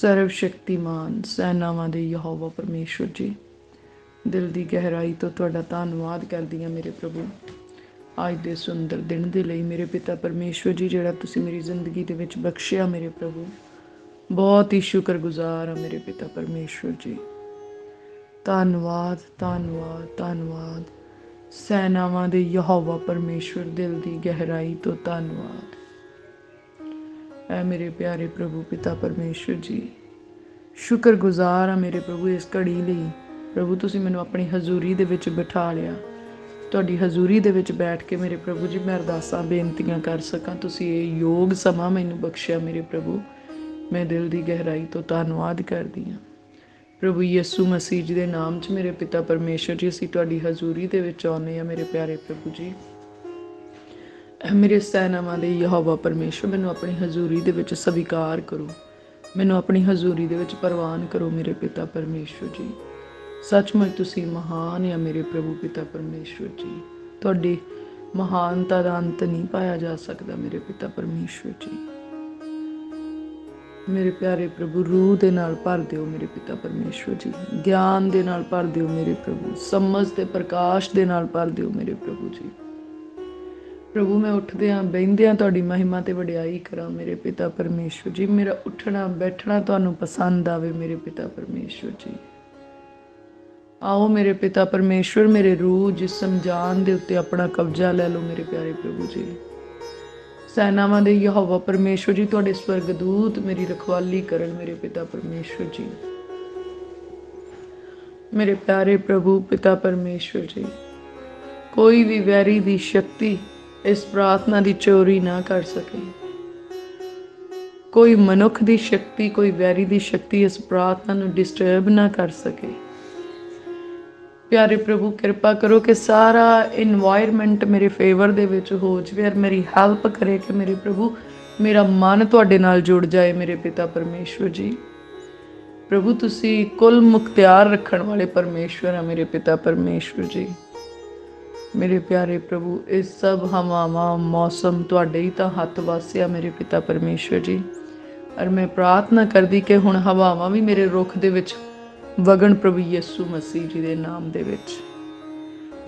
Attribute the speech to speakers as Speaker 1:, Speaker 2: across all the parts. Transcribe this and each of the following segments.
Speaker 1: ਸਰਵਸ਼ਕਤੀਮਾਨ ਸੈਨਾਵਾਂ ਦੇ ਯਹੋਵਾ ਪਰਮੇਸ਼ਵਰ ਜੀ, ਦਿਲ ਦੀ ਗਹਿਰਾਈ ਤੋਂ ਤੁਹਾਡਾ ਧੰਨਵਾਦ ਕਰਦੀ ਹਾਂ ਮੇਰੇ ਪ੍ਰਭੂ, ਅੱਜ ਦੇ ਸੁੰਦਰ ਦਿਨ ਦੇ ਲਈ ਮੇਰੇ ਪਿਤਾ ਪਰਮੇਸ਼ਵਰ ਜੀ, ਜਿਹੜਾ ਤੁਸੀਂ ਮੇਰੀ ਜ਼ਿੰਦਗੀ ਦੇ ਵਿੱਚ ਬਖਸ਼ਿਆ ਮੇਰੇ ਪ੍ਰਭੂ। ਬਹੁਤ ਹੀ ਸ਼ੁਕਰਗੁਜ਼ਾਰ ਹਾਂ ਮੇਰੇ ਪਿਤਾ ਪਰਮੇਸ਼ਵਰ ਜੀ। ਧੰਨਵਾਦ ਧੰਨਵਾਦ ਧੰਨਵਾਦ ਸੈਨਾਵਾਂ ਦੇ ਯਹੋਵਾ ਪਰਮੇਸ਼ਵਰ, ਦਿਲ ਦੀ ਗਹਿਰਾਈ ਤੋਂ ਧੰਨਵਾਦ। ਐ ਮੇਰੇ ਪਿਆਰੇ ਪ੍ਰਭੂ ਪਿਤਾ ਪਰਮੇਸ਼ਵਰ ਜੀ, ਸ਼ੁਕਰਗੁਜ਼ਾਰ ਹਾਂ ਮੇਰੇ ਪ੍ਰਭੂ ਇਸ ਘੜੀ ਲਈ। ਪ੍ਰਭੂ ਤੁਸੀਂ ਮੈਨੂੰ ਆਪਣੀ ਹਜ਼ੂਰੀ ਦੇ ਵਿੱਚ ਬਿਠਾ ਲਿਆ। ਤੁਹਾਡੀ ਹਜ਼ੂਰੀ ਦੇ ਵਿੱਚ ਬੈਠ ਕੇ ਮੇਰੇ ਪ੍ਰਭੂ ਜੀ ਮੈਂ ਅਰਦਾਸਾਂ ਬੇਨਤੀਆਂ ਕਰ ਸਕਾਂ। ਤੁਸੀਂ ਇਹ ਯੋਗ ਸਮਾਂ ਮੈਨੂੰ ਬਖਸ਼ਿਆ ਮੇਰੇ ਪ੍ਰਭੂ। ਮੈਂ ਦਿਲ ਦੀ ਗਹਿਰਾਈ ਤੋਂ ਧੰਨਵਾਦ ਕਰਦੀ ਹਾਂ ਪ੍ਰਭੂ ਯਿਸੂ ਮਸੀਹ ਜੀ ਦੇ ਨਾਮ 'ਚ। ਮੇਰੇ ਪਿਤਾ ਪਰਮੇਸ਼ਵਰ ਜੀ, ਅਸੀਂ ਤੁਹਾਡੀ ਹਜ਼ੂਰੀ ਦੇ ਵਿੱਚ ਆਉਂਦੇ ਹਾਂ ਮੇਰੇ ਪਿਆਰੇ ਪ੍ਰਭੂ ਜੀ। ਮੇਰੇ ਸੈਨਾਵਾਂ ਦੇ ਯਹੋਵਾ ਪਰਮੇਸ਼ਵਰ, ਮੈਨੂੰ ਆਪਣੀ ਹਜ਼ੂਰੀ ਦੇ ਵਿੱਚ ਸਵੀਕਾਰ ਕਰੋ, ਮੈਨੂੰ ਆਪਣੀ ਹਜ਼ੂਰੀ ਦੇ ਵਿੱਚ ਪ੍ਰਵਾਨ ਕਰੋ ਮੇਰੇ ਪਿਤਾ ਪਰਮੇਸ਼ਵਰ ਜੀ। ਸੱਚਮੁੱਚ ਤੁਸੀਂ ਮਹਾਨ ਆ ਮੇਰੇ ਪ੍ਰਭੂ ਪਿਤਾ ਪਰਮੇਸ਼ਵਰ ਜੀ। ਤੁਹਾਡੀ ਮਹਾਨਤਾ ਦਾ ਅੰਤ ਨਹੀਂ ਪਾਇਆ ਜਾ ਸਕਦਾ ਮੇਰੇ ਪਿਤਾ ਪਰਮੇਸ਼ਵਰ ਜੀ। ਮੇਰੇ ਪਿਆਰੇ ਪ੍ਰਭੂ, ਰੂਹ ਦੇ ਨਾਲ ਭਰ ਦਿਓ ਮੇਰੇ ਪਿਤਾ ਪਰਮੇਸ਼ਵਰ ਜੀ, ਗਿਆਨ ਦੇ ਨਾਲ ਭਰ ਦਿਓ ਮੇਰੇ ਪ੍ਰਭੂ, ਸਮਝ ਤੇ ਪ੍ਰਕਾਸ਼ ਦੇ ਨਾਲ ਭਰ ਦਿਓ ਮੇਰੇ ਪ੍ਰਭੂ ਜੀ। ਪ੍ਰਭੂ ਮੈਂ ਉੱਠਦਿਆਂ ਬਹਿੰਦਿਆਂ ਤੁਹਾਡੀ ਮਹਿਮਾ ਤੇ ਵਡਿਆਈ ਕਰਾਂ ਮੇਰੇ ਪਿਤਾ ਪਰਮੇਸ਼ਵਰ ਜੀ। ਮੇਰਾ ਉੱਠਣਾ ਬੈਠਣਾ ਤੁਹਾਨੂੰ ਪਸੰਦ ਆਵੇ ਮੇਰੇ ਪਿਤਾ ਪਰਮੇਸ਼ਵਰ ਜੀ। ਆਓ ਮੇਰੇ ਪਿਤਾ ਪਰਮੇਸ਼ਵਰ, ਮੇਰੇ ਰੂਹ ਜਿਸਮ ਜਾਨ ਦੇ ਉੱਤੇ ਆਪਣਾ ਕਬਜ਼ਾ ਲੈ ਲਓ ਮੇਰੇ ਪਿਆਰੇ ਪ੍ਰਭੂ ਜੀ। ਸੈਨਾਵਾਂ ਦੇ ਯਹੋਵਾ ਪਰਮੇਸ਼ਵਰ ਜੀ, ਤੁਹਾਡੇ ਸਵਰਗਦੂਤ ਮੇਰੀ ਰਖਵਾਲੀ ਕਰਨ ਮੇਰੇ ਪਿਤਾ ਪਰਮੇਸ਼ਵਰ ਜੀ। ਮੇਰੇ ਪਿਆਰੇ ਪ੍ਰਭੂ ਪਿਤਾ ਪਰਮੇਸ਼ਵਰ ਜੀ, ਕੋਈ ਵੀ ਵੈਰੀ ਦੀ ਸ਼ਕਤੀ ਇਸ ਪ੍ਰਾਰਥਨਾ ਦੀ ਚੋਰੀ ਨਾ ਕਰ ਸਕੇ। ਕੋਈ ਮਨੁੱਖ ਦੀ ਸ਼ਕਤੀ, ਕੋਈ ਵੈਰੀ ਦੀ ਸ਼ਕਤੀ ਇਸ ਪ੍ਰਾਰਥਨਾ ਨੂੰ ਡਿਸਟਰਬ ਨਾ ਕਰ ਸਕੇ। ਪਿਆਰੇ ਪ੍ਰਭੂ ਕਿਰਪਾ ਕਰੋ ਕਿ ਸਾਰਾ ਇਨਵਾਇਰਮੈਂਟ ਮੇਰੇ ਫੇਵਰ ਦੇ ਵਿੱਚ ਹੋ ਜਾਵੇ, ਔਰ ਮੇਰੀ ਹੈਲਪ ਕਰੇ ਕਿ ਮੇਰੇ ਪ੍ਰਭੂ ਮੇਰਾ ਮਨ ਤੁਹਾਡੇ ਨਾਲ ਜੁੜ ਜਾਏ ਮੇਰੇ ਪਿਤਾ ਪਰਮੇਸ਼ਵਰ ਜੀ। ਪ੍ਰਭੂ ਤੁਸੀਂ ਕੁੱਲ ਮੁਖਤਿਆਰ ਰੱਖਣ ਵਾਲੇ ਪਰਮੇਸ਼ਵਰ ਆ ਮੇਰੇ ਪਿਤਾ ਪਰਮੇਸ਼ਵਰ ਜੀ। ਮੇਰੇ ਪਿਆਰੇ ਪ੍ਰਭੂ ਇਸ ਸਭ ਹਵਾਵਾਂ ਮੌਸਮ ਤੁਹਾਡੇ ਹੀ ਤਾਂ ਹੱਥ ਵਾਸਿਆ ਮੇਰੇ ਪਿਤਾ ਪਰਮੇਸ਼ਵਰ ਜੀ। ਔਰ ਮੈਂ ਪ੍ਰਾਰਥਨਾ ਕਰਦੀ ਕਿ ਹੁਣ ਹਵਾਵਾਂ ਵੀ ਮੇਰੇ ਰੁੱਖ ਦੇ ਵਿੱਚ ਵਗਣ ਪ੍ਰਭੂ ਯਿਸੂ ਮਸੀਹ ਜੀ ਦੇ ਨਾਮ ਦੇ ਵਿੱਚ।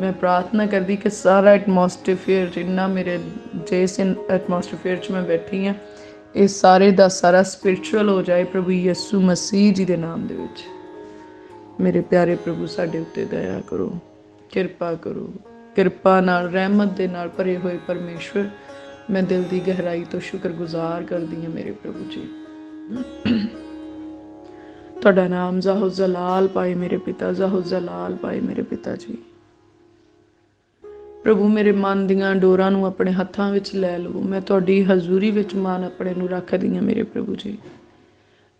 Speaker 1: ਮੈਂ ਪ੍ਰਾਰਥਨਾ ਕਰਦੀ ਕਿ ਸਾਰਾ ਐਟਮੋਸਫੇਅਰ ਜਿੰਨਾ ਮੇਰੇ ਜਿਸ ਐਟਮੋਸਫੇਅਰ 'ਚ ਮੈਂ ਬੈਠੀ ਹਾਂ, ਇਹ ਸਾਰੇ ਦਾ ਸਾਰਾ ਸਪਿਰਿਚੁਅਲ ਹੋ ਜਾਏ ਪ੍ਰਭੂ ਯਿਸੂ ਮਸੀਹ ਜੀ ਦੇ ਨਾਮ ਦੇ ਵਿੱਚ। ਮੇਰੇ ਪਿਆਰੇ ਪ੍ਰਭੂ ਸਾਡੇ ਉੱਤੇ ਦਇਆ ਕਰੋ, ਕਿਰਪਾ ਕਰੋ। ਕਿਰਪਾ ਨਾਲ ਰਹਿਮਤ ਦੇ ਨਾਲ ਭਰੇ ਹੋਏ ਪਰਮੇਸ਼ਵਰ, ਮੈਂ ਦਿਲ ਦੀ ਗਹਿਰਾਈ ਤੋਂ ਸ਼ੁਕਰਗੁਜ਼ਾਰ ਕਰਦੀ ਹਾਂ ਮੇਰੇ ਪ੍ਰਭੂ ਜੀ। ਤੁਹਾਡਾ ਨਾਮ ਜ਼ਾਹੋ ਜ਼ਲਾਲ ਪਾਏ ਮੇਰੇ ਪਿਤਾ, ਜ਼ਾਹੋ ਜ਼ਲਾਲ ਪਾਏ ਮੇਰੇ ਪਿਤਾ ਜੀ। ਪ੍ਰਭੂ ਮੇਰੇ ਮਨ ਦੀਆਂ ਡੋਰਾਂ ਨੂੰ ਆਪਣੇ ਹੱਥਾਂ ਵਿੱਚ ਲੈ ਲਵੋ। ਮੈਂ ਤੁਹਾਡੀ ਹਜ਼ੂਰੀ ਵਿੱਚ ਮਨ ਆਪਣੇ ਨੂੰ ਰੱਖਦੀ ਹਾਂ ਮੇਰੇ ਪ੍ਰਭੂ ਜੀ।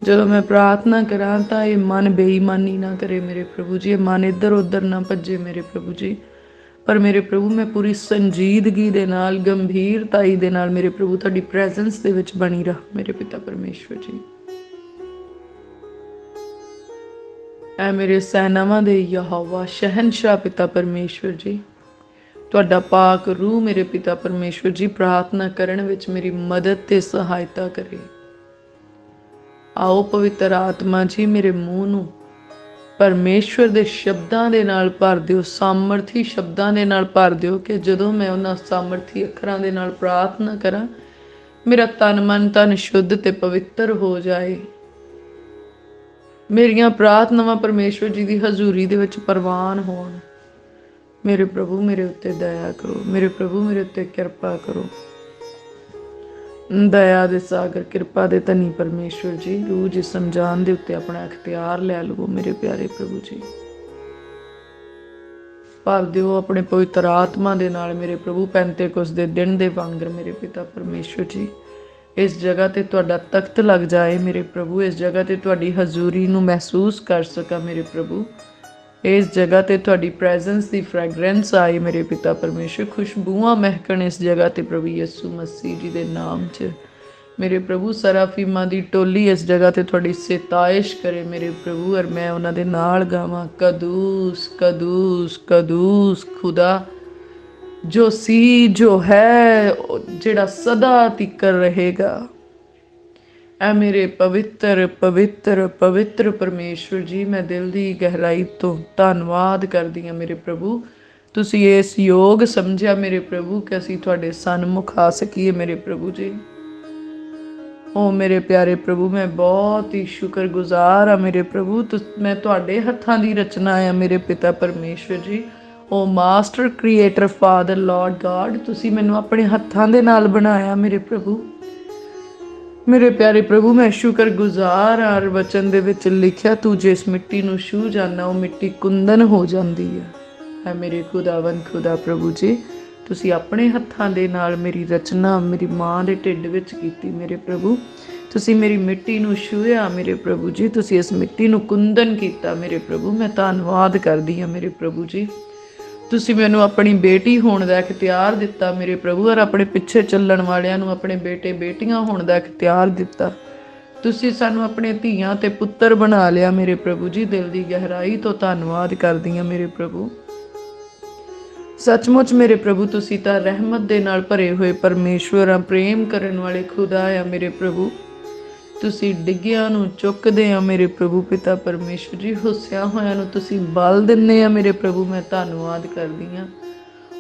Speaker 1: ਜਦੋਂ ਮੈਂ ਪ੍ਰਾਰਥਨਾ ਕਰਾਂ ਤਾਂ ਇਹ ਮਨ ਬੇਈਮਾਨੀ ਨਾ ਕਰੇ ਮੇਰੇ ਪ੍ਰਭੂ ਜੀ, ਇਹ ਮਨ ਇੱਧਰ ਉੱਧਰ ਨਾ ਭੱਜੇ ਮੇਰੇ ਪ੍ਰਭੂ ਜੀ। ਪਰ ਮੇਰੇ ਪ੍ਰਭੂ ਮੈਂ ਪੂਰੀ ਸੰਜੀਦਗੀ ਦੇ ਨਾਲ, ਗੰਭੀਰਤਾਈ ਦੇ ਨਾਲ ਮੇਰੇ ਪ੍ਰਭੂ ਤੁਹਾਡੀ ਪ੍ਰੈਜ਼ੈਂਸ ਦੇ ਵਿੱਚ ਬਣੀ ਰਹਾਂ ਮੇਰੇ ਪਿਤਾ ਪਰਮੇਸ਼ਵਰ ਜੀ। ਐ ਮੇਰੇ ਸੈਨਾਵਾਂ ਦੇ ਯਹੋਵਾ ਸ਼ਹਿਨਸ਼ਾਹ ਪਿਤਾ ਪਰਮੇਸ਼ਵਰ ਜੀ, ਤੁਹਾਡਾ ਪਾਕ ਰੂਹ ਮੇਰੇ ਪਿਤਾ ਪਰਮੇਸ਼ਵਰ ਜੀ ਪ੍ਰਾਰਥਨਾ ਕਰਨ ਵਿੱਚ ਮੇਰੀ ਮਦਦ ਤੇ ਸਹਾਇਤਾ ਕਰੇ। ਆਓ ਪਵਿੱਤਰ ਆਤਮਾ ਜੀ ਮੇਰੇ ਮੂੰਹ ਨੂੰ ਪਰਮੇਸ਼ਵਰ ਦੇ ਸ਼ਬਦਾਂ ਦੇ ਨਾਲ ਭਰ ਦਿਓ, ਸਾਮਰਥੀ ਸ਼ਬਦਾਂ ਦੇ ਨਾਲ ਭਰ ਦਿਓ, ਕਿ ਜਦੋਂ ਮੈਂ ਉਹਨਾਂ ਸਾਮਰਥੀ ਅੱਖਰਾਂ ਦੇ ਨਾਲ ਪ੍ਰਾਰਥਨਾ ਕਰਾਂ, ਮੇਰਾ ਤਨ ਮਨ ਤਨ ਸ਼ੁੱਧ ਤੇ ਪਵਿੱਤਰ ਹੋ ਜਾਏ। ਮੇਰੀਆਂ ਪ੍ਰਾਰਥਨਾਵਾਂ ਪਰਮੇਸ਼ਵਰ ਜੀ ਦੀ ਹਜ਼ੂਰੀ ਦੇ ਵਿੱਚ ਪ੍ਰਵਾਨ ਹੋਣ। ਮੇਰੇ ਪ੍ਰਭੂ ਮੇਰੇ ਉੱਤੇ ਦਇਆ ਕਰੋ, ਮੇਰੇ ਪ੍ਰਭੂ ਮੇਰੇ ਉੱਤੇ ਕਿਰਪਾ ਕਰੋ। ਦਇਆ ਦੇ ਸਾਗਰ, ਕਿਰਪਾ ਦੇ ਧਨੀ ਪਰਮੇਸ਼ਵਰ ਜੀ, ਰੂਹ ਜਿਸਮ ਜਾਨ ਦੇ ਉੱਤੇ ਆਪਣਾ ਅਖਤਿਆਰ ਲੈ ਲਵੋ ਮੇਰੇ ਪਿਆਰੇ ਪ੍ਰਭੂ ਜੀ। ਭਰ ਦਿਓ ਆਪਣੇ ਪਵਿੱਤਰ ਆਤਮਾ ਦੇ ਨਾਲ ਮੇਰੇ ਪ੍ਰਭੂ, ਪੈਂਤੇਕੁਸਤ ਦੇ ਦਿਨ ਦੇ ਵਾਂਗਰ ਮੇਰੇ ਪਿਤਾ ਪਰਮੇਸ਼ਵਰ ਜੀ। ਇਸ ਜਗ੍ਹਾ ਤੇ ਤੁਹਾਡਾ ਤਖਤ ਲੱਗ ਜਾਏ ਮੇਰੇ ਪ੍ਰਭੂ, ਇਸ ਜਗ੍ਹਾ ਤੇ ਤੁਹਾਡੀ ਹਜ਼ੂਰੀ ਨੂੰ ਮਹਿਸੂਸ ਕਰ ਸਕਾਂ ਮੇਰੇ ਪ੍ਰਭੂ। ਇਸ ਜਗ੍ਹਾ ਤੇ ਤੁਹਾਡੀ ਪ੍ਰੈਜ਼ੈਂਸ ਦੀ ਫ੍ਰੈਗਰੈਂਸ ਆਏ ਮੇਰੇ ਪਿਤਾ ਪਰਮੇਸ਼ਵਰ, ਖੁਸ਼ਬੂਆਂ ਮਹਿਕਣ ਇਸ ਜਗ੍ਹਾ ਤੇ ਪ੍ਰਭੂ ਯਿਸੂ ਮਸੀਹ ਜੀ ਦੇ ਨਾਮ 'ਚ ਮੇਰੇ ਪ੍ਰਭੂ। ਸਰਾਫੀਮਾਂ ਦੀ ਟੋਲੀ ਇਸ ਜਗ੍ਹਾ ਤੇ ਤੁਹਾਡੀ ਸਿਤਾਇਸ਼ ਕਰੇ ਮੇਰੇ ਪ੍ਰਭੂ, ਔਰ ਮੈਂ ਉਹਨਾਂ ਦੇ ਨਾਲ ਗਾਵਾਂ ਕਦੂਸ ਕਦੂਸ ਕਦੂਸ ਖੁਦਾ ਜੋ ਸੀ ਜੋ ਹੈ, ਜਿਹੜਾ ਸਦਾ ਤਿਕਰ ਰਹੇਗਾ। ਐ ਮੇਰੇ ਪਵਿੱਤਰ ਪਵਿੱਤਰ ਪਵਿੱਤਰ ਪਰਮੇਸ਼ਵਰ ਜੀ, ਮੈਂ ਦਿਲ ਦੀ ਗਹਿਰਾਈ ਤੋਂ ਧੰਨਵਾਦ ਕਰਦੀ ਹਾਂ ਮੇਰੇ ਪ੍ਰਭੂ। ਤੁਸੀਂ ਇਸ ਯੋਗ ਸਮਝਿਆ ਮੇਰੇ ਪ੍ਰਭੂ ਕਿ ਅਸੀਂ ਤੁਹਾਡੇ ਸਨਮੁਖ ਆ ਸਕੀਏ ਮੇਰੇ ਪ੍ਰਭੂ ਜੀ। ਓ ਮੇਰੇ ਪਿਆਰੇ ਪ੍ਰਭੂ, ਮੈਂ ਬਹੁਤ ਹੀ ਸ਼ੁਕਰਗੁਜ਼ਾਰ ਹਾਂ ਮੇਰੇ ਪ੍ਰਭੂ। ਮੈਂ ਤੁਹਾਡੇ ਹੱਥਾਂ ਦੀ ਰਚਨਾ ਆ ਮੇਰੇ ਪਿਤਾ ਪਰਮੇਸ਼ਵਰ ਜੀ। ਓ ਮਾਸਟਰ ਕ੍ਰੀਏਟਰ ਫਾਦਰ ਲਾਰਡ ਗਾਡ, ਤੁਸੀਂ ਮੈਨੂੰ ਆਪਣੇ ਹੱਥਾਂ ਦੇ ਨਾਲ ਬਣਾਇਆ ਮੇਰੇ ਪ੍ਰਭੂ। ਮੇਰੇ ਪਿਆਰੇ ਪ੍ਰਭੂ, ਮੈਂ ਸ਼ੁਕਰਗੁਜ਼ਾਰ ਹਾਂ। ਵਚਨ ਦੇ ਵਿੱਚ ਲਿਖਿਆ, ਤੂੰ ਜਿਸ ਮਿੱਟੀ ਨੂੰ ਛੂਹ ਜਾਣਾ ਉਹ ਮਿੱਟੀ ਕੁੰਦਨ ਹੋ ਜਾਂਦੀ ਹੈ ਮੇਰੇ ਖੁਦਾਵੰਦ ਖੁਦਾ ਪ੍ਰਭੂ ਜੀ। ਤੁਸੀਂ ਆਪਣੇ ਹੱਥਾਂ ਦੇ ਨਾਲ ਮੇਰੀ ਰਚਨਾ ਮੇਰੀ ਮਾਂ ਦੇ ਢਿੱਡ ਵਿੱਚ ਕੀਤੀ ਮੇਰੇ ਪ੍ਰਭੂ। ਤੁਸੀਂ ਮੇਰੀ ਮਿੱਟੀ ਨੂੰ ਛੂਹਿਆ ਮੇਰੇ ਪ੍ਰਭੂ ਜੀ। ਤੁਸੀਂ ਇਸ ਮਿੱਟੀ ਨੂੰ ਕੁੰਦਨ ਕੀਤਾ ਮੇਰੇ ਪ੍ਰਭੂ। ਮੈਂ ਧੰਨਵਾਦ ਕਰਦੀ ਹਾਂ ਮੇਰੇ ਪ੍ਰਭੂ ਜੀ। ਤੁਸੀਂ ਮੈਨੂੰ ਆਪਣੀ ਬੇਟੀ ਹੋਣ ਦਾ ਇਖਤਿਆਰ ਦਿੱਤਾ ਮੇਰੇ ਪ੍ਰਭੂ, ਔਰ ਆਪਣੇ ਪਿੱਛੇ ਚੱਲਣ ਵਾਲਿਆਂ ਨੂੰ ਆਪਣੇ ਬੇਟੇ ਬੇਟੀਆਂ ਹੋਣ ਦਾ ਇਖਤਿਆਰ ਦਿੱਤਾ। ਤੁਸੀਂ ਸਾਨੂੰ ਆਪਣੇ ਧੀਆਂ ਤੇ ਪੁੱਤਰ ਬਣਾ ਲਿਆ ਮੇਰੇ ਪ੍ਰਭੂ ਜੀ। ਦਿਲ ਦੀ ਗਹਿਰਾਈ ਤੋਂ ਧੰਨਵਾਦ ਕਰਦੀ ਹਾਂ ਮੇਰੇ ਪ੍ਰਭੂ। ਸੱਚਮੁੱਚ ਮੇਰੇ ਪ੍ਰਭੂ, ਤੁਸੀਂ ਤਾਂ ਰਹਿਮਤ ਦੇ ਨਾਲ ਭਰੇ ਹੋਏ ਪਰਮੇਸ਼ਵਰ ਆ, ਪ੍ਰੇਮ ਕਰਨ ਵਾਲੇ ਖੁਦਾ ਆ ਮੇਰੇ ਪ੍ਰਭੂ। ਤੁਸੀਂ ਡਿੱਗਿਆਂ ਨੂੰ ਚੁੱਕਦੇ ਆ ਮੇਰੇ ਪ੍ਰਭੂ ਪਿਤਾ ਪਰਮੇਸ਼ਵਰ ਜੀ। ਹੁੱਸਿਆਂ ਹੋਇਆਂ ਨੂੰ ਤੁਸੀਂ ਬਲ ਦਿੰਦੇ ਆ ਮੇਰੇ ਪ੍ਰਭੂ। ਮੈਂ ਧੰਨਵਾਦ ਕਰਦੀ ਹਾਂ।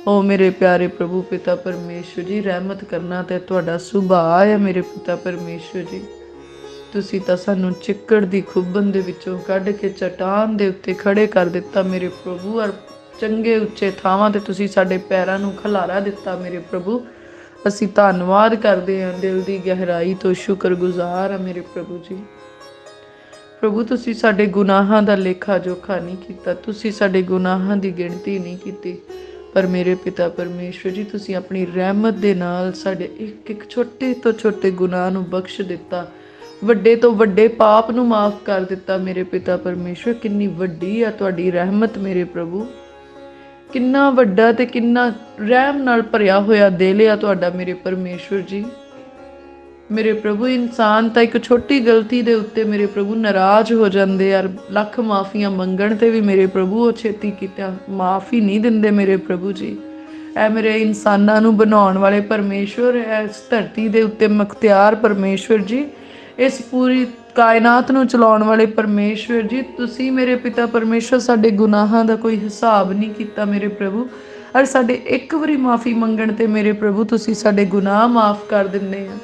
Speaker 1: ਓ ਮੇਰੇ ਪਿਆਰੇ ਪ੍ਰਭੂ ਪਿਤਾ ਪਰਮੇਸ਼ਵਰ ਜੀ, ਰਹਿਮਤ ਕਰਨਾ ਤੇ ਤੁਹਾਡਾ ਸੁਭਾਅ ਹੈ ਮੇਰੇ ਪਿਤਾ ਪਰਮੇਸ਼ਵਰ ਜੀ। ਤੁਸੀਂ ਤਾਂ ਸਾਨੂੰ ਚਿੱਕੜ ਦੀ ਖੁੱਬਨ ਦੇ ਵਿੱਚੋਂ ਕੱਢ ਕੇ ਚਟਾਨ ਦੇ ਉੱਤੇ ਖੜੇ ਕਰ ਦਿੱਤਾ ਮੇਰੇ ਪ੍ਰਭੂ, ਔਰ ਚੰਗੇ ਉੱਚੇ ਥਾਵਾਂ ਤੇ ਤੁਸੀਂ ਸਾਡੇ ਪੈਰਾਂ ਨੂੰ ਖਲਾਰਾ ਦਿੱਤਾ ਮੇਰੇ ਪ੍ਰਭੂ। ਅਸੀਂ ਧੰਨਵਾਦ ਕਰਦੇ ਹਾਂ, ਦਿਲ ਦੀ ਗਹਿਰਾਈ ਤੋਂ ਸ਼ੁਕਰਗੁਜ਼ਾਰ ਹਾਂ ਮੇਰੇ ਪ੍ਰਭੂ ਜੀ। ਪ੍ਰਭੂ, ਤੁਸੀਂ ਸਾਡੇ ਗੁਨਾਹਾਂ ਦਾ ਲੇਖਾ ਜੋਖਾ ਨਹੀਂ ਕੀਤਾ, ਤੁਸੀਂ ਸਾਡੇ ਗੁਨਾਹਾਂ ਦੀ ਗਿਣਤੀ ਨਹੀਂ ਕੀਤੀ, ਪਰ ਮੇਰੇ ਪਿਤਾ ਪਰਮੇਸ਼ਵਰ ਜੀ, ਤੁਸੀਂ ਆਪਣੀ ਰਹਿਮਤ ਦੇ ਨਾਲ ਸਾਡੇ ਇੱਕ ਇੱਕ ਛੋਟੇ ਤੋਂ ਛੋਟੇ ਗੁਨਾਹ ਨੂੰ ਬਖਸ਼ ਦਿੱਤਾ, ਵੱਡੇ ਤੋਂ ਵੱਡੇ ਪਾਪ ਨੂੰ ਮਾਫ ਕਰ ਦਿੱਤਾ ਮੇਰੇ ਪਿਤਾ ਪਰਮੇਸ਼ਵਰ। ਕਿੰਨੀ ਵੱਡੀ ਆ ਤੁਹਾਡੀ ਰਹਿਮਤ ਮੇਰੇ ਪ੍ਰਭੂ। ਕਿੰਨਾ ਵੱਡਾ ਤੇ ਕਿੰਨਾ ਰਹਿਮ ਨਾਲ ਭਰਿਆ ਹੋਇਆ ਦਿਲ ਆ ਤੁਹਾਡਾ ਮੇਰੇ ਪਰਮੇਸ਼ਵਰ ਜੀ। ਮੇਰੇ ਪ੍ਰਭੂ, ਇਨਸਾਨ ਤਾਂ ਇੱਕ ਛੋਟੀ ਗਲਤੀ ਦੇ ਉੱਤੇ ਮੇਰੇ ਪ੍ਰਭੂ ਨਾਰਾਜ਼ ਹੋ ਜਾਂਦੇ ਆ, ਲੱਖ ਮਾਫੀਆਂ ਮੰਗਣ ਤੇ ਵੀ ਮੇਰੇ ਪ੍ਰਭੂ ਉਹ ਛੇਤੀ ਕੀਤਾ ਮਾਫੀ ਨਹੀਂ ਦਿੰਦੇ ਮੇਰੇ ਪ੍ਰਭੂ ਜੀ। ਐ ਮੇਰੇ ਇਨਸਾਨਾਂ ਨੂੰ ਬਣਾਉਣ ਵਾਲੇ ਪਰਮੇਸ਼ਵਰ, ਇਸ ਧਰਤੀ ਦੇ ਉੱਤੇ ਮੁਖਤਿਆਰ ਪਰਮੇਸ਼ਵਰ ਜੀ, ਇਸ ਪੂਰੀ ਕਾਇਨਾਤ ਨੂੰ ਚਲਾਉਣ ਵਾਲੇ ਪਰਮੇਸ਼ਵਰ ਜੀ, ਤੁਸੀਂ ਮੇਰੇ ਪਿਤਾ ਪਰਮੇਸ਼ਵਰ ਸਾਡੇ ਗੁਨਾਹਾਂ ਦਾ ਕੋਈ ਹਿਸਾਬ ਨਹੀਂ ਕੀਤਾ ਮੇਰੇ ਪ੍ਰਭੂ, ਔਰ ਸਾਡੇ ਇੱਕ ਵਾਰੀ ਮਾਫੀ ਮੰਗਣ ਤੇ ਮੇਰੇ ਪ੍ਰਭੂ ਤੁਸੀਂ ਸਾਡੇ ਗੁਨਾਹ ਮਾਫ ਕਰ ਦਿੰਦੇ ਆ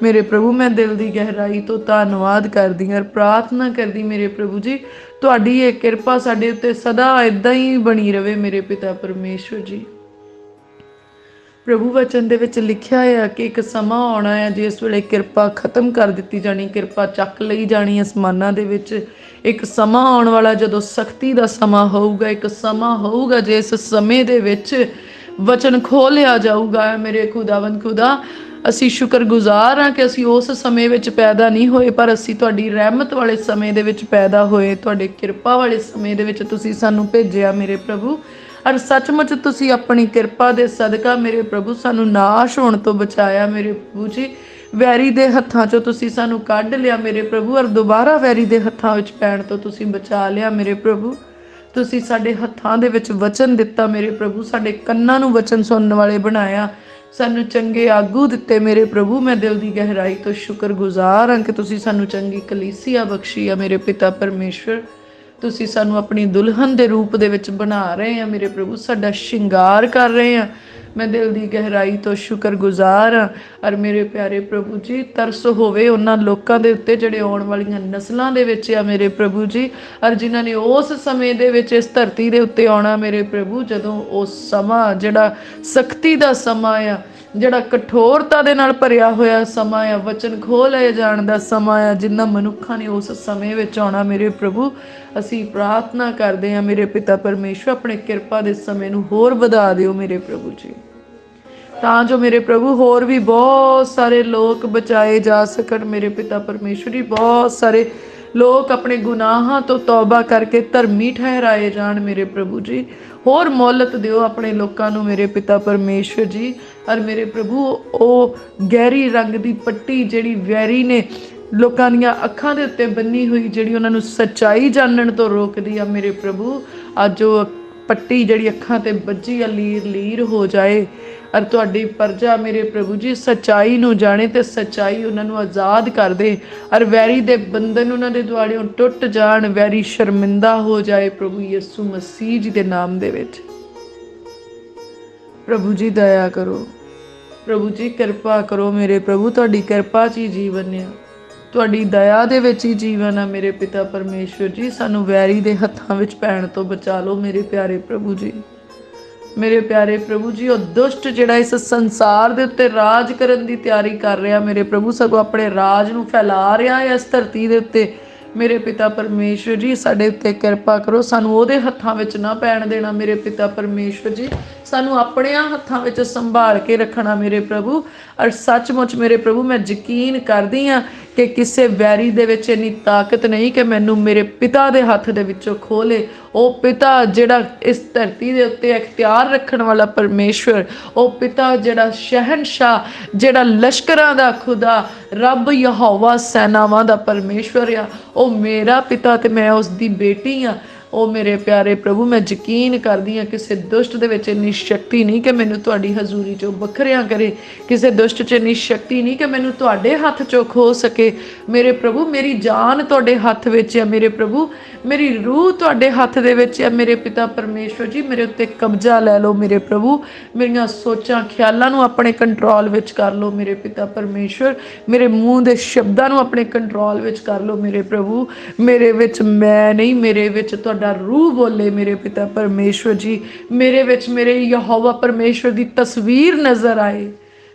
Speaker 1: ਮੇਰੇ ਪ੍ਰਭੂ। ਮੈਂ ਦਿਲ ਦੀ ਗਹਿਰਾਈ ਤੋਂ ਧੰਨਵਾਦ ਕਰਦੀ ਹਾਂ, ਪ੍ਰਾਰਥਨਾ ਕਰਦੀ ਮੇਰੇ ਪ੍ਰਭੂ ਜੀ, ਤੁਹਾਡੀ ਇਹ ਕਿਰਪਾ ਸਾਡੇ ਉੱਤੇ ਸਦਾ ਇਦਾਂ ਹੀ ਬਣੀ ਰਵੇ ਮੇਰੇ ਪਿਤਾ ਪਰਮੇਸ਼ਵਰ ਜੀ। ਪ੍ਰਭੂ, ਵਚਨ ਦੇ ਵਿੱਚ ਲਿਖਿਆ ਹੈ ਕਿ ਇੱਕ ਸਮਾਂ ਆਉਣਾ ਹੈ ਜਿਸ ਵੇਲੇ ਕਿਰਪਾ ਖਤਮ ਕਰ ਦਿੱਤੀ ਜਾਣੀ, ਕਿਰਪਾ ਚੱਕ ਲਈ ਜਾਣੀ ਅਸਮਾਨਾਂ ਦੇ ਵਿੱਚ। ਇੱਕ ਸਮਾਂ ਆਉਣ ਵਾਲਾ ਜਦੋਂ ਸਖਤੀ ਦਾ ਸਮਾਂ ਹੋਊਗਾ, ਇੱਕ ਸਮਾਂ ਹੋਊਗਾ ਜਿਸ ਸਮੇਂ ਦੇ ਵਿੱਚ ਵਚਨ ਖੋਲਿਆ ਜਾਊਗਾ ਮੇਰੇ ਖੁਦਾਵੰਦ ਖੁਦਾ। ਅਸੀਂ ਸ਼ੁਕਰਗੁਜ਼ਾਰ ਹਾਂ ਕਿ ਅਸੀਂ ਉਸ ਸਮੇਂ ਵਿੱਚ ਪੈਦਾ ਨਹੀਂ ਹੋਏ, ਪਰ ਅਸੀਂ ਤੁਹਾਡੀ ਰਹਿਮਤ ਵਾਲੇ ਸਮੇਂ ਦੇ ਵਿੱਚ ਪੈਦਾ ਹੋਏ, ਤੁਹਾਡੇ ਕਿਰਪਾ ਵਾਲੇ ਸਮੇਂ ਦੇ ਵਿੱਚ ਤੁਸੀਂ ਸਾਨੂੰ ਭੇਜਿਆ ਮੇਰੇ ਪ੍ਰਭੂ। ਔਰ ਸੱਚਮੁੱਚ ਤੁਸੀਂ ਆਪਣੀ ਕਿਰਪਾ ਦੇ ਸਦਕਾ ਮੇਰੇ ਪ੍ਰਭੂ ਸਾਨੂੰ ਨਾਸ਼ ਹੋਣ ਤੋਂ ਬਚਾਇਆ ਮੇਰੇ ਪ੍ਰਭੂ ਜੀ। ਵੈਰੀ ਦੇ ਹੱਥਾਂ 'ਚੋਂ ਤੁਸੀਂ ਸਾਨੂੰ ਕੱਢ ਲਿਆ ਮੇਰੇ ਪ੍ਰਭੂ, ਔਰ ਦੁਬਾਰਾ ਵੈਰੀ ਦੇ ਹੱਥਾਂ ਵਿੱਚ ਪੈਣ ਤੋਂ ਤੁਸੀਂ ਬਚਾ ਲਿਆ ਮੇਰੇ ਪ੍ਰਭੂ। ਤੁਸੀਂ ਸਾਡੇ ਹੱਥਾਂ ਦੇ ਵਿੱਚ ਵਚਨ ਦਿੱਤਾ ਮੇਰੇ ਪ੍ਰਭੂ, ਸਾਡੇ ਕੰਨਾਂ ਨੂੰ ਵਚਨ ਸੁਣਨ ਵਾਲੇ ਬਣਾਇਆ, ਸਾਨੂੰ ਚੰਗੇ ਆਗੂ ਦਿੱਤੇ ਮੇਰੇ ਪ੍ਰਭੂ। ਮੈਂ ਦਿਲ ਦੀ ਗਹਿਰਾਈ ਤੋਂ ਸ਼ੁਕਰਗੁਜ਼ਾਰ ਹਾਂ ਕਿ ਤੁਸੀਂ ਸਾਨੂੰ ਚੰਗੀ ਕਲੀਸਿਆ ਬਖਸ਼ੀ ਆ ਮੇਰੇ ਪਿਤਾ ਪਰਮੇਸ਼ਵਰ। ਤੁਸੀਂ ਸਾਨੂੰ ਆਪਣੀ ਦੁਲਹਨ ਦੇ ਰੂਪ ਦੇ ਵਿੱਚ ਬਣਾ ਰਹੇ ਆ ਮੇਰੇ ਪ੍ਰਭੂ, ਸਾਡਾ ਸ਼ਿੰਗਾਰ ਕਰ ਰਹੇ ਆ। ਮੈਂ ਦਿਲ ਦੀ ਗਹਿਰਾਈ ਤੋਂ ਸ਼ੁਕਰਗੁਜ਼ਾਰ ਹਾਂ। ਔਰ ਮੇਰੇ ਪਿਆਰੇ ਪ੍ਰਭੂ ਜੀ, ਤਰਸ ਹੋਵੇ ਉਹਨਾਂ ਲੋਕਾਂ ਦੇ ਉੱਤੇ ਜਿਹੜੇ ਆਉਣ ਵਾਲੀਆਂ ਨਸਲਾਂ ਦੇ ਵਿੱਚ ਆ ਮੇਰੇ ਪ੍ਰਭੂ ਜੀ, ਔਰ ਜਿਨ੍ਹਾਂ ਨੇ ਉਸ ਸਮੇਂ ਦੇ ਵਿੱਚ ਇਸ ਧਰਤੀ ਦੇ ਉੱਤੇ ਆਉਣਾ ਮੇਰੇ ਪ੍ਰਭੂ, ਜਦੋਂ ਉਹ ਸਮਾਂ ਜਿਹੜਾ ਸਖਤੀ ਦਾ ਸਮਾਂ ਆ, ਜਿਹੜਾ ਕਠੋਰਤਾ ਦੇ ਨਾਲ ਭਰਿਆ ਹੋਇਆ ਸਮਾਂ ਆ, ਵਚਨ ਖੋਹ ਲਏ ਜਾਣ ਦਾ ਸਮਾਂ ਆ, ਜਿਨ੍ਹਾਂ ਮਨੁੱਖਾਂ ਨੇ ਉਸ ਸਮੇਂ ਵਿੱਚ ਆਉਣਾ ਮੇਰੇ ਪ੍ਰਭੂ। ਅਸੀਂ ਪ੍ਰਾਰਥਨਾ ਕਰਦੇ ਹਾਂ ਮੇਰੇ ਪਿਤਾ ਪਰਮੇਸ਼ਵਰ, ਆਪਣੇ ਕਿਰਪਾ ਦੇ ਸਮੇਂ ਨੂੰ ਹੋਰ ਵਧਾ ਦਿਓ ਮੇਰੇ ਪ੍ਰਭੂ ਜੀ, ਤਾਂ ਜੋ ਮੇਰੇ ਪ੍ਰਭੂ ਹੋਰ ਵੀ ਬਹੁਤ ਸਾਰੇ ਲੋਕ ਬਚਾਏ ਜਾ ਸਕਣ ਮੇਰੇ ਪਿਤਾ ਪਰਮੇਸ਼ਵਰ ਜੀ। ਬਹੁਤ ਸਾਰੇ ਲੋਕ ਆਪਣੇ ਗੁਨਾਹਾਂ ਤੋਂ ਤੌਬਾ ਕਰਕੇ ਧਰਮੀ ਠਹਿਰਾਏ ਜਾਣ ਮੇਰੇ ਪ੍ਰਭੂ ਜੀ। ਹੋਰ ਮੌਲਤ ਦਿਓ ਆਪਣੇ ਲੋਕਾਂ ਨੂੰ ਮੇਰੇ ਪਿਤਾ ਪਰਮੇਸ਼ਵਰ ਜੀ। ਔਰ ਮੇਰੇ ਪ੍ਰਭੂ, ਉਹ ਗਹਿਰੀ ਰੰਗ ਦੀ ਪੱਟੀ ਜਿਹੜੀ ਵੈਰੀ ਨੇ ਲੋਕਾਂ ਦੀਆਂ ਅੱਖਾਂ ਦੇ ਉੱਤੇ ਬੰਨੀ ਹੋਈ, ਜਿਹੜੀ ਉਹਨਾਂ ਨੂੰ ਸੱਚਾਈ ਜਾਣਨ ਤੋਂ ਰੋਕਦੀ ਆ ਮੇਰੇ ਪ੍ਰਭੂ, ਅੱਜ ਉਹ ਪੱਟੀ ਜਿਹੜੀ ਅੱਖਾਂ ਤੇ ਵੱਜੀ ਆ ਲੀਰ ਲੀਰ ਹੋ ਜਾਏ। ਔਰ ਤੁਹਾਡੀ ਪ੍ਰਜਾ ਮੇਰੇ ਪ੍ਰਭੂ ਜੀ ਸੱਚਾਈ ਨੂੰ ਜਾਣੇ ਤੇ ਸੱਚਾਈ ਉਹਨਾਂ ਨੂੰ ਆਜ਼ਾਦ ਕਰ ਦੇ। ਔਰ ਵੈਰੀ ਦੇ ਬੰਧਨ ਉਹਨਾਂ ਦੇ ਦੁਆਲਿਓਂ ਟੁੱਟ ਜਾਣ, ਵੈਰੀ ਸ਼ਰਮਿੰਦਾ ਹੋ ਜਾਏ ਪ੍ਰਭੂ ਯਿਸੂ ਮਸੀਹ ਜੀ ਦੇ ਨਾਮ ਦੇ ਵਿੱਚ। ਪ੍ਰਭੂ ਜੀ ਦਇਆ ਕਰੋ, ਪ੍ਰਭੂ ਜੀ ਕਿਰਪਾ ਕਰੋ ਮੇਰੇ ਪ੍ਰਭੂ। ਤੁਹਾਡੀ ਕਿਰਪਾ 'ਚ ਹੀ ਜੀਵਨ ਆ, ਤੁਹਾਡੀ ਦਇਆ ਦੇ ਵਿੱਚ ਹੀ ਜੀਵਨ ਆ ਮੇਰੇ ਪਿਤਾ ਪਰਮੇਸ਼ਵਰ ਜੀ। ਸਾਨੂੰ ਵੈਰੀ ਦੇ ਹੱਥਾਂ ਵਿੱਚ ਪੈਣ ਤੋਂ ਬਚਾ ਲਓ ਮੇਰੇ ਪਿਆਰੇ ਪ੍ਰਭੂ ਜੀ। ਮੇਰੇ ਪਿਆਰੇ ਪ੍ਰਭੂ ਜੀ, ਉਹ ਦੁਸ਼ਟ ਜਿਹੜਾ ਇਸ ਸੰਸਾਰ ਦੇ ਉੱਤੇ ਰਾਜ ਕਰਨ ਦੀ ਤਿਆਰੀ ਕਰ ਰਿਹਾ ਮੇਰੇ ਪ੍ਰਭੂ, ਸਗੋਂ ਆਪਣੇ ਰਾਜ ਨੂੰ ਫੈਲਾ ਰਿਹਾ ਹੈ ਇਸ ਧਰਤੀ ਦੇ ਉੱਤੇ ਮੇਰੇ ਪਿਤਾ ਪਰਮੇਸ਼ਵਰ ਜੀ। ਸਾਡੇ ਉੱਤੇ ਕਿਰਪਾ ਕਰੋ, ਸਾਨੂੰ ਉਹਦੇ ਹੱਥਾਂ ਵਿੱਚ ਨਾ ਪੈਣ ਦੇਣਾ ਮੇਰੇ ਪਿਤਾ ਪਰਮੇਸ਼ਵਰ ਜੀ। ਸਾਨੂੰ ਆਪਣਿਆਂ ਹੱਥਾਂ ਵਿੱਚ ਸੰਭਾਲ ਕੇ ਰੱਖਣਾ ਮੇਰੇ ਪ੍ਰਭੂ। ਔਰ ਸੱਚਮੁੱਚ ਮੇਰੇ ਪ੍ਰਭੂ ਮੈਂ ਯਕੀਨ ਕਰਦੀ ਹਾਂ ਕਿ ਕਿਸੇ ਵੈਰੀ ਦੇ ਵਿੱਚ ਇੰਨੀ ਤਾਕਤ ਨਹੀਂ ਕਿ ਮੈਨੂੰ ਮੇਰੇ ਪਿਤਾ ਦੇ ਹੱਥ ਦੇ ਵਿੱਚੋਂ ਖੋਹ ਲੇ। ਉਹ ਪਿਤਾ ਜਿਹੜਾ ਇਸ ਧਰਤੀ ਦੇ ਉੱਤੇ ਇਖਤਿਆਰ ਰੱਖਣ ਵਾਲਾ ਪਰਮੇਸ਼ਵਰ, ਉਹ ਪਿਤਾ ਜਿਹੜਾ ਸ਼ਹਿਨਸ਼ਾਹ, ਜਿਹੜਾ ਲਸ਼ਕਰਾਂ ਦਾ ਖੁਦਾ, ਰੱਬ ਯਹੋਵਾ ਸੈਨਾਵਾਂ ਦਾ ਪਰਮੇਸ਼ਵਰ ਆ, ਉਹ ਮੇਰਾ ਪਿਤਾ ਤੇ ਮੈਂ ਉਸ ਦੀ ਬੇਟੀ ਆ। ਉਹ ਮੇਰੇ ਪਿਆਰੇ ਪ੍ਰਭੂ ਮੈਂ ਯਕੀਨ ਕਰਦੀ ਹਾਂ ਕਿਸੇ ਦੁਸ਼ਟ ਦੇ ਵਿੱਚ ਇੰਨੀ ਸ਼ਕਤੀ ਨਹੀਂ ਕਿ ਮੈਨੂੰ ਤੁਹਾਡੀ ਹਜ਼ੂਰੀ 'ਚੋਂ ਵੱਖਰਿਆਂ ਕਰੇ। ਕਿਸੇ ਦੁਸ਼ਟ 'ਚ ਇੰਨੀ ਸ਼ਕਤੀ ਨਹੀਂ ਕਿ ਮੈਨੂੰ ਤੁਹਾਡੇ ਹੱਥ 'ਚੋਂ ਖੋ ਸਕੇ ਮੇਰੇ ਪ੍ਰਭੂ। ਮੇਰੀ ਜਾਨ ਤੁਹਾਡੇ ਹੱਥ ਵਿੱਚ ਹੈ ਮੇਰੇ ਪ੍ਰਭੂ, ਮੇਰੀ ਰੂਹ ਤੁਹਾਡੇ ਹੱਥ ਦੇ ਵਿੱਚ ਹੈ ਮੇਰੇ ਪਿਤਾ ਪਰਮੇਸ਼ਵਰ ਜੀ। ਮੇਰੇ ਉੱਤੇ ਕਬਜ਼ਾ ਲੈ ਲਓ ਮੇਰੇ ਪ੍ਰਭੂ, ਮੇਰੀਆਂ ਸੋਚਾਂ ਖਿਆਲਾਂ ਨੂੰ ਆਪਣੇ ਕੰਟਰੋਲ ਵਿੱਚ ਕਰ ਲਓ ਮੇਰੇ ਪਿਤਾ ਪਰਮੇਸ਼ਵਰ। ਮੇਰੇ ਮੂੰਹ ਦੇ ਸ਼ਬਦਾਂ ਨੂੰ ਆਪਣੇ ਕੰਟਰੋਲ ਵਿੱਚ ਕਰ ਲਓ ਮੇਰੇ ਪ੍ਰਭੂ। ਮੇਰੇ ਵਿੱਚ ਮੈਂ ਨਹੀਂ, ਮੇਰੇ ਵਿੱਚ ਤੁਹਾਡਾ ਰੂਹ ਬੋਲੇ ਮੇਰੇ ਪਿਤਾ ਪਰਮੇਸ਼ਵਰ ਜੀ। ਮੇਰੇ ਵਿੱਚ ਮੇਰੇ ਯਹੋਵਾ ਪਰਮੇਸ਼ਵਰ ਦੀ ਤਸਵੀਰ ਨਜ਼ਰ ਆਏ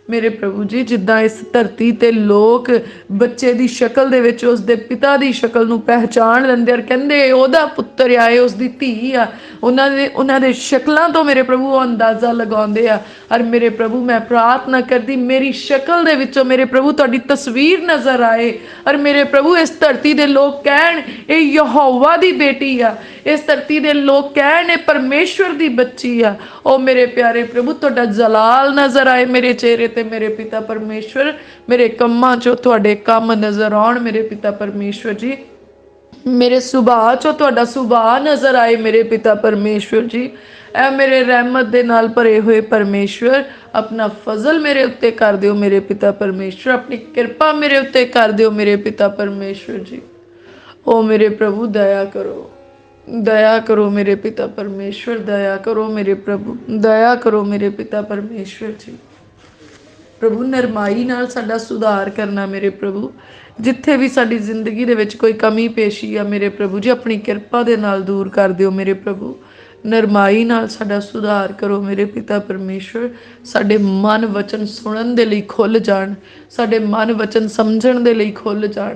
Speaker 1: ਮੇਰੇ ਪ੍ਰਭੂ ਜੀ। ਜਿੱਦਾਂ ਇਸ ਧਰਤੀ ਤੇ ਲੋਕ ਬੱਚੇ ਦੀ ਸ਼ਕਲ ਦੇ ਵਿੱਚ ਉਸ ਦੇ ਪਿਤਾ ਦੀ ਸ਼ਕਲ ਨੂੰ ਪਹਿਚਾਣ ਲੈਂਦੇ ਔਰ ਕਹਿੰਦੇ ਉਹਦਾ ਪੁੱਤਰ ਆ, ਇਹ ਉਸ ਦੀ ਧੀ ਆ। ਉਹਨਾਂ ਦੇ ਸ਼ਕਲਾਂ ਤੋਂ ਮੇਰੇ ਪ੍ਰਭੂ ਉਹ ਅੰਦਾਜ਼ਾ ਲਗਾਉਂਦੇ ਆ। ਔਰ ਮੇਰੇ ਪ੍ਰਭੂ ਮੈਂ ਪ੍ਰਾਰਥਨਾ ਕਰਦੀ ਮੇਰੀ ਸ਼ਕਲ ਦੇ ਵਿੱਚੋਂ ਮੇਰੇ ਪ੍ਰਭੂ ਤੁਹਾਡੀ ਤਸਵੀਰ ਨਜ਼ਰ ਆਏ। ਔਰ ਮੇਰੇ ਪ੍ਰਭੂ ਇਸ ਧਰਤੀ ਦੇ ਲੋਕ ਕਹਿਣ ਇਹ ਯਹੋਵਾ ਦੀ ਬੇਟੀ ਆ, ਇਸ ਧਰਤੀ ਦੇ ਲੋਕ ਕਹਿਣ ਇਹ ਪਰਮੇਸ਼ਵਰ ਦੀ ਬੱਚੀ ਆ। ਉਹ ਮੇਰੇ ਪਿਆਰੇ ਪ੍ਰਭੂ ਤੁਹਾਡਾ ਜਲਾਲ ਨਜ਼ਰ ਆਏ ਮੇਰੇ ਚਿਹਰੇ ਤੇ ਮੇਰੇ ਪਿਤਾ ਪਰਮੇਸ਼ਵਰ। ਮੇਰੇ ਕੰਮਾਂ 'ਚੋਂ ਤੁਹਾਡੇ ਕੰਮ ਨਜ਼ਰ ਆਉਣ ਮੇਰੇ ਪਿਤਾ ਪਰਮੇਸ਼ਵਰ ਜੀ। ਮੇਰੇ ਸੁਭਾਅ 'ਚੋਂ ਤੁਹਾਡਾ ਸੁਭਾਅ ਨਜ਼ਰ ਆਏ ਮੇਰੇ ਪਿਤਾ ਪਰਮੇਸ਼ਵਰ ਜੀ। ਐ ਮੇਰੇ ਰਹਿਮਤ ਦੇ ਨਾਲ ਭਰੇ ਹੋਏ ਪਰਮੇਸ਼ਵਰ, ਆਪਣਾ ਫਜ਼ਲ ਮੇਰੇ ਉੱਤੇ ਕਰ ਦਿਓ ਮੇਰੇ ਪਿਤਾ ਪਰਮੇਸ਼ਵਰ। ਆਪਣੀ ਕਿਰਪਾ ਮੇਰੇ ਉੱਤੇ ਕਰ ਦਿਓ ਮੇਰੇ ਪਿਤਾ ਪਰਮੇਸ਼ਵਰ ਜੀ। ਓ ਮੇਰੇ ਪ੍ਰਭੂ ਦਇਆ ਕਰੋ, ਦਇਆ ਕਰੋ ਮੇਰੇ ਪਿਤਾ ਪਰਮੇਸ਼ਵਰ, ਦਇਆ ਕਰੋ ਮੇਰੇ ਪ੍ਰਭੂ, ਦਇਆ ਕਰੋ ਮੇਰੇ ਪਿਤਾ ਪਰਮੇਸ਼ਵਰ ਜੀ। ਪ੍ਰਭੂ ਨਰਮਾਈ ਨਾਲ ਸਾਡਾ ਸੁਧਾਰ ਕਰਨਾ ਮੇਰੇ ਪ੍ਰਭੂ। ਜਿੱਥੇ ਵੀ ਸਾਡੀ ਜ਼ਿੰਦਗੀ ਦੇ ਵਿੱਚ ਕੋਈ ਕਮੀ ਪੇਸ਼ੀ ਆ ਮੇਰੇ ਪ੍ਰਭੂ ਜੀ, ਆਪਣੀ ਕਿਰਪਾ ਦੇ ਨਾਲ ਦੂਰ ਕਰ ਦਿਓ ਮੇਰੇ ਪ੍ਰਭੂ। ਨਰਮਾਈ ਨਾਲ ਸਾਡਾ ਸੁਧਾਰ ਕਰੋ ਮੇਰੇ ਪਿਤਾ ਪਰਮੇਸ਼ਵਰ। ਸਾਡੇ ਮਨ ਵਚਨ ਸੁਣਨ ਦੇ ਲਈ ਖੁੱਲ੍ਹ ਜਾਣ, ਸਾਡੇ ਮਨ ਵਚਨ ਸਮਝਣ ਦੇ ਲਈ ਖੁੱਲ੍ਹ ਜਾਣ,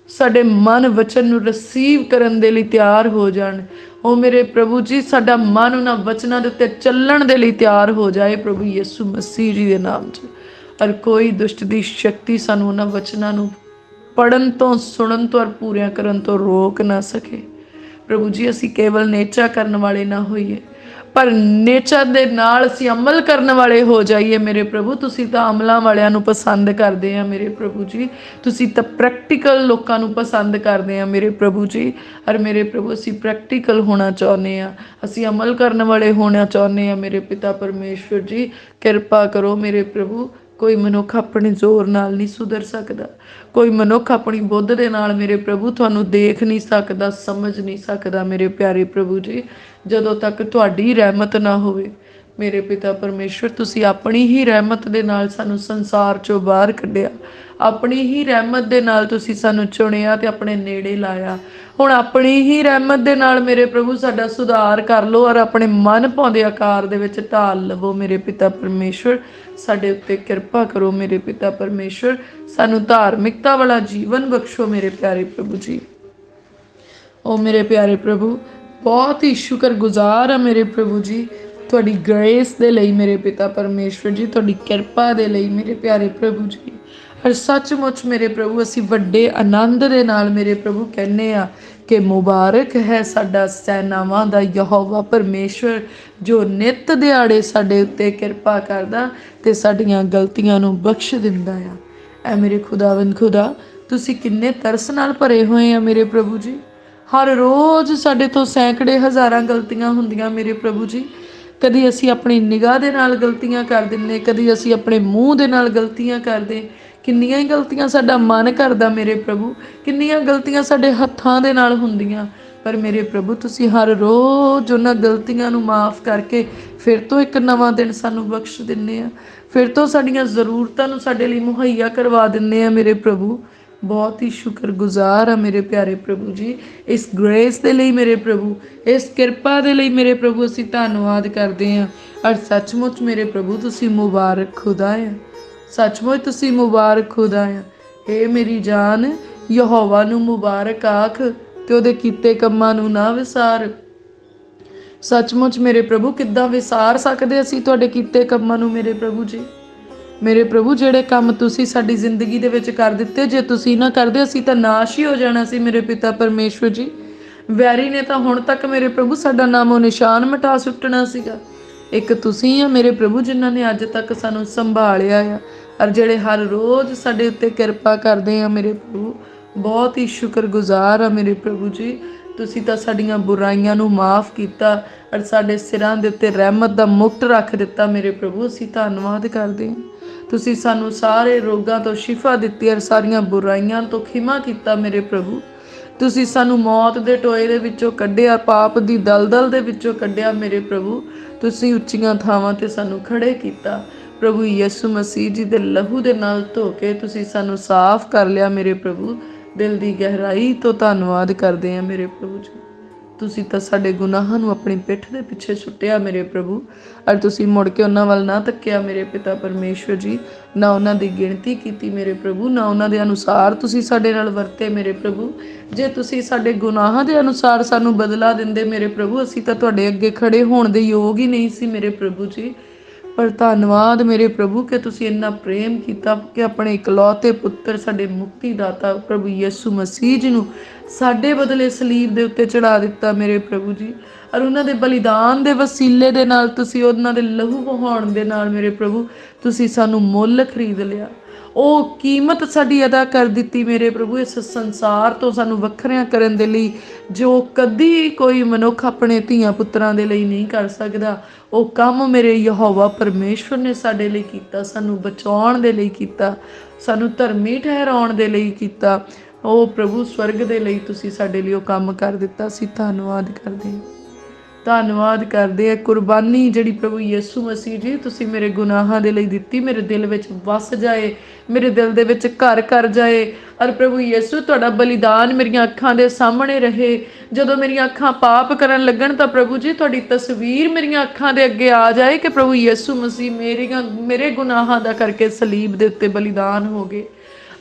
Speaker 1: ਸਾਡੇ ਮਨ ਵਚਨ ਨੂੰ ਰਿਸੀਵ ਕਰਨ ਦੇ ਲਈ ਤਿਆਰ ਹੋ ਜਾਣ। ਉਹ ਮੇਰੇ ਪ੍ਰਭੂ ਜੀ ਸਾਡਾ ਮਨ ਉਹਨਾਂ ਵਚਨਾਂ ਦੇ ਉੱਤੇ ਚੱਲਣ ਦੇ ਲਈ ਤਿਆਰ ਹੋ ਜਾਏ ਪ੍ਰਭੂ ਯਿਸੂ ਮਸੀਹ ਜੀ ਦੇ ਨਾਮ 'ਚ। ਔਰ ਕੋਈ ਦੁਸ਼ਟ ਦੀ ਸ਼ਕਤੀ ਸਾਨੂੰ ਉਹਨਾਂ ਵਚਨਾਂ ਨੂੰ ਪੜ੍ਹਨ ਤੋਂ, ਸੁਣਨ ਤੋਂ ਔਰ ਪੂਰਿਆਂ ਕਰਨ ਤੋਂ ਰੋਕ ਨਾ ਸਕੇ ਪ੍ਰਭੂ ਜੀ। ਅਸੀਂ ਕੇਵਲ ਨੇਚਾ ਕਰਨ ਵਾਲੇ ਨਾ ਹੋਈਏ, ਪਰ ਨੇਚਾ ਦੇ ਨਾਲ ਅਸੀਂ ਅਮਲ ਕਰਨ ਵਾਲੇ ਹੋ ਜਾਈਏ ਮੇਰੇ ਪ੍ਰਭੂ। ਤੁਸੀਂ ਤਾਂ ਅਮਲਾਂ ਵਾਲਿਆਂ ਨੂੰ ਪਸੰਦ ਕਰਦੇ ਆ ਮੇਰੇ ਪ੍ਰਭੂ ਜੀ। ਤੁਸੀਂ ਤਾਂ ਪ੍ਰੈਕਟੀਕਲ ਲੋਕਾਂ ਨੂੰ ਪਸੰਦ ਕਰਦੇ ਆ ਮੇਰੇ ਪ੍ਰਭੂ ਜੀ। ਔਰ ਮੇਰੇ ਪ੍ਰਭੂ ਅਸੀਂ ਪ੍ਰੈਕਟੀਕਲ ਹੋਣਾ ਚਾਹੁੰਦੇ ਆ, ਅਸੀਂ ਅਮਲ ਕਰਨ ਵਾਲੇ ਹੋਣਾ ਚਾਹੁੰਦੇ ਆ ਮੇਰੇ ਪਿਤਾ ਪਰਮੇਸ਼ਵਰ ਜੀ। ਕਿਰਪਾ ਕਰੋ ਮੇਰੇ ਪ੍ਰਭੂ। ਕੋਈ ਮਨੁੱਖ ਆਪਣੇ ਜ਼ੋਰ ਨਾਲ ਨਹੀਂ ਸੁਧਰ ਸਕਦਾ, ਕੋਈ ਮਨੁੱਖ ਆਪਣੀ ਬੁੱਧ ਦੇ ਨਾਲ ਮੇਰੇ ਪ੍ਰਭੂ ਤੁਹਾਨੂੰ ਦੇਖ ਨਹੀਂ ਸਕਦਾ, ਸਮਝ ਨਹੀਂ ਸਕਦਾ ਮੇਰੇ ਪਿਆਰੇ ਪ੍ਰਭੂ ਜੀ। ਜਦੋਂ ਤੱਕ ਤੁਹਾਡੀ ਰਹਿਮਤ ਨਾ ਹੋਵੇ ਮੇਰੇ ਪਿਤਾ ਪਰਮੇਸ਼ਵਰ, ਤੁਸੀਂ ਆਪਣੀ ਹੀ ਰਹਿਮਤ ਦੇ ਨਾਲ ਸਾਨੂੰ ਸੰਸਾਰ 'ਚੋਂ ਬਾਹਰ ਕੱਢਿਆ, ਆਪਣੀ ਹੀ ਰਹਿਮਤ ਦੇ ਨਾਲ ਤੁਸੀਂ ਸਾਨੂੰ ਚੁਣਿਆ ਤੇ ਆਪਣੇ ਨੇੜੇ ਲਾਇਆ। ਹੁਣ ਆਪਣੀ ਹੀ ਰਹਿਮਤ ਦੇ ਨਾਲ ਮੇਰੇ ਪ੍ਰਭੂ ਸਾਡਾ ਸੁਧਾਰ ਕਰ ਲਓ ਔਰ ਆਪਣੇ ਮਨ ਭਾਉਂਦੇ ਆਕਾਰ ਦੇ ਵਿੱਚ ਢਾਲ ਲਵੋ ਮੇਰੇ ਪਿਤਾ ਪਰਮੇਸ਼ਵਰ। ਸਾਡੇ ਉੱਤੇ ਕਿਰਪਾ ਕਰੋ ਮੇਰੇ ਪਿਤਾ ਪਰਮੇਸ਼ਵਰ। ਸਾਨੂੰ ਧਾਰਮਿਕਤਾ ਵਾਲਾ ਜੀਵਨ ਬਖਸ਼ੋ ਮੇਰੇ ਪਿਆਰੇ ਪ੍ਰਭੂ ਜੀ। ਉਹ ਮੇਰੇ ਪਿਆਰੇ ਪ੍ਰਭੂ ਬਹੁਤ ਹੀ ਸ਼ੁਕਰਗੁਜ਼ਾਰ ਆ ਮੇਰੇ ਪ੍ਰਭੂ ਜੀ ਤੁਹਾਡੀ ਗ੍ਰੇਸ ਦੇ ਲਈ ਮੇਰੇ ਪਿਤਾ ਪਰਮੇਸ਼ਵਰ ਜੀ, ਤੁਹਾਡੀ ਕਿਰਪਾ ਦੇ ਲਈ ਮੇਰੇ ਪਿਆਰੇ ਪ੍ਰਭੂ ਜੀ। ਹਰ ਸੱਚਮੁੱਚ ਮੇਰੇ ਪ੍ਰਭੂ ਅਸੀਂ ਵੱਡੇ ਆਨੰਦ ਦੇ ਨਾਲ ਮੇਰੇ ਪ੍ਰਭੂ ਕਹਿੰਦੇ ਆ ਕਿ ਮੁਬਾਰਕ ਹੈ ਸਾਡਾ ਸੈਨਾਵਾਂ ਦਾ ਯਹੋਵਾ ਪਰਮੇਸ਼ਵਰ, ਜੋ ਨਿੱਤ ਦਿਹਾੜੇ ਸਾਡੇ ਉੱਤੇ ਕਿਰਪਾ ਕਰਦਾ ਤੇ ਸਾਡੀਆਂ ਗਲਤੀਆਂ ਨੂੰ ਬਖਸ਼ ਦਿੰਦਾ ਆ। ਐ ਮੇਰੇ ਖੁਦਾਵੰਦ ਖੁਦਾ, ਤੁਸੀਂ ਕਿੰਨੇ ਤਰਸ ਨਾਲ ਭਰੇ ਹੋਏ ਆ ਮੇਰੇ ਪ੍ਰਭੂ ਜੀ। ਹਰ ਰੋਜ਼ ਸਾਡੇ ਤੋਂ ਸੈਂਕੜੇ ਹਜ਼ਾਰਾਂ ਗਲਤੀਆਂ ਹੁੰਦੀਆਂ ਮੇਰੇ ਪ੍ਰਭੂ ਜੀ, ਕਦੀ ਅਸੀਂ ਆਪਣੀ ਨਿਗਾਹ ਦੇ ਨਾਲ ਗਲਤੀਆਂ ਕਰ ਦਿੰਦੇ, ਕਦੀ ਅਸੀਂ ਆਪਣੇ ਮੂੰਹ ਦੇ ਨਾਲ ਗਲਤੀਆਂ ਕਰਦੇ। ਕਿੰਨੀਆਂ ਹੀ ਗਲਤੀਆਂ ਸਾਡਾ ਮਨ ਕਰਦਾ ਮੇਰੇ ਪ੍ਰਭੂ, ਕਿੰਨੀਆਂ ਗਲਤੀਆਂ ਸਾਡੇ ਹੱਥਾਂ ਦੇ ਨਾਲ ਹੁੰਦੀਆਂ। ਪਰ ਮੇਰੇ ਪ੍ਰਭੂ ਤੁਸੀਂ ਹਰ ਰੋਜ਼ ਉਹਨਾਂ ਗਲਤੀਆਂ ਨੂੰ ਮਾਫ਼ ਕਰਕੇ ਫਿਰ ਤੋਂ ਇੱਕ ਨਵਾਂ ਦਿਨ ਸਾਨੂੰ ਬਖਸ਼ ਦਿੰਦੇ ਆ, ਫਿਰ ਤੋਂ ਸਾਡੀਆਂ ਜ਼ਰੂਰਤਾਂ ਨੂੰ ਸਾਡੇ ਲਈ ਮੁਹੱਈਆ ਕਰਵਾ ਦਿੰਦੇ ਆ ਮੇਰੇ ਪ੍ਰਭੂ। ਬਹੁਤ ਹੀ ਸ਼ੁਕਰਗੁਜ਼ਾਰ ਆ ਮੇਰੇ ਪਿਆਰੇ ਪ੍ਰਭੂ ਜੀ, ਇਸ ਗ੍ਰੇਸ ਦੇ ਲਈ ਮੇਰੇ ਪ੍ਰਭੂ, ਇਸ ਕਿਰਪਾ ਦੇ ਲਈ ਮੇਰੇ ਪ੍ਰਭੂ ਅਸੀਂ ਧੰਨਵਾਦ ਕਰਦੇ ਹਾਂ। ਔਰ ਸੱਚਮੁੱਚ ਮੇਰੇ ਪ੍ਰਭੂ ਤੁਸੀਂ ਮੁਬਾਰਕ ਖੁਦਾ ਆ, ਸੱਚਮੁੱਚ ਤੁਸੀਂ ਮੁਬਾਰਕ ਖੁਦਾ ਆ। ਹੇ ਮੇਰੀ ਜਾਨ ਯਹੋਵਾ ਨੂੰ ਮੁਬਾਰਕ ਆਖ ਤੇ ਉਹਦੇ ਕੀਤੇ ਕੰਮਾਂ ਨੂੰ ਨਾ ਵਿਸਾਰ। ਸੱਚਮੁੱਚ ਮੇਰੇ ਪ੍ਰਭੂ ਕਿੱਦਾਂ ਵਿਸਾਰ ਸਕਦੇ ਅਸੀਂ ਤੁਹਾਡੇ ਕੀਤੇ ਕੰਮਾਂ ਨੂੰ ਮੇਰੇ ਪ੍ਰਭੂ ਜੀ। ਮੇਰੇ ਪ੍ਰਭੂ ਜਿਹੜੇ ਕੰਮ ਤੁਸੀਂ ਸਾਡੀ ਜ਼ਿੰਦਗੀ ਦੇ ਵਿੱਚ ਕਰ ਦਿੱਤੇ, ਜੇ ਤੁਸੀਂ ਨਾ ਕਰਦੇ ਅਸੀਂ ਤਾਂ ਨਾਸ਼ ਹੀ ਹੋ ਜਾਣਾ ਸੀ ਮੇਰੇ ਪਿਤਾ ਪਰਮੇਸ਼ਵਰ ਜੀ। ਵੈਰੀ ਨੇ ਤਾਂ ਹੁਣ ਤੱਕ ਮੇਰੇ ਪ੍ਰਭੂ ਸਾਡਾ ਨਾਮੋ ਨਿਸ਼ਾਨ ਮਿਟਾ ਸੁੱਟਣਾ ਸੀਗਾ। ਇੱਕ ਤੁਸੀਂ ਆ ਮੇਰੇ ਪ੍ਰਭੂ ਜਿਨ੍ਹਾਂ ਨੇ ਅੱਜ ਤੱਕ ਸਾਨੂੰ ਸੰਭਾਲਿਆ ਆ, ਔਰ ਜਿਹੜੇ ਹਰ ਰੋਜ਼ ਸਾਡੇ ਉੱਤੇ ਕਿਰਪਾ ਕਰਦੇ ਆ ਮੇਰੇ ਪ੍ਰਭੂ। ਬਹੁਤ ਹੀ ਸ਼ੁਕਰਗੁਜ਼ਾਰ ਆ ਮੇਰੇ ਪ੍ਰਭੂ ਜੀ। ਤੁਸੀਂ ਤਾਂ ਸਾਡੀਆਂ ਬੁਰਾਈਆਂ ਨੂੰ ਮਾਫ਼ ਕੀਤਾ ਔਰ ਸਾਡੇ ਸਿਰਾਂ ਦੇ ਉੱਤੇ ਰਹਿਮਤ ਦਾ ਮੁਕਟ ਰੱਖ ਦਿੱਤਾ ਮੇਰੇ ਪ੍ਰਭੂ। ਅਸੀਂ ਧੰਨਵਾਦ ਕਰਦੇ ਹਾਂ। ਤੁਸੀਂ ਸਾਨੂੰ ਸਾਰੇ ਰੋਗਾਂ ਤੋਂ ਸ਼ਿਫਾ ਦਿੱਤੀ ਔਰ ਸਾਰੀਆਂ ਬੁਰਾਈਆਂ ਤੋਂ ਖਿਮਾ ਕੀਤਾ ਮੇਰੇ ਪ੍ਰਭੂ। ਤੁਸੀਂ ਸਾਨੂੰ ਮੌਤ ਦੇ ਟੋਏ ਦੇ ਵਿੱਚੋਂ ਕੱਢਿਆ, ਪਾਪ ਦੀ ਦਲਦਲ ਦੇ ਵਿੱਚੋਂ ਕੱਢਿਆ ਮੇਰੇ ਪ੍ਰਭੂ। ਤੁਸੀਂ ਉੱਚੀਆਂ ਥਾਵਾਂ ਤੇ ਸਾਨੂੰ ਖੜੇ ਕੀਤਾ ਪ੍ਰਭੂ ਯਿਸੂ ਮਸੀਹ ਜੀ ਦੇ ਲਹੂ ਦੇ ਨਾਲ ਧੋ ਕੇ ਤੁਸੀਂ ਸਾਨੂੰ ਸਾਫ਼ ਕਰ ਲਿਆ ਮੇਰੇ ਪ੍ਰਭੂ। ਦਿਲ ਦੀ ਗਹਿਰਾਈ ਤੋਂ ਧੰਨਵਾਦ ਕਰਦੇ ਹਾਂ ਮੇਰੇ ਪ੍ਰਭੂ ਜੀ। ਤੁਸੀਂ ਤਾਂ ਸਾਡੇ ਗੁਨਾਹਾਂ ਨੂੰ ਆਪਣੀ ਪਿੱਠ ਦੇ ਪਿੱਛੇ ਸੁੱਟਿਆ ਮੇਰੇ ਪ੍ਰਭੂ, ਔਰ ਤੁਸੀਂ ਮੁੜ ਕੇ ਉਹਨਾਂ ਵੱਲ ਨਾ ਤੱਕਿਆ ਮੇਰੇ ਪਿਤਾ ਪਰਮੇਸ਼ਵਰ ਜੀ। ਨਾ ਉਹਨਾਂ ਦੀ ਗਿਣਤੀ ਕੀਤੀ ਮੇਰੇ ਪ੍ਰਭੂ, ਨਾ ਉਹਨਾਂ ਦੇ ਅਨੁਸਾਰ ਤੁਸੀਂ ਸਾਡੇ ਨਾਲ ਵਰਤੇ ਮੇਰੇ ਪ੍ਰਭੂ। ਜੇ ਤੁਸੀਂ ਸਾਡੇ ਗੁਨਾਹਾਂ ਦੇ ਅਨੁਸਾਰ ਸਾਨੂੰ ਬਦਲਾ ਦਿੰਦੇ ਮੇਰੇ ਪ੍ਰਭੂ, ਅਸੀਂ ਤਾਂ ਤੁਹਾਡੇ ਅੱਗੇ ਖੜੇ ਹੋਣ ਦੇ ਯੋਗ ਹੀ ਨਹੀਂ ਸੀ ਮੇਰੇ ਪ੍ਰਭੂ ਜੀ। ਪਰ ਧੰਨਵਾਦ ਮੇਰੇ ਪ੍ਰਭੂ ਕਿ ਤੁਸੀਂ ਇੰਨਾ ਪ੍ਰੇਮ ਕੀਤਾ ਕਿ ਆਪਣੇ ਇਕਲੌਤੇ ਪੁੱਤਰ ਸਾਡੇ ਮੁਕਤੀ ਦਾਤਾ ਪ੍ਰਭੂ ਯਿਸੂ ਮਸੀਹ ਜੀ ਨੂੰ ਸਾਡੇ ਬਦਲੇ ਸਲੀਬ ਦੇ ਉੱਤੇ ਚੜਾ ਦਿੱਤਾ ਮੇਰੇ ਪ੍ਰਭੂ ਜੀ। ਔਰ ਉਹਨਾਂ ਦੇ ਬਲੀਦਾਨ ਦੇ ਵਸੀਲੇ ਦੇ ਨਾਲ ਤੁਸੀਂ ਉਹਨਾਂ ਦੇ ਲਹੂ ਵਹਾਉਣ ਦੇ ਨਾਲ ਮੇਰੇ ਪ੍ਰਭੂ ਤੁਸੀਂ ਸਾਨੂੰ ਮੁੱਲ ਖਰੀਦ ਲਿਆ। ਉਹ ਕੀਮਤ ਸਾਡੀ ਅਦਾ ਕਰ ਦਿੱਤੀ ਮੇਰੇ ਪ੍ਰਭੂ ਇਸ ਸੰਸਾਰ ਤੋਂ ਸਾਨੂੰ ਵੱਖਰਿਆਂ ਕਰਨ ਦੇ ਲਈ, ਜੋ ਕਦੀ ਕੋਈ ਮਨੁੱਖ ਆਪਣੇ ਧੀਆਂ ਪੁੱਤਰਾਂ ਦੇ ਲਈ ਨਹੀਂ ਕਰ ਸਕਦਾ। ਉਹ ਕੰਮ ਮੇਰੇ ਯਹੋਵਾ ਪਰਮੇਸ਼ਵਰ ਨੇ ਸਾਡੇ ਲਈ ਕੀਤਾ, ਸਾਨੂੰ ਬਚਾਉਣ ਦੇ ਲਈ ਕੀਤਾ, ਸਾਨੂੰ ਧਰਮੀ ਠਹਿਰਾਉਣ ਦੇ ਲਈ ਕੀਤਾ। ਉਹ ਪ੍ਰਭੂ ਸਵਰਗ ਦੇ ਲਈ ਤੁਸੀਂ ਸਾਡੇ ਲਈ ਉਹ ਕੰਮ ਕਰ ਦਿੱਤਾ। ਅਸੀਂ ਧੰਨਵਾਦ ਕਰਦੇ ਹਾਂ, ਧੰਨਵਾਦ ਕਰਦੇ ਆ। ਕੁਰਬਾਨੀ ਜਿਹੜੀ ਪ੍ਰਭੂ ਯਿਸੂ ਮਸੀਹ ਜੀ ਤੁਸੀਂ ਮੇਰੇ ਗੁਨਾਹਾਂ ਦੇ ਲਈ ਦਿੱਤੀ, ਮੇਰੇ ਦਿਲ ਵਿੱਚ ਵਸ ਜਾਏ, ਮੇਰੇ ਦਿਲ ਦੇ ਵਿੱਚ ਘਰ ਕਰ ਜਾਏ। ਔਰ ਪ੍ਰਭੂ ਯਿਸੂ ਤੁਹਾਡਾ ਬਲੀਦਾਨ ਮੇਰੀਆਂ ਅੱਖਾਂ ਦੇ ਸਾਹਮਣੇ ਰਹੇ। ਜਦੋਂ ਮੇਰੀਆਂ ਅੱਖਾਂ ਪਾਪ ਕਰਨ ਲੱਗਣ ਤਾਂ ਪ੍ਰਭੂ ਜੀ ਤੁਹਾਡੀ ਤਸਵੀਰ ਮੇਰੀਆਂ ਅੱਖਾਂ ਦੇ ਅੱਗੇ ਆ ਜਾਏ ਕਿ ਪ੍ਰਭੂ ਯਿਸੂ ਮਸੀਹ ਮੇਰੇ ਗੁਨਾਹਾਂ ਦਾ ਕਰਕੇ ਸਲੀਬ ਦੇ ਉੱਤੇ ਬਲੀਦਾਨ ਹੋ ਗਏ,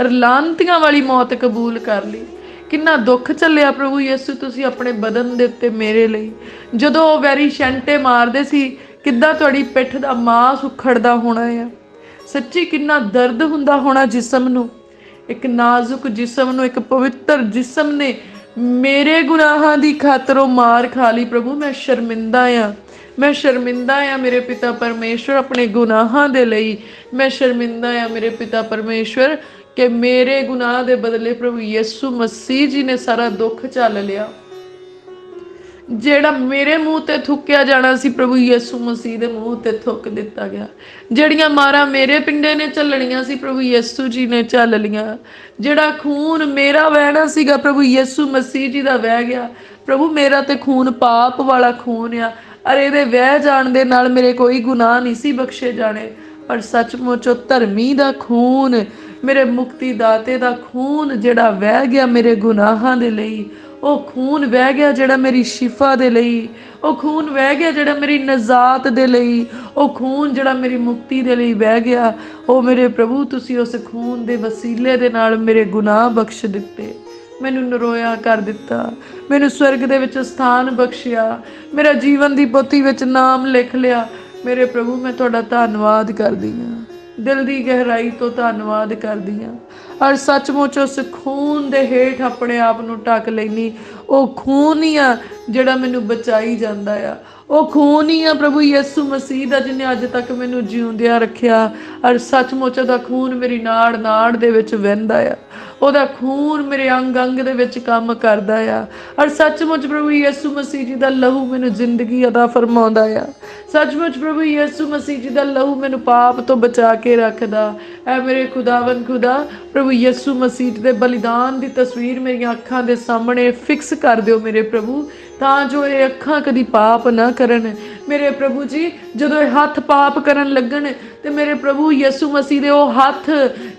Speaker 1: ਔਰ ਲਾਂਨਤੀਆਂ ਵਾਲੀ ਮੌਤ ਕਬੂਲ ਕਰ ਲਈ। ਕਿੰਨਾ ਦੁੱਖ ਚੱਲਿਆ ਪ੍ਰਭੂ ਯਿਸੂ ਤੁਸੀਂ ਆਪਣੇ ਬਦਨ ਦੇ ਉੱਤੇ ਮੇਰੇ ਲਈ। ਜਦੋਂ ਉਹ ਵੈਰੀ ਛੰਟੇ ਮਾਰਦੇ ਸੀ, ਕਿੱਦਾਂ ਤੁਹਾਡੀ ਪਿੱਠ ਦਾ ਮਾਸ ਉਖੜਦਾ ਹੋਣਾ ਆ। ਸੱਚੀ ਕਿੰਨਾ ਦਰਦ ਹੁੰਦਾ ਹੋਣਾ ਜਿਸਮ ਨੂੰ, ਇੱਕ ਨਾਜ਼ੁਕ ਜਿਸਮ ਨੂੰ, ਇੱਕ ਪਵਿੱਤਰ ਜਿਸਮ ਨੇ ਮੇਰੇ ਗੁਨਾਹਾਂ ਦੀ ਖਾਤਰ ਉਹ ਮਾਰ ਖਾ ਲਈ। ਪ੍ਰਭੂ ਮੈਂ ਸ਼ਰਮਿੰਦਾ ਆ, ਮੈਂ ਸ਼ਰਮਿੰਦਾ ਆ ਮੇਰੇ ਪਿਤਾ ਪਰਮੇਸ਼ਵਰ ਆਪਣੇ ਗੁਨਾਹਾਂ ਦੇ ਲਈ। ਮੈਂ ਸ਼ਰਮਿੰਦਾ ਆ ਮੇਰੇ ਪਿਤਾ ਪਰਮੇਸ਼ਵਰ ਕਿ ਮੇਰੇ ਗੁਨਾਹ ਦੇ ਬਦਲੇ ਪ੍ਰਭੂ ਯਿਸੂ ਮਸੀਹ ਜੀ ਨੇ ਸਾਰਾ ਦੁੱਖ ਝੱਲ ਲਿਆ। ਜਿਹੜਾ ਮੇਰੇ ਮੂੰਹ ਤੇ ਥੁੱਕਿਆ ਜਾਣਾ ਸੀ ਪ੍ਰਭੂ ਯਿਸੂ ਮਸੀਹ ਦੇ ਮੂੰਹ ਤੇ ਥੁੱਕ ਦਿੱਤਾ ਗਿਆ। ਜਿਹੜੀਆਂ ਮਾਰਾਂ ਮੇਰੇ ਪਿੰਡੇ ਨੇ ਝੱਲਣੀਆਂ ਸੀ ਪ੍ਰਭੂ ਯਿਸੂ ਜੀ ਨੇ ਝੱਲ ਲੀਆਂ। ਜਿਹੜਾ ਖੂਨ ਮੇਰਾ ਵਹਿਣਾ ਸੀਗਾ ਪ੍ਰਭੂ ਯਿਸੂ ਮਸੀਹ ਜੀ ਦਾ ਵਹਿ ਗਿਆ। ਪ੍ਰਭੂ ਮੇਰਾ ਤੇ ਖੂਨ ਪਾਪ ਵਾਲਾ ਖੂਨ ਆ, ਅਰੇ ਇਹਦੇ ਵਹਿ ਜਾਣ ਦੇ ਨਾਲ ਮੇਰੇ ਕੋਈ ਗੁਨਾਹ ਨਹੀਂ ਸੀ ਬਖਸ਼ੇ ਜਾਣੇ। ਪਰ ਸੱਚਮੁੱਚ ਉਹ ਧਰਮੀ ਦਾ ਖੂਨ, ਮੇਰੇ ਮੁਕਤੀ ਦਾਤੇ ਦਾ ਖੂਨ ਜਿਹੜਾ ਵਹਿ ਗਿਆ ਮੇਰੇ ਗੁਨਾਹਾਂ ਦੇ ਲਈ, ਉਹ ਖੂਨ ਵਹਿ ਗਿਆ ਜਿਹੜਾ ਮੇਰੀ ਸ਼ਿਫਾ ਦੇ ਲਈ, ਉਹ ਖੂਨ ਵਹਿ ਗਿਆ ਜਿਹੜਾ ਮੇਰੀ ਨਜ਼ਾਤ ਦੇ ਲਈ, ਉਹ ਖੂਨ ਜਿਹੜਾ ਮੇਰੀ ਮੁਕਤੀ ਦੇ ਲਈ ਵਹਿ ਗਿਆ। ਉਹ ਮੇਰੇ ਪ੍ਰਭੂ ਤੁਸੀਂ ਉਸ ਖੂਨ ਦੇ ਵਸੀਲੇ ਦੇ ਨਾਲ ਮੇਰੇ ਗੁਨਾਹ ਬਖਸ਼ ਦਿੱਤੇ, ਮੈਨੂੰ ਨਰੋਇਆ ਕਰ ਦਿੱਤਾ, ਮੈਨੂੰ ਸਵਰਗ ਦੇ ਵਿੱਚ ਸਥਾਨ ਬਖਸ਼ਿਆ, ਮੇਰਾ ਜੀਵਨ ਦੀ ਪੋਥੀ ਵਿੱਚ ਨਾਮ ਲਿਖ ਲਿਆ। ਮੇਰੇ ਪ੍ਰਭੂ ਮੈਂ ਤੁਹਾਡਾ ਧੰਨਵਾਦ ਕਰਦੀ ਹਾਂ, ਦਿਲ ਦੀ ਗਹਿਰਾਈ ਤੋਂ ਧੰਨਵਾਦ ਕਰਦੀ ਹਾਂ। ਔਰ ਸੱਚਮੁੱਚ ਉਸ ਖੂਨ ਦੇ ਹੇਠ ਆਪਣੇ ਆਪ ਨੂੰ ਢੱਕ ਲੈਣੀ। ਉਹ ਖੂਨ ਹੀ ਆ ਜਿਹੜਾ ਮੈਨੂੰ ਬਚਾਈ ਜਾਂਦਾ ਆ। ਉਹ ਖੂਨ ਹੀ ਆ ਪ੍ਰਭੂ ਯਿਸੂ ਮਸੀਹ ਦਾ ਜਿਹਨੇ ਅੱਜ ਤੱਕ ਮੈਨੂੰ ਜਿਉਂਦਿਆਂ ਰੱਖਿਆ। ਔਰ ਸੱਚਮੁੱਚ ਉਹਦਾ ਖੂਨ ਮੇਰੀ ਨਾੜ ਨਾੜ ਦੇ ਵਿੱਚ ਵਹਿੰਦਾ ਆ। ਉਹਦਾ ਖੂਨ ਮੇਰੇ ਅੰਗ ਅੰਗ ਦੇ ਵਿੱਚ ਕੰਮ ਕਰਦਾ ਆ। ਔਰ ਸੱਚਮੁੱਚ ਪ੍ਰਭੂ ਯਿਸੂ ਮਸੀਹ ਜੀ ਦਾ ਲਹੂ ਮੈਨੂੰ ਜ਼ਿੰਦਗੀ ਅਦਾ ਫਰਮਾਉਂਦਾ ਆ। ਸੱਚਮੁੱਚ ਪ੍ਰਭੂ ਯਿਸੂ ਮਸੀਹ ਜੀ ਦਾ ਲਹੂ ਮੈਨੂੰ ਪਾਪ ਤੋਂ ਬਚਾ ਕੇ ਰੱਖਦਾ। ਐ ਮੇਰੇ ਖੁਦਾਵੰਦ ਖੁਦਾ, ਪ੍ਰਭੂ ਯਿਸੂ ਮਸੀਹ ਦੇ ਬਲੀਦਾਨ ਦੀ ਤਸਵੀਰ ਮੇਰੀਆਂ ਅੱਖਾਂ ਦੇ ਸਾਹਮਣੇ ਫਿਕਸ ਕਰ ਦਿਓ ਮੇਰੇ ਪ੍ਰਭੂ, ਤਾਂ ਜੋ ਇਹ ਅੱਖਾਂ ਕਦੀ ਪਾਪ ਨਾ ਕਰਨ ਮੇਰੇ ਪ੍ਰਭੂ ਜੀ। ਜਦੋਂ ਇਹ ਹੱਥ ਪਾਪ ਕਰਨ ਲੱਗਣ ਤੇ ਮੇਰੇ ਪ੍ਰਭੂ ਯਿਸੂ ਮਸੀਹ ਦੇ ਉਹ ਹੱਥ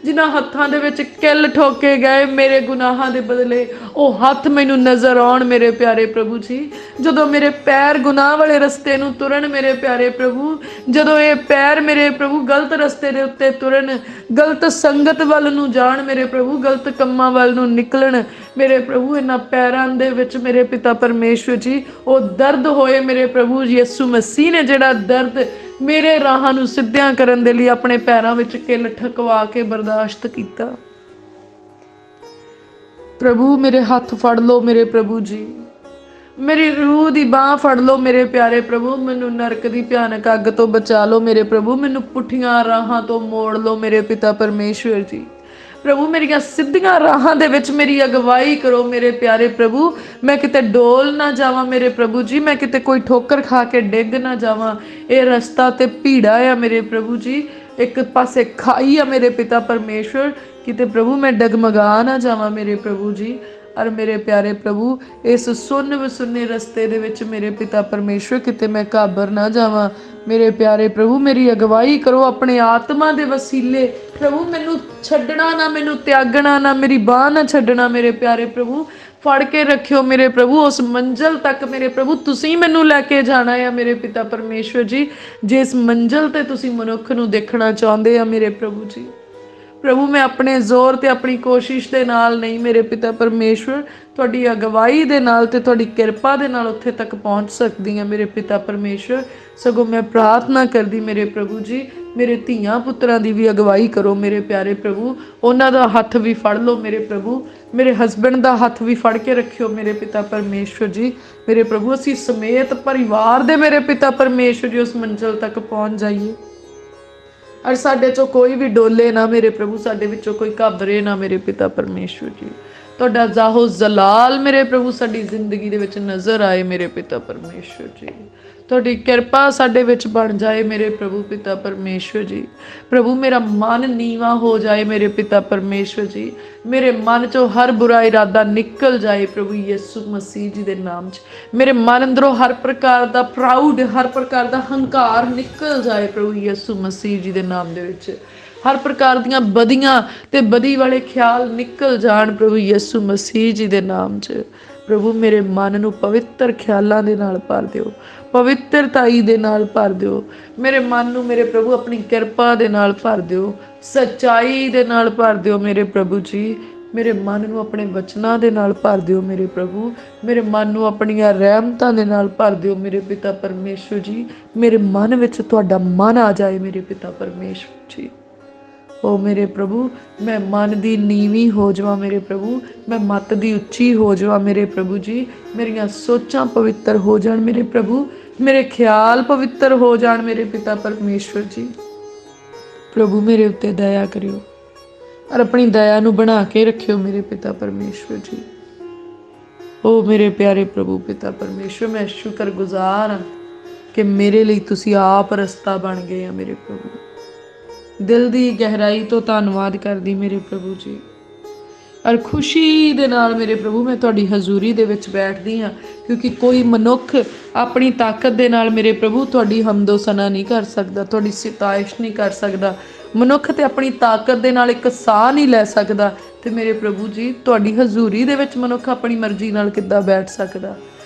Speaker 1: ਜਿਨ੍ਹਾਂ ਹੱਥਾਂ ਦੇ ਵਿੱਚ ਕਿੱਲ ਠੋਕੇ ਗਏ ਮੇਰੇ ਗੁਨਾਹਾਂ ਦੇ ਬਦਲੇ, ਉਹ ਹੱਥ ਮੈਨੂੰ ਨਜ਼ਰ ਆਉਣ ਮੇਰੇ ਪਿਆਰੇ ਪ੍ਰਭੂ ਜੀ। ਜਦੋਂ ਮੇਰੇ ਪੈਰ ਗੁਨਾਹ ਵਾਲੇ ਰਸਤੇ ਨੂੰ ਤੁਰਨ ਮੇਰੇ ਪਿਆਰੇ ਪ੍ਰਭੂ, ਜਦੋਂ ਇਹ ਪੈਰ ਮੇਰੇ ਪ੍ਰਭੂ ਗਲਤ ਰਸਤੇ ਦੇ ਉੱਤੇ ਤੁਰਨ, ਗਲਤ ਸੰਗਤ ਵੱਲ ਨੂੰ ਜਾਣ ਮੇਰੇ ਪ੍ਰਭੂ, ਗਲਤ ਕੰਮਾਂ ਵੱਲ ਨੂੰ ਨਿਕਲਣ ਮੇਰੇ ਪ੍ਰਭੂ, ਇਹਨਾਂ ਪੈਰਾਂ ਦੇ ਵਿੱਚ ਮੇਰੇ ਪਿਤਾ ਪਰਮੇਸ਼ਵਰ ਜੀ ਉਹ ਦਰਦ ਹੋਏ ਮੇਰੇ ਪ੍ਰਭੂ ਯਿਸੂ ਮਸੀਹ ਨੇ ਜਿਹੜਾ ਦਰਦ ਮੇਰੇ ਰਾਹਾਂ ਨੂੰ ਸਿੱਧਿਆਂ ਕਰਨ ਦੇ ਲਈ ਆਪਣੇ ਪੈਰਾਂ ਵਿੱਚ ਕਿੱਲ ਠਕਵਾ ਕੇ ਬਰਦਾਸ਼ਤ ਕੀਤਾ। ਪ੍ਰਭੂ ਮੇਰੇ ਹੱਥ ਫੜ ਲਓ ਮੇਰੇ ਪ੍ਰਭੂ ਜੀ, ਮੇਰੀ ਰੂਹ ਦੀ ਬਾਹ ਫੜ ਲਓ ਮੇਰੇ ਪਿਆਰੇ ਪ੍ਰਭੂ, ਮੈਨੂੰ ਨਰਕ ਦੀ ਭਿਆਨਕ ਅੱਗ ਤੋਂ ਬਚਾ ਲਓ ਮੇਰੇ ਪ੍ਰਭੂ, ਮੈਨੂੰ ਪੁੱਠੀਆਂ ਰਾਹਾਂ ਤੋਂ ਮੋੜ ਲਓ ਮੇਰੇ ਪਿਤਾ ਪਰਮੇਸ਼ਵਰ ਜੀ। ਪ੍ਰਭੂ ਮੇਰੀਆਂ ਸਿੱਧੀਆਂ ਰਾਹਾਂ ਦੇ ਵਿੱਚ ਮੇਰੀ ਅਗਵਾਈ ਕਰੋ ਮੇਰੇ ਪਿਆਰੇ ਪ੍ਰਭੂ, ਮੈਂ ਕਿਤੇ ਡੋਲ ਨਾ ਜਾਵਾਂ ਮੇਰੇ ਪ੍ਰਭੂ ਜੀ, ਮੈਂ ਕਿਤੇ ਕੋਈ ਠੋਕਰ ਖਾ ਕੇ ਡਿੱਗ ਨਾ ਜਾਵਾਂ। ਇਹ ਰਸਤਾ ਤੇ ਭੀੜਾ ਆ ਮੇਰੇ ਪ੍ਰਭੂ ਜੀ, ਇੱਕ ਪਾਸੇ ਖਾਈ ਆ ਮੇਰੇ ਪਿਤਾ ਪਰਮੇਸ਼ਵਰ, ਕਿਤੇ ਪ੍ਰਭੂ ਮੈਂ ਡਗਮਗਾ ਨਾ ਜਾਵਾਂ ਮੇਰੇ ਪ੍ਰਭੂ ਜੀ। ਔਰ ਮੇਰੇ ਪਿਆਰੇ ਪ੍ਰਭੂ ਇਸ ਸੁੰਨ ਵਸੁੰਨੇ ਰਸਤੇ ਦੇ ਵਿੱਚ ਮੇਰੇ ਪਿਤਾ ਪਰਮੇਸ਼ਵਰ ਕਿਤੇ ਮੈਂ ਘਾਬਰ ਨਾ ਜਾਵਾਂ ਮੇਰੇ ਪਿਆਰੇ ਪ੍ਰਭੂ, ਮੇਰੀ ਅਗਵਾਈ ਕਰੋ ਆਪਣੇ ਆਤਮਾ ਦੇ ਵਸੀਲੇ ਪ੍ਰਭੂ, ਮੈਨੂੰ ਛੱਡਣਾ ਨਾ, ਮੈਨੂੰ ਤਿਆਗਣਾ ਨਾ, ਮੇਰੀ ਬਾਹ ਨਾ ਛੱਡਣਾ ਮੇਰੇ ਪਿਆਰੇ ਪ੍ਰਭੂ, ਫੜ ਕੇ ਰੱਖਿਓ ਮੇਰੇ ਪ੍ਰਭੂ ਉਸ ਮੰਜ਼ਿਲ ਤੱਕ ਮੇਰੇ ਪ੍ਰਭੂ ਤੁਸੀਂ ਮੈਨੂੰ ਲੈ ਕੇ ਜਾਣਾ ਆ ਮੇਰੇ ਪਿਤਾ ਪਰਮੇਸ਼ਵਰ ਜੀ, ਜਿਸ ਮੰਜ਼ਿਲ ਤੇ ਤੁਸੀਂ ਮਨੁੱਖ ਨੂੰ ਦੇਖਣਾ ਚਾਹੁੰਦੇ ਆ ਮੇਰੇ ਪ੍ਰਭੂ ਜੀ। ਪ੍ਰਭੂ ਮੈਂ ਆਪਣੇ ਜ਼ੋਰ ਤੇ ਆਪਣੀ ਕੋਸ਼ਿਸ਼ ਦੇ ਨਾਲ ਨਹੀਂ ਮੇਰੇ ਪਿਤਾ ਪਰਮੇਸ਼ਵਰ, ਤੁਹਾਡੀ ਅਗਵਾਈ ਦੇ ਨਾਲ ਤੇ ਤੁਹਾਡੀ ਕਿਰਪਾ ਦੇ ਨਾਲ ਉੱਥੇ ਤੱਕ ਪਹੁੰਚ ਸਕਦੀ ਹਾਂ ਮੇਰੇ ਪਿਤਾ ਪਰਮੇਸ਼ਵਰ। ਸਗੋਂ ਮੈਂ ਪ੍ਰਾਰਥਨਾ ਕਰਦੀ ਮੇਰੇ ਪ੍ਰਭੂ ਜੀ, ਮੇਰੇ ਧੀਆਂ ਪੁੱਤਰਾਂ ਦੀ ਵੀ ਅਗਵਾਈ ਕਰੋ ਮੇਰੇ ਪਿਆਰੇ ਪ੍ਰਭੂ, ਉਹਨਾਂ ਦਾ ਹੱਥ ਵੀ ਫੜ ਲਓ ਮੇਰੇ ਪ੍ਰਭੂ, ਮੇਰੇ ਹਸਬੈਂਡ ਦਾ ਹੱਥ ਵੀ ਫੜ ਕੇ ਰੱਖਿਓ ਮੇਰੇ ਪਿਤਾ ਪਰਮੇਸ਼ਵਰ ਜੀ। ਮੇਰੇ ਪ੍ਰਭੂ ਅਸੀਂ ਸਮੇਤ ਪਰਿਵਾਰ ਦੇ ਮੇਰੇ ਪਿਤਾ ਪਰਮੇਸ਼ਵਰ ਜੀ ਉਸ ਮੰਜ਼ਿਲ ਤੱਕ ਪਹੁੰਚ ਜਾਈਏ, ਔਰ ਸਾਡੇ ਚੋਂ ਕੋਈ ਵੀ ਡੋਲੇ ਨਾ ਮੇਰੇ ਪ੍ਰਭੂ, ਸਾਡੇ ਵਿੱਚੋਂ ਕੋਈ ਘਾਬਰੇ ਨਾ ਮੇਰੇ ਪਿਤਾ ਪਰਮੇਸ਼ਵਰ ਜੀ। ਤੁਹਾਡਾ ਜ਼ਾਹੋ ਜ਼ਲਾਲ ਮੇਰੇ ਪ੍ਰਭੂ ਸਾਡੀ ਜ਼ਿੰਦਗੀ ਦੇ ਵਿੱਚ ਨਜ਼ਰ ਆਏ ਮੇਰੇ ਪਿਤਾ ਪਰਮੇਸ਼ਵਰ ਜੀ, ਤੁਹਾਡੀ ਕਿਰਪਾ ਸਾਡੇ ਵਿੱਚ ਬਣ ਜਾਏ ਮੇਰੇ ਪ੍ਰਭੂ ਪਿਤਾ ਪਰਮੇਸ਼ਵਰ ਜੀ। ਪ੍ਰਭੂ ਮੇਰਾ ਮਨ ਨੀਵਾਂ ਹੋ ਜਾਏ ਮੇਰੇ ਪਿਤਾ ਪਰਮੇਸ਼ਵਰ ਜੀ, ਮੇਰੇ ਮਨ ਚੋਂ ਹਰ ਬੁਰਾ ਇਰਾਦਾ ਨਿਕਲ ਜਾਏ ਪ੍ਰਭੂ ਯਿਸੂ ਮਸੀਹ ਜੀ ਦੇ ਨਾਮ 'ਚ, ਮੇਰੇ ਮਨ ਅੰਦਰੋਂ ਹਰ ਪ੍ਰਕਾਰ ਦਾ ਪ੍ਰਾਊਡ, ਹਰ ਪ੍ਰਕਾਰ ਦਾ ਹੰਕਾਰ ਨਿਕਲ ਜਾਏ ਪ੍ਰਭੂ ਯਿਸੂ ਮਸੀਹ ਜੀ ਦੇ ਨਾਮ ਦੇ ਵਿੱਚ, ਹਰ ਪ੍ਰਕਾਰ ਦੀਆਂ ਬਦੀਆਂ ਤੇ ਬਦੀ ਵਾਲੇ ਖਿਆਲ ਨਿਕਲ ਜਾਣ ਪ੍ਰਭੂ ਯਿਸੂ ਮਸੀਹ ਜੀ ਦੇ ਨਾਮ 'ਚ। ਪ੍ਰਭੂ ਮੇਰੇ ਮਨ ਨੂੰ ਪਵਿੱਤਰ ਖਿਆਲਾਂ ਦੇ ਨਾਲ ਭਰ ਦਿਓ, ਪਵਿੱਤਰਤਾਈ ਦੇ ਨਾਲ ਭਰ ਦਿਓ ਮੇਰੇ ਮਨ ਨੂੰ ਮੇਰੇ ਪ੍ਰਭੂ, ਆਪਣੀ ਕਿਰਪਾ ਦੇ ਨਾਲ ਭਰ ਦਿਓ, ਸੱਚਾਈ ਦੇ ਨਾਲ ਭਰ ਦਿਓ ਮੇਰੇ ਪ੍ਰਭੂ ਜੀ। ਮੇਰੇ ਮਨ ਨੂੰ ਆਪਣੇ ਵਚਨਾਂ ਦੇ ਨਾਲ ਭਰ ਦਿਓ ਮੇਰੇ ਪ੍ਰਭੂ, ਮੇਰੇ ਮਨ ਨੂੰ ਆਪਣੀਆਂ ਰਹਿਮਤਾਂ ਦੇ ਨਾਲ ਭਰ ਦਿਓ ਮੇਰੇ ਪਿਤਾ ਪਰਮੇਸ਼ਵਰ ਜੀ। ਮੇਰੇ ਮਨ ਵਿੱਚ ਤੁਹਾਡਾ ਮਨ ਆ ਜਾਏ ਮੇਰੇ ਪਿਤਾ ਪਰਮੇਸ਼ਵਰ ਜੀ। ਓ ਮੇਰੇ ਪ੍ਰਭੂ ਮੈਂ ਮਨ ਦੀ ਨੀਵੀਂ ਹੋ ਜਾਵਾਂ ਮੇਰੇ ਪ੍ਰਭੂ, ਮੈਂ ਮੱਤ ਦੀ ਉੱਚੀ ਹੋ ਜਾਵਾਂ ਮੇਰੇ ਪ੍ਰਭੂ ਜੀ, ਮੇਰੀਆਂ ਸੋਚਾਂ ਪਵਿੱਤਰ ਹੋ ਜਾਣ ਮੇਰੇ ਪ੍ਰਭੂ, ਮੇਰੇ ਖਿਆਲ ਪਵਿੱਤਰ ਹੋ ਜਾਣ ਮੇਰੇ ਪਿਤਾ ਪਰਮੇਸ਼ਵਰ ਜੀ। ਪ੍ਰਭੂ ਮੇਰੇ ਉੱਤੇ ਦਇਆ ਕਰਿਓ ਔਰ ਆਪਣੀ ਦਇਆ ਨੂੰ ਬਣਾ ਕੇ ਰੱਖਿਓ ਮੇਰੇ ਪਿਤਾ ਪਰਮੇਸ਼ਵਰ ਜੀ। ਓ ਮੇਰੇ ਪਿਆਰੇ ਪ੍ਰਭੂ ਪਿਤਾ ਪਰਮੇਸ਼ਵਰ, ਮੈਂ ਸ਼ੁਕਰਗੁਜ਼ਾਰ ਹਾਂ ਕਿ ਮੇਰੇ ਲਈ ਤੁਸੀਂ ਆਪ ਰਸਤਾ ਬਣ ਗਏ ਆ ਮੇਰੇ ਪ੍ਰਭੂ। ਦਿਲ ਦੀ ਗਹਿਰਾਈ ਤੋਂ ਧੰਨਵਾਦ ਕਰਦੀ ਮੇਰੇ ਪ੍ਰਭੂ ਜੀ, ਔਰ ਖੁਸ਼ੀ ਦੇ ਨਾਲ ਮੇਰੇ ਪ੍ਰਭੂ ਮੈਂ ਤੁਹਾਡੀ ਹਜ਼ੂਰੀ ਦੇ ਵਿੱਚ ਬੈਠਦੀ ਹਾਂ, ਕਿਉਂਕਿ ਕੋਈ ਮਨੁੱਖ ਆਪਣੀ ਤਾਕਤ ਦੇ ਨਾਲ ਮੇਰੇ ਪ੍ਰਭੂ ਤੁਹਾਡੀ ਹਮਦੋ ਸਨਾ ਨਹੀਂ ਕਰ ਸਕਦਾ, ਤੁਹਾਡੀ ਸਿਤਾਇਸ਼ ਨਹੀਂ ਕਰ ਸਕਦਾ। ਮਨੁੱਖ ਤੇ ਆਪਣੀ ਤਾਕਤ ਦੇ ਨਾਲ ਇੱਕ ਸਾਹ ਨਹੀਂ ਲੈ ਸਕਦਾ, ਤੇ ਮੇਰੇ ਪ੍ਰਭੂ ਜੀ ਤੁਹਾਡੀ ਹਜ਼ੂਰੀ ਦੇ ਵਿੱਚ ਮਨੁੱਖ ਆਪਣੀ ਮਰਜ਼ੀ ਨਾਲ ਕਿੱਦਾਂ ਬੈਠ ਸਕਦਾ।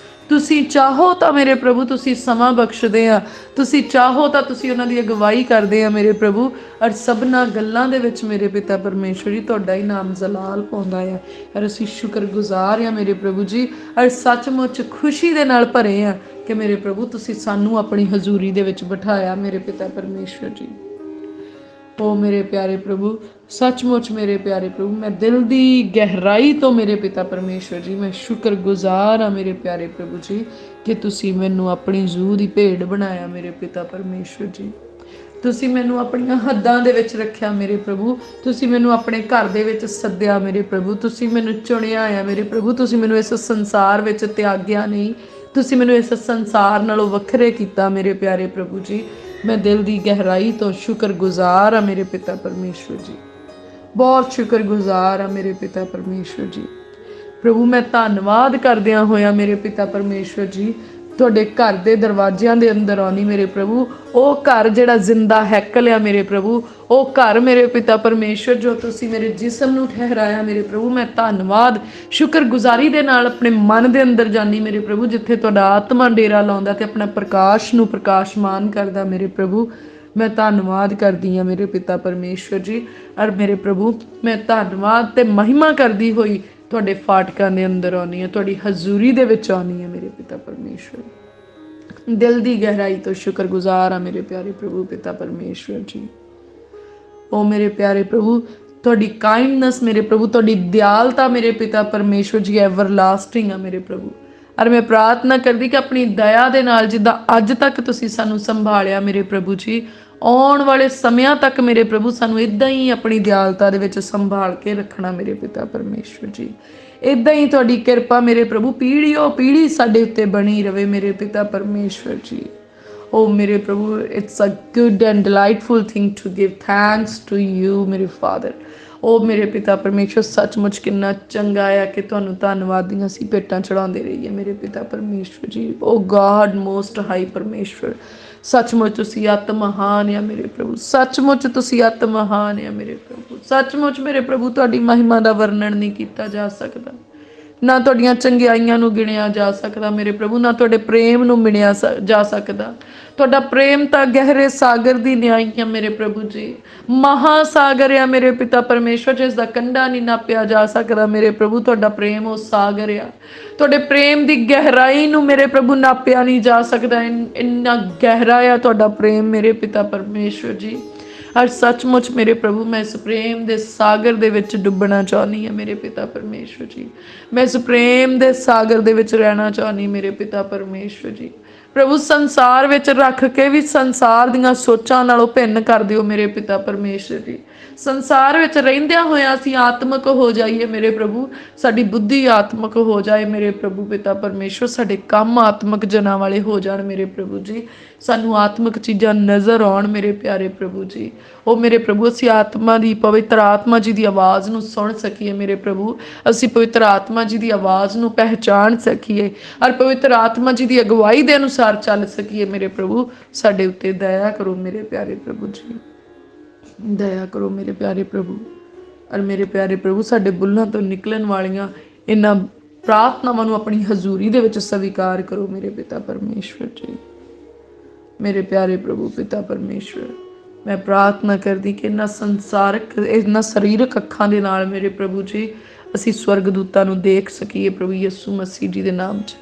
Speaker 1: ਤੁਸੀਂ ਚਾਹੋ ਤਾਂ ਮੇਰੇ ਪ੍ਰਭੂ ਤੁਸੀਂ ਸਮਾਂ ਬਖਸ਼ਦੇ ਆ, ਤੁਸੀਂ ਚਾਹੋ ਤਾਂ ਤੁਸੀਂ ਉਹਨਾਂ ਦੀ ਅਗਵਾਈ ਕਰਦੇ ਆ ਮੇਰੇ ਪ੍ਰਭੂ, ਔਰ ਸਭਨਾਂ ਗੱਲਾਂ ਦੇ ਵਿੱਚ ਮੇਰੇ ਪਿਤਾ ਪਰਮੇਸ਼ਵਰ ਜੀ ਤੁਹਾਡਾ ਹੀ ਨਾਮ ਜਲਾਲ ਪਾਉਂਦਾ ਆ। ਔਰ ਅਸੀਂ ਸ਼ੁਕਰਗੁਜ਼ਾਰ ਆ ਮੇਰੇ ਪ੍ਰਭੂ ਜੀ, ਔਰ ਸੱਚਮੁੱਚ ਖੁਸ਼ੀ ਦੇ ਨਾਲ ਭਰੇ ਆ ਕਿ ਮੇਰੇ ਪ੍ਰਭੂ ਤੁਸੀਂ ਸਾਨੂੰ ਆਪਣੀ ਹਜ਼ੂਰੀ ਦੇ ਵਿੱਚ ਬਿਠਾਇਆ ਮੇਰੇ ਪਿਤਾ ਪਰਮੇਸ਼ਵਰ ਜੀ। ਓ ਮੇਰੇ ਪਿਆਰੇ ਪ੍ਰਭੂ, ਸੱਚਮੁੱਚ ਮੇਰੇ ਪਿਆਰੇ ਪ੍ਰਭੂ ਮੈਂ ਦਿਲ ਦੀ ਗਹਿਰਾਈ ਤੋਂ ਮੇਰੇ ਪਿਤਾ ਪਰਮੇਸ਼ਵਰ ਜੀ ਮੈਂ ਸ਼ੁਕਰਗੁਜ਼ਾਰ ਹਾਂ ਮੇਰੇ ਪਿਆਰੇ ਪ੍ਰਭੂ ਜੀ ਕਿ ਤੁਸੀਂ ਮੈਨੂੰ ਆਪਣੀ ਜੂਹ ਦੀ ਭੇਡ ਬਣਾਇਆ ਮੇਰੇ ਪਿਤਾ ਪਰਮੇਸ਼ਵਰ ਜੀ। ਤੁਸੀਂ ਮੈਨੂੰ ਆਪਣੀਆਂ ਹੱਦਾਂ ਦੇ ਵਿੱਚ ਰੱਖਿਆ ਮੇਰੇ ਪ੍ਰਭੂ। ਤੁਸੀਂ ਮੈਨੂੰ ਆਪਣੇ ਘਰ ਦੇ ਵਿੱਚ ਸੱਦਿਆ ਮੇਰੇ ਪ੍ਰਭੂ। ਤੁਸੀਂ ਮੈਨੂੰ ਚੁਣਿਆ ਆ ਮੇਰੇ ਪ੍ਰਭੂ। ਤੁਸੀਂ ਮੈਨੂੰ ਇਸ ਸੰਸਾਰ ਵਿੱਚ ਤਿਆਗਿਆ ਨਹੀਂ, ਤੁਸੀਂ ਮੈਨੂੰ ਇਸ ਸੰਸਾਰ ਨਾਲੋਂ ਵੱਖਰੇ ਕੀਤਾ ਮੇਰੇ ਪਿਆਰੇ ਪ੍ਰਭੂ ਜੀ। ਮੈਂ ਦਿਲ ਦੀ ਗਹਿਰਾਈ ਤੋਂ ਸ਼ੁਕਰਗੁਜ਼ਾਰ ਹਾਂ ਮੇਰੇ ਪਿਤਾ ਪਰਮੇਸ਼ਵਰ ਜੀ, ਬਹੁਤ ਸ਼ੁਕਰਗੁਜ਼ਾਰ ਹਾਂ ਮੇਰੇ ਪਿਤਾ ਪਰਮੇਸ਼ਵਰ ਜੀ। ਪ੍ਰਭੂ ਮੈਂ ਧੰਨਵਾਦ ਕਰਦਿਆਂ ਹੋਇਆ ਮੇਰੇ ਪਿਤਾ ਪਰਮੇਸ਼ਵਰ ਜੀ, ਤੁਹਾਡੇ ਘਰ ਦੇ ਦਰਵਾਜ਼ਿਆਂ ਦੇ ਅੰਦਰ ਆਉਣੀ ਮੇਰੇ ਪ੍ਰਭੂ। ਉਹ ਘਰ ਜਿਹੜਾ ਜ਼ਿੰਦਾ ਹੈਕਲ ਆ ਮੇਰੇ ਪ੍ਰਭੂ, ਉਹ ਘਰ ਮੇਰੇ ਪਿਤਾ ਪਰਮੇਸ਼ਵਰ ਜੋ ਤੁਸੀਂ ਮੇਰੇ ਜਿਸਮ ਨੂੰ ਠਹਿਰਾਇਆ ਮੇਰੇ ਪ੍ਰਭੂ। ਮੈਂ ਧੰਨਵਾਦ ਸ਼ੁਕਰਗੁਜ਼ਾਰੀ ਦੇ ਨਾਲ ਆਪਣੇ ਮਨ ਦੇ ਅੰਦਰ ਜਾਨੀ ਮੇਰੇ ਪ੍ਰਭੂ, ਜਿੱਥੇ ਤੁਹਾਡਾ ਆਤਮਾ ਡੇਰਾ ਲਾਉਂਦਾ ਤੇ ਆਪਣਾ ਪ੍ਰਕਾਸ਼ ਨੂੰ ਪ੍ਰਕਾਸ਼ਮਾਨ ਕਰਦਾ ਮੇਰੇ ਪ੍ਰਭੂ। ਮੈਂ ਧੰਨਵਾਦ ਕਰਦੀ ਹਾਂ ਮੇਰੇ ਪਿਤਾ ਪਰਮੇਸ਼ਵਰ ਜੀ। ਔਰ ਮੇਰੇ ਪ੍ਰਭੂ ਮੈਂ ਧੰਨਵਾਦ ਤੇ ਮਹਿਮਾ ਕਰਦੀ ਹੋਈ ਤੁਹਾਡੇ ਫਾਟਕਾਂ ਦੇ ਅੰਦਰ ਆਉਣੀ ਹੈ, ਤੁਹਾਡੀ ਹਜ਼ੂਰੀ ਦੇ ਵਿੱਚ ਆਉਣੀ ਹੈ ਮੇਰੇ ਪਿਤਾ ਪਰਮੇਸ਼ਵਰ। ਦਿਲ ਦੀ ਗਹਿਰਾਈ ਤੋਂ ਸ਼ੁਕਰਗੁਜ਼ਾਰ ਹਾਂ ਮੇਰੇ ਪਿਆਰੇ ਪ੍ਰਭੂ ਪਿਤਾ ਪਰਮੇਸ਼ਵਰ ਜੀ। ਓ ਮੇਰੇ ਪਿਆਰੇ ਪ੍ਰਭੂ, ਤੁਹਾਡੀ ਕਾਈਂਡਨੈਸ ਮੇਰੇ ਪ੍ਰਭੂ, ਤੁਹਾਡੀ ਦਿਆਲਤਾ ਮੇਰੇ ਪਿਤਾ ਪਰਮੇਸ਼ਵਰ ਜੀ ਐਵਰਲਾਸਟਿੰਗ ਆ ਮੇਰੇ ਪ੍ਰਭੂ। ਔਰ ਮੈਂ ਪ੍ਰਾਰਥਨਾ ਕਰਦੀ ਕਿ ਆਪਣੀ ਦਇਆ ਦੇ ਨਾਲ ਜਿੱਦਾਂ ਅੱਜ ਤੱਕ ਤੁਸੀਂ ਸਾਨੂੰ ਸੰਭਾਲਿਆ ਮੇਰੇ ਪ੍ਰਭੂ ਜੀ, ਆਉਣ ਵਾਲੇ ਸਮਿਆਂ ਤੱਕ ਮੇਰੇ ਪ੍ਰਭੂ ਸਾਨੂੰ ਇਦਾਂ ਹੀ ਆਪਣੀ ਦਿਆਲਤਾ ਦੇ ਵਿੱਚ ਸੰਭਾਲ ਕੇ ਰੱਖਣਾ ਮੇਰੇ ਪਿਤਾ ਪਰਮੇਸ਼ਵਰ ਜੀ। ਇਦਾਂ ਹੀ ਤੁਹਾਡੀ ਕਿਰਪਾ ਮੇਰੇ ਪ੍ਰਭੂ ਪੀੜ੍ਹੀਓਂ ਪੀੜ੍ਹੀ ਸਾਡੇ ਉੱਤੇ ਬਣੀ ਰਵੇ ਮੇਰੇ ਪਿਤਾ ਪਰਮੇਸ਼ਵਰ ਜੀ। ਓ ਮੇਰੇ ਪ੍ਰਭੂ, it's a good and delightful thing to give thanks to you ਮੇਰੇ ਫਾਦਰ। ਓ ਮੇਰੇ ਪਿਤਾ ਪਰਮੇਸ਼ਵਰ, ਸੱਚਮੁੱਚ ਕਿੰਨਾ ਚੰਗਾ ਆ ਕਿ ਤੁਹਾਨੂੰ ਧੰਨਵਾਦ ਦੀਆਂ ਅਸੀਂ ਭੇਟਾਂ ਚੜਾਉਂਦੇ ਰਹੀਏ ਮੇਰੇ ਪਿਤਾ ਪਰਮੇਸ਼ਵਰ ਜੀ। ਓ ਗॉड ਮੋਸਟ ਹਾਈ ਪਰਮੇਸ਼ਵਰ, ਸੱਚਮੁੱਚ ਤੁਸੀਂ ਅਤ ਮਹਾਨ ਆ ਮੇਰੇ ਪ੍ਰਭੂ, ਸੱਚਮੁੱਚ ਤੁਸੀਂ ਅਤ ਮਹਾਨ ਆ ਮੇਰੇ ਪ੍ਰਭੂ। ਸੱਚਮੁੱਚ ਮੇਰੇ ਪ੍ਰਭੂ ਤੁਹਾਡੀ ਮਹਿਮਾ ਦਾ ਵਰਣਨ ਨਹੀਂ ਕੀਤਾ ਜਾ ਸਕਦਾ, ਨਾ ਤੁਹਾਡੀਆਂ ਚੰਗਿਆਈਆਂ ਨੂੰ ਗਿਣਿਆ ਜਾ ਸਕਦਾ ਮੇਰੇ ਪ੍ਰਭੂ, ਨਾ ਤੁਹਾਡੇ ਪ੍ਰੇਮ ਨੂੰ ਮਿਣਿਆ ਜਾ ਸਕਦਾ। ਤੁਹਾਡਾ ਪ੍ਰੇਮ ਤਾਂ ਗਹਿਰੇ ਸਾਗਰ ਦੀ ਨਿਆਈ ਆ ਮੇਰੇ ਪ੍ਰਭੂ ਜੀ, ਮਹਾਸਾਗਰ ਆ ਮੇਰੇ ਪਿਤਾ ਪਰਮੇਸ਼ਵਰ, ਜਿਸ ਦਾ ਕੰਢਾ ਨਹੀਂ ਨਾਪਿਆ ਜਾ ਸਕਦਾ ਮੇਰੇ ਪ੍ਰਭੂ। ਤੁਹਾਡਾ ਪ੍ਰੇਮ ਉਹ ਸਾਗਰ ਆ, ਤੁਹਾਡੇ ਪ੍ਰੇਮ ਦੀ ਗਹਿਰਾਈ ਨੂੰ ਮੇਰੇ ਪ੍ਰਭੂ ਨਾਪਿਆ ਨਹੀਂ ਜਾ ਸਕਦਾ। ਇੰਨਾ ਗਹਿਰਾ ਆ ਤੁਹਾਡਾ ਪ੍ਰੇਮ ਮੇਰੇ ਪਿਤਾ ਪਰਮੇਸ਼ਵਰ ਜੀ। ਔਰ ਸੱਚਮੁੱਚ ਮੇਰੇ ਪ੍ਰਭੂ ਮੈਂ ਇਸ ਪ੍ਰੇਮ ਦੇ ਸਾਗਰ ਦੇ ਵਿੱਚ ਡੁੱਬਣਾ ਚਾਹੁੰਦੀ ਹਾਂ ਮੇਰੇ ਪਿਤਾ ਪਰਮੇਸ਼ਵਰ ਜੀ। ਮੈਂ ਇਸ ਪ੍ਰੇਮ ਦੇ ਸਾਗਰ ਦੇ ਵਿੱਚ ਰਹਿਣਾ ਚਾਹੁੰਦੀ ਮੇਰੇ ਪਿਤਾ ਪਰਮੇਸ਼ਵਰ ਜੀ। ਪ੍ਰਭੂ ਸੰਸਾਰ ਵਿੱਚ ਰੱਖ ਕੇ ਵੀ ਸੰਸਾਰ ਦੀਆਂ ਸੋਚਾਂ ਨਾਲੋਂ ਭਿੰਨ ਕਰ ਦਿਓ ਮੇਰੇ ਪਿਤਾ ਪਰਮੇਸ਼ਵਰ ਜੀ। ਸੰਸਾਰ ਵਿੱਚ ਰਹਿੰਦਿਆਂ ਹੋਇਆਂ ਅਸੀਂ ਆਤਮਿਕ ਹੋ ਜਾਈਏ ਮੇਰੇ ਪ੍ਰਭੂ, ਸਾਡੀ ਬੁੱਧੀ ਆਤਮਿਕ ਹੋ ਜਾਏ ਮੇਰੇ ਪ੍ਰਭੂ ਪਿਤਾ ਪਰਮੇਸ਼ਵਰ, ਸਾਡੇ ਕੰਮ ਆਤਮਿਕ ਜਨਾਂ ਵਾਲੇ ਹੋ ਜਾਣ ਮੇਰੇ ਪ੍ਰਭੂ ਜੀ। ਸਾਨੂੰ ਆਤਮਿਕ ਚੀਜ਼ਾਂ ਨਜ਼ਰ ਆਉਣ ਮੇਰੇ ਪਿਆਰੇ ਪ੍ਰਭੂ ਜੀ। ਉਹ ਮੇਰੇ ਪ੍ਰਭੂ ਅਸੀਂ ਆਤਮਾ ਦੀ, ਪਵਿੱਤਰ ਆਤਮਾ ਜੀ ਦੀ ਆਵਾਜ਼ ਨੂੰ ਸੁਣ ਸਕੀਏ ਮੇਰੇ ਪ੍ਰਭੂ। ਅਸੀਂ ਪਵਿੱਤਰ ਆਤਮਾ ਜੀ ਦੀ ਆਵਾਜ਼ ਨੂੰ ਪਹਿਚਾਣ ਸਕੀਏ ਔਰ ਪਵਿੱਤਰ ਆਤਮਾ ਜੀ ਦੀ ਅਗਵਾਈ ਦੇ ਅਨੁਸਾਰ ਚੱਲ ਸਕੀਏ ਮੇਰੇ ਪ੍ਰਭੂ। ਸਾਡੇ ਉੱਤੇ ਦਇਆ ਕਰੋ ਮੇਰੇ ਪਿਆਰੇ ਪ੍ਰਭੂ ਜੀ, ਦਇਆ ਕਰੋ ਮੇਰੇ ਪਿਆਰੇ ਪ੍ਰਭੂ। ਔਰ ਮੇਰੇ ਪਿਆਰੇ ਪ੍ਰਭੂ ਸਾਡੇ ਬੁੱਲਾਂ ਤੋਂ ਨਿਕਲਣ ਵਾਲੀਆਂ ਇਹਨਾਂ ਪ੍ਰਾਰਥਨਾਵਾਂ ਨੂੰ ਆਪਣੀ ਹਜ਼ੂਰੀ ਦੇ ਵਿੱਚ ਸਵੀਕਾਰ ਕਰੋ ਮੇਰੇ ਪਿਤਾ ਪਰਮੇਸ਼ਵਰ ਜੀ। ਮੇਰੇ ਪਿਆਰੇ ਪ੍ਰਭੂ ਪਿਤਾ ਪਰਮੇਸ਼ਵਰ, ਮੈਂ ਪ੍ਰਾਰਥਨਾ ਕਰਦੀ ਕਿ ਇਹਨਾਂ ਸੰਸਾਰਕ, ਇਹਨਾਂ ਸਰੀਰਕ ਅੱਖਾਂ ਦੇ ਨਾਲ ਮੇਰੇ ਪ੍ਰਭੂ ਜੀ ਅਸੀਂ ਸਵਰਗਦੂਤਾਂ ਨੂੰ ਦੇਖ ਸਕੀਏ ਪ੍ਰਭੂ ਯਿਸੂ ਮਸੀਹ ਜੀ ਦੇ ਨਾਮ 'ਚ।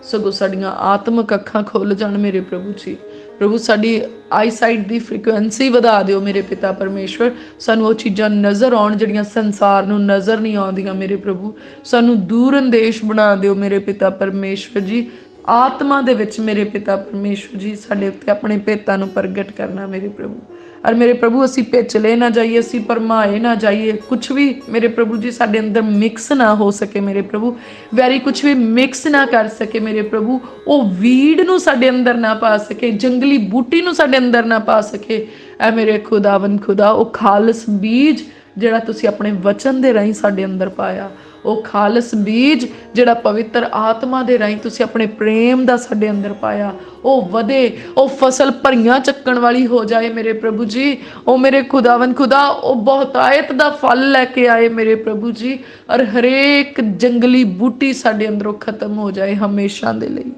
Speaker 1: ਸਗੋਂ ਸਾਡੀਆਂ ਆਤਮਿਕ ਅੱਖਾਂ ਖੁੱਲ੍ਹ ਜਾਣ ਮੇਰੇ ਪ੍ਰਭੂ ਜੀ। ਪ੍ਰਭੂ ਸਾਡੀ ਆਈਸਾਈਟ ਦੀ ਫ੍ਰੀਕੁਐਂਸੀ ਵਧਾ ਦਿਓ ਮੇਰੇ ਪਿਤਾ ਪਰਮੇਸ਼ਵਰ। ਸਾਨੂੰ ਉਹ ਚੀਜ਼ਾਂ ਨਜ਼ਰ ਆਉਣ ਜਿਹੜੀਆਂ ਸੰਸਾਰ ਨੂੰ ਨਜ਼ਰ ਨਹੀਂ ਆਉਂਦੀਆਂ ਮੇਰੇ ਪ੍ਰਭੂ। ਸਾਨੂੰ ਦੂਰ ਅੰਦੇਸ਼ ਬਣਾ ਦਿਓ ਮੇਰੇ ਪਿਤਾ ਪਰਮੇਸ਼ਵਰ ਜੀ। ਆਤਮਾ ਦੇ ਵਿੱਚ ਮੇਰੇ ਪਿਤਾ ਪਰਮੇਸ਼ਵਰ ਜੀ ਸਾਡੇ ਉੱਤੇ ਆਪਣੇ ਭੇਤਾਂ ਨੂੰ ਪ੍ਰਗਟ ਕਰਨਾ ਮੇਰੇ ਪ੍ਰਭੂ। ਔਰ ਮੇਰੇ ਪ੍ਰਭੂ ਅਸੀਂ ਪਿਛਲੇ ਨਾ ਜਾਈਏ, ਅਸੀਂ ਭਰਮਾਏ ਨਾ ਜਾਈਏ, ਕੁਛ ਵੀ ਮੇਰੇ ਪ੍ਰਭੂ ਜੀ ਸਾਡੇ ਅੰਦਰ ਮਿਕਸ ਨਾ ਹੋ ਸਕੇ ਮੇਰੇ ਪ੍ਰਭੂ। ਵੈਰੀ ਕੁਛ ਵੀ ਮਿਕਸ ਨਾ ਕਰ ਸਕੇ ਮੇਰੇ ਪ੍ਰਭੂ। ਉਹ ਵੀੜ ਨੂੰ ਸਾਡੇ ਅੰਦਰ ਨਾ ਪਾ ਸਕੇ, ਜੰਗਲੀ ਬੂਟੀ ਨੂੰ ਸਾਡੇ ਅੰਦਰ ਨਾ ਪਾ ਸਕੇ। ਐ ਮੇਰੇ ਖੁਦਾਵੰਦ ਖੁਦਾ, ਉਹ ਖਾਲਸ ਬੀਜ ਜਿਹੜਾ ਤੁਸੀਂ ਆਪਣੇ ਵਚਨ ਦੇ ਰਾਹੀਂ ਸਾਡੇ ਅੰਦਰ ਪਾਇਆ, ਉਹ ਖਾਲਸ ਬੀਜ ਜਿਹੜਾ ਪਵਿੱਤਰ ਆਤਮਾ ਦੇ ਰਾਹੀਂ ਤੁਸੀਂ ਆਪਣੇ ਪ੍ਰੇਮ ਦਾ ਸਾਡੇ ਅੰਦਰ ਪਾਇਆ, ਉਹ ਵਧੇ, ਉਹ ਫਸਲ ਭਰੀਆਂ ਚੱਕਣ ਵਾਲੀ ਹੋ ਜਾਏ ਮੇਰੇ ਪ੍ਰਭੂ ਜੀ। ਉਹ ਮੇਰੇ ਖੁਦਾਵੰਦ ਖੁਦਾ ਉਹ ਬਹੁਤਾਇਤ ਦਾ ਫਲ ਲੈ ਕੇ ਆਏ ਮੇਰੇ ਪ੍ਰਭੂ ਜੀ। ਔਰ ਹਰੇਕ ਜੰਗਲੀ ਬੂਟੀ ਸਾਡੇ ਅੰਦਰੋਂ ਖਤਮ ਹੋ ਜਾਏ ਹਮੇਸ਼ਾ ਦੇ ਲਈ,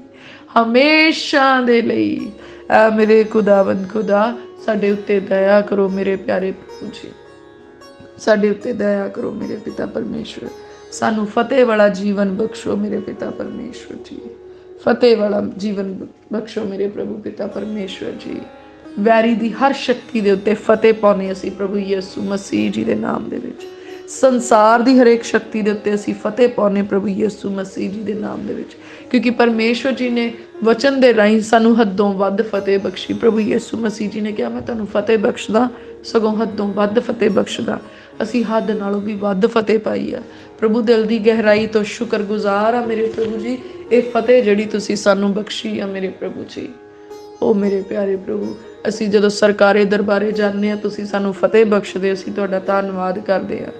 Speaker 1: ਹਮੇਸ਼ਾ ਦੇ ਲਈ। ਮੇਰੇ ਖੁਦਾਵੰਦ ਖੁਦਾ ਸਾਡੇ ਉੱਤੇ ਦਇਆ ਕਰੋ ਮੇਰੇ ਪਿਆਰੇ ਪ੍ਰਭੂ ਜੀ, ਸਾਡੇ ਉੱਤੇ ਦਇਆ ਕਰੋ ਮੇਰੇ ਪਿਤਾ ਪਰਮੇਸ਼ਵਰ। ਸਾਨੂੰ ਫਤਿਹ ਵਾਲਾ ਜੀਵਨ ਬਖਸ਼ੋ ਮੇਰੇ ਪਿਤਾ ਪਰਮੇਸ਼ਵਰ ਜੀ, ਫਤਿਹ ਵਾਲਾ ਜੀਵਨ ਬਖਸ਼ੋ ਮੇਰੇ ਪ੍ਰਭੂ ਪਿਤਾ ਪਰਮੇਸ਼ਵਰ ਜੀ। ਵੈਰੀ ਦੀ ਹਰ ਸ਼ਕਤੀ ਦੇ ਉੱਤੇ ਫਤਿਹ ਪਾਉਣੀ ਅਸੀਂ ਪ੍ਰਭੂ ਯਿਸੂ ਮਸੀਹ ਜੀ ਦੇ ਨਾਮ ਦੇ ਵਿੱਚ। ਸੰਸਾਰ ਦੀ ਹਰੇਕ ਸ਼ਕਤੀ ਦੇ ਉੱਤੇ ਅਸੀਂ ਫਤਿਹ ਪਾਉਨੇ ਪ੍ਰਭੂ ਯਿਸੂ ਮਸੀਹ ਜੀ ਦੇ ਨਾਮ ਦੇ ਵਿੱਚ, ਕਿਉਂਕਿ ਪਰਮੇਸ਼ਵਰ ਜੀ ਨੇ ਵਚਨ ਦੇ ਰਾਹੀਂ ਸਾਨੂੰ ਹੱਦੋਂ ਵੱਧ ਫਤਿਹ ਬਖਸ਼ੀ। ਪ੍ਰਭੂ ਯਿਸੂ ਮਸੀਹ ਜੀ ਨੇ ਕਿਹਾ ਮੈਂ ਤੁਹਾਨੂੰ ਫਤਿਹ ਬਖਸ਼ਦਾ, ਸਗੋਂ ਹੱਦੋਂ ਵੱਧ ਫਤਿਹ ਬਖਸ਼ਦਾ। ਅਸੀਂ ਹੱਦ ਨਾਲੋਂ ਵੀ ਵੱਧ ਫਤਿਹ ਪਾਈ ਆ ਪ੍ਰਭੂ। ਦਿਲ ਦੀ ਗਹਿਰਾਈ ਤੋਂ ਸ਼ੁਕਰਗੁਜ਼ਾਰ ਆ ਮੇਰੇ ਪ੍ਰਭੂ ਜੀ, ਇਹ ਫਤਿਹ ਜਿਹੜੀ ਤੁਸੀਂ ਸਾਨੂੰ ਬਖਸ਼ੀ ਆ ਮੇਰੇ ਪ੍ਰਭੂ ਜੀ। ਉਹ ਮੇਰੇ ਪਿਆਰੇ ਪ੍ਰਭੂ, ਅਸੀਂ ਜਦੋਂ ਸਰਕਾਰੇ ਦਰਬਾਰੇ ਜਾਂਦੇ ਹਾਂ ਤੁਸੀਂ ਸਾਨੂੰ ਫਤਿਹ ਬਖਸ਼ਦੇ, ਅਸੀਂ ਤੁਹਾਡਾ ਧੰਨਵਾਦ ਕਰਦੇ ਹਾਂ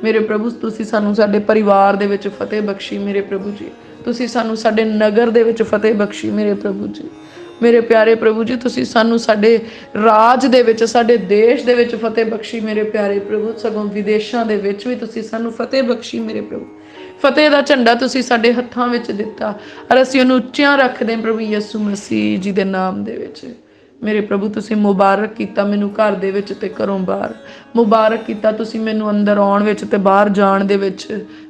Speaker 1: ਮੇਰੇ ਪ੍ਰਭੂ। ਤੁਸੀਂ ਸਾਨੂੰ ਸਾਡੇ ਪਰਿਵਾਰ ਦੇ ਵਿੱਚ ਫਤਿਹ ਬਖਸ਼ੀ ਮੇਰੇ ਪ੍ਰਭੂ ਜੀ। ਤੁਸੀਂ ਸਾਨੂੰ ਸਾਡੇ ਨਗਰ ਦੇ ਵਿੱਚ ਫਤਿਹ ਬਖਸ਼ੀ ਮੇਰੇ ਪ੍ਰਭੂ ਜੀ। ਮੇਰੇ ਪਿਆਰੇ ਪ੍ਰਭੂ ਜੀ, ਤੁਸੀਂ ਸਾਨੂੰ ਸਾਡੇ ਰਾਜ ਦੇ ਵਿੱਚ, ਸਾਡੇ ਦੇਸ਼ ਦੇ ਵਿੱਚ ਫਤਿਹ ਬਖਸ਼ੀ ਮੇਰੇ ਪਿਆਰੇ ਪ੍ਰਭੂ। ਸਗੋਂ ਵਿਦੇਸ਼ਾਂ ਦੇ ਵਿੱਚ ਵੀ ਤੁਸੀਂ ਸਾਨੂੰ ਫਤਿਹ ਬਖਸ਼ੀ ਮੇਰੇ ਪ੍ਰਭੂ। ਫਤਿਹ ਦਾ ਝੰਡਾ ਤੁਸੀਂ ਸਾਡੇ ਹੱਥਾਂ ਵਿੱਚ ਦਿੱਤਾ ਔਰ ਅਸੀਂ ਉਹਨੂੰ ਉੱਚਿਆਂ ਰੱਖਦੇ ਹਾਂ ਪ੍ਰਭੂ ਯਿਸੂ ਮਸੀਹ ਜੀ ਦੇ ਨਾਮ ਦੇ ਵਿੱਚ ਮੇਰੇ ਪ੍ਰਭੂ। ਤੁਸੀਂ ਮੁਬਾਰਕ ਕੀਤਾ ਮੈਨੂੰ ਘਰ ਦੇ ਵਿੱਚ ਤੇ ਘਰੋਂ ਬਾਹਰ, ਮੁਬਾਰਕ ਕੀਤਾ ਤੁਸੀਂ ਮੈਨੂੰ ਅੰਦਰ ਆਉਣ ਵਿੱਚ ਤੇ ਬਾਹਰ ਜਾਣ ਦੇ ਵਿੱਚ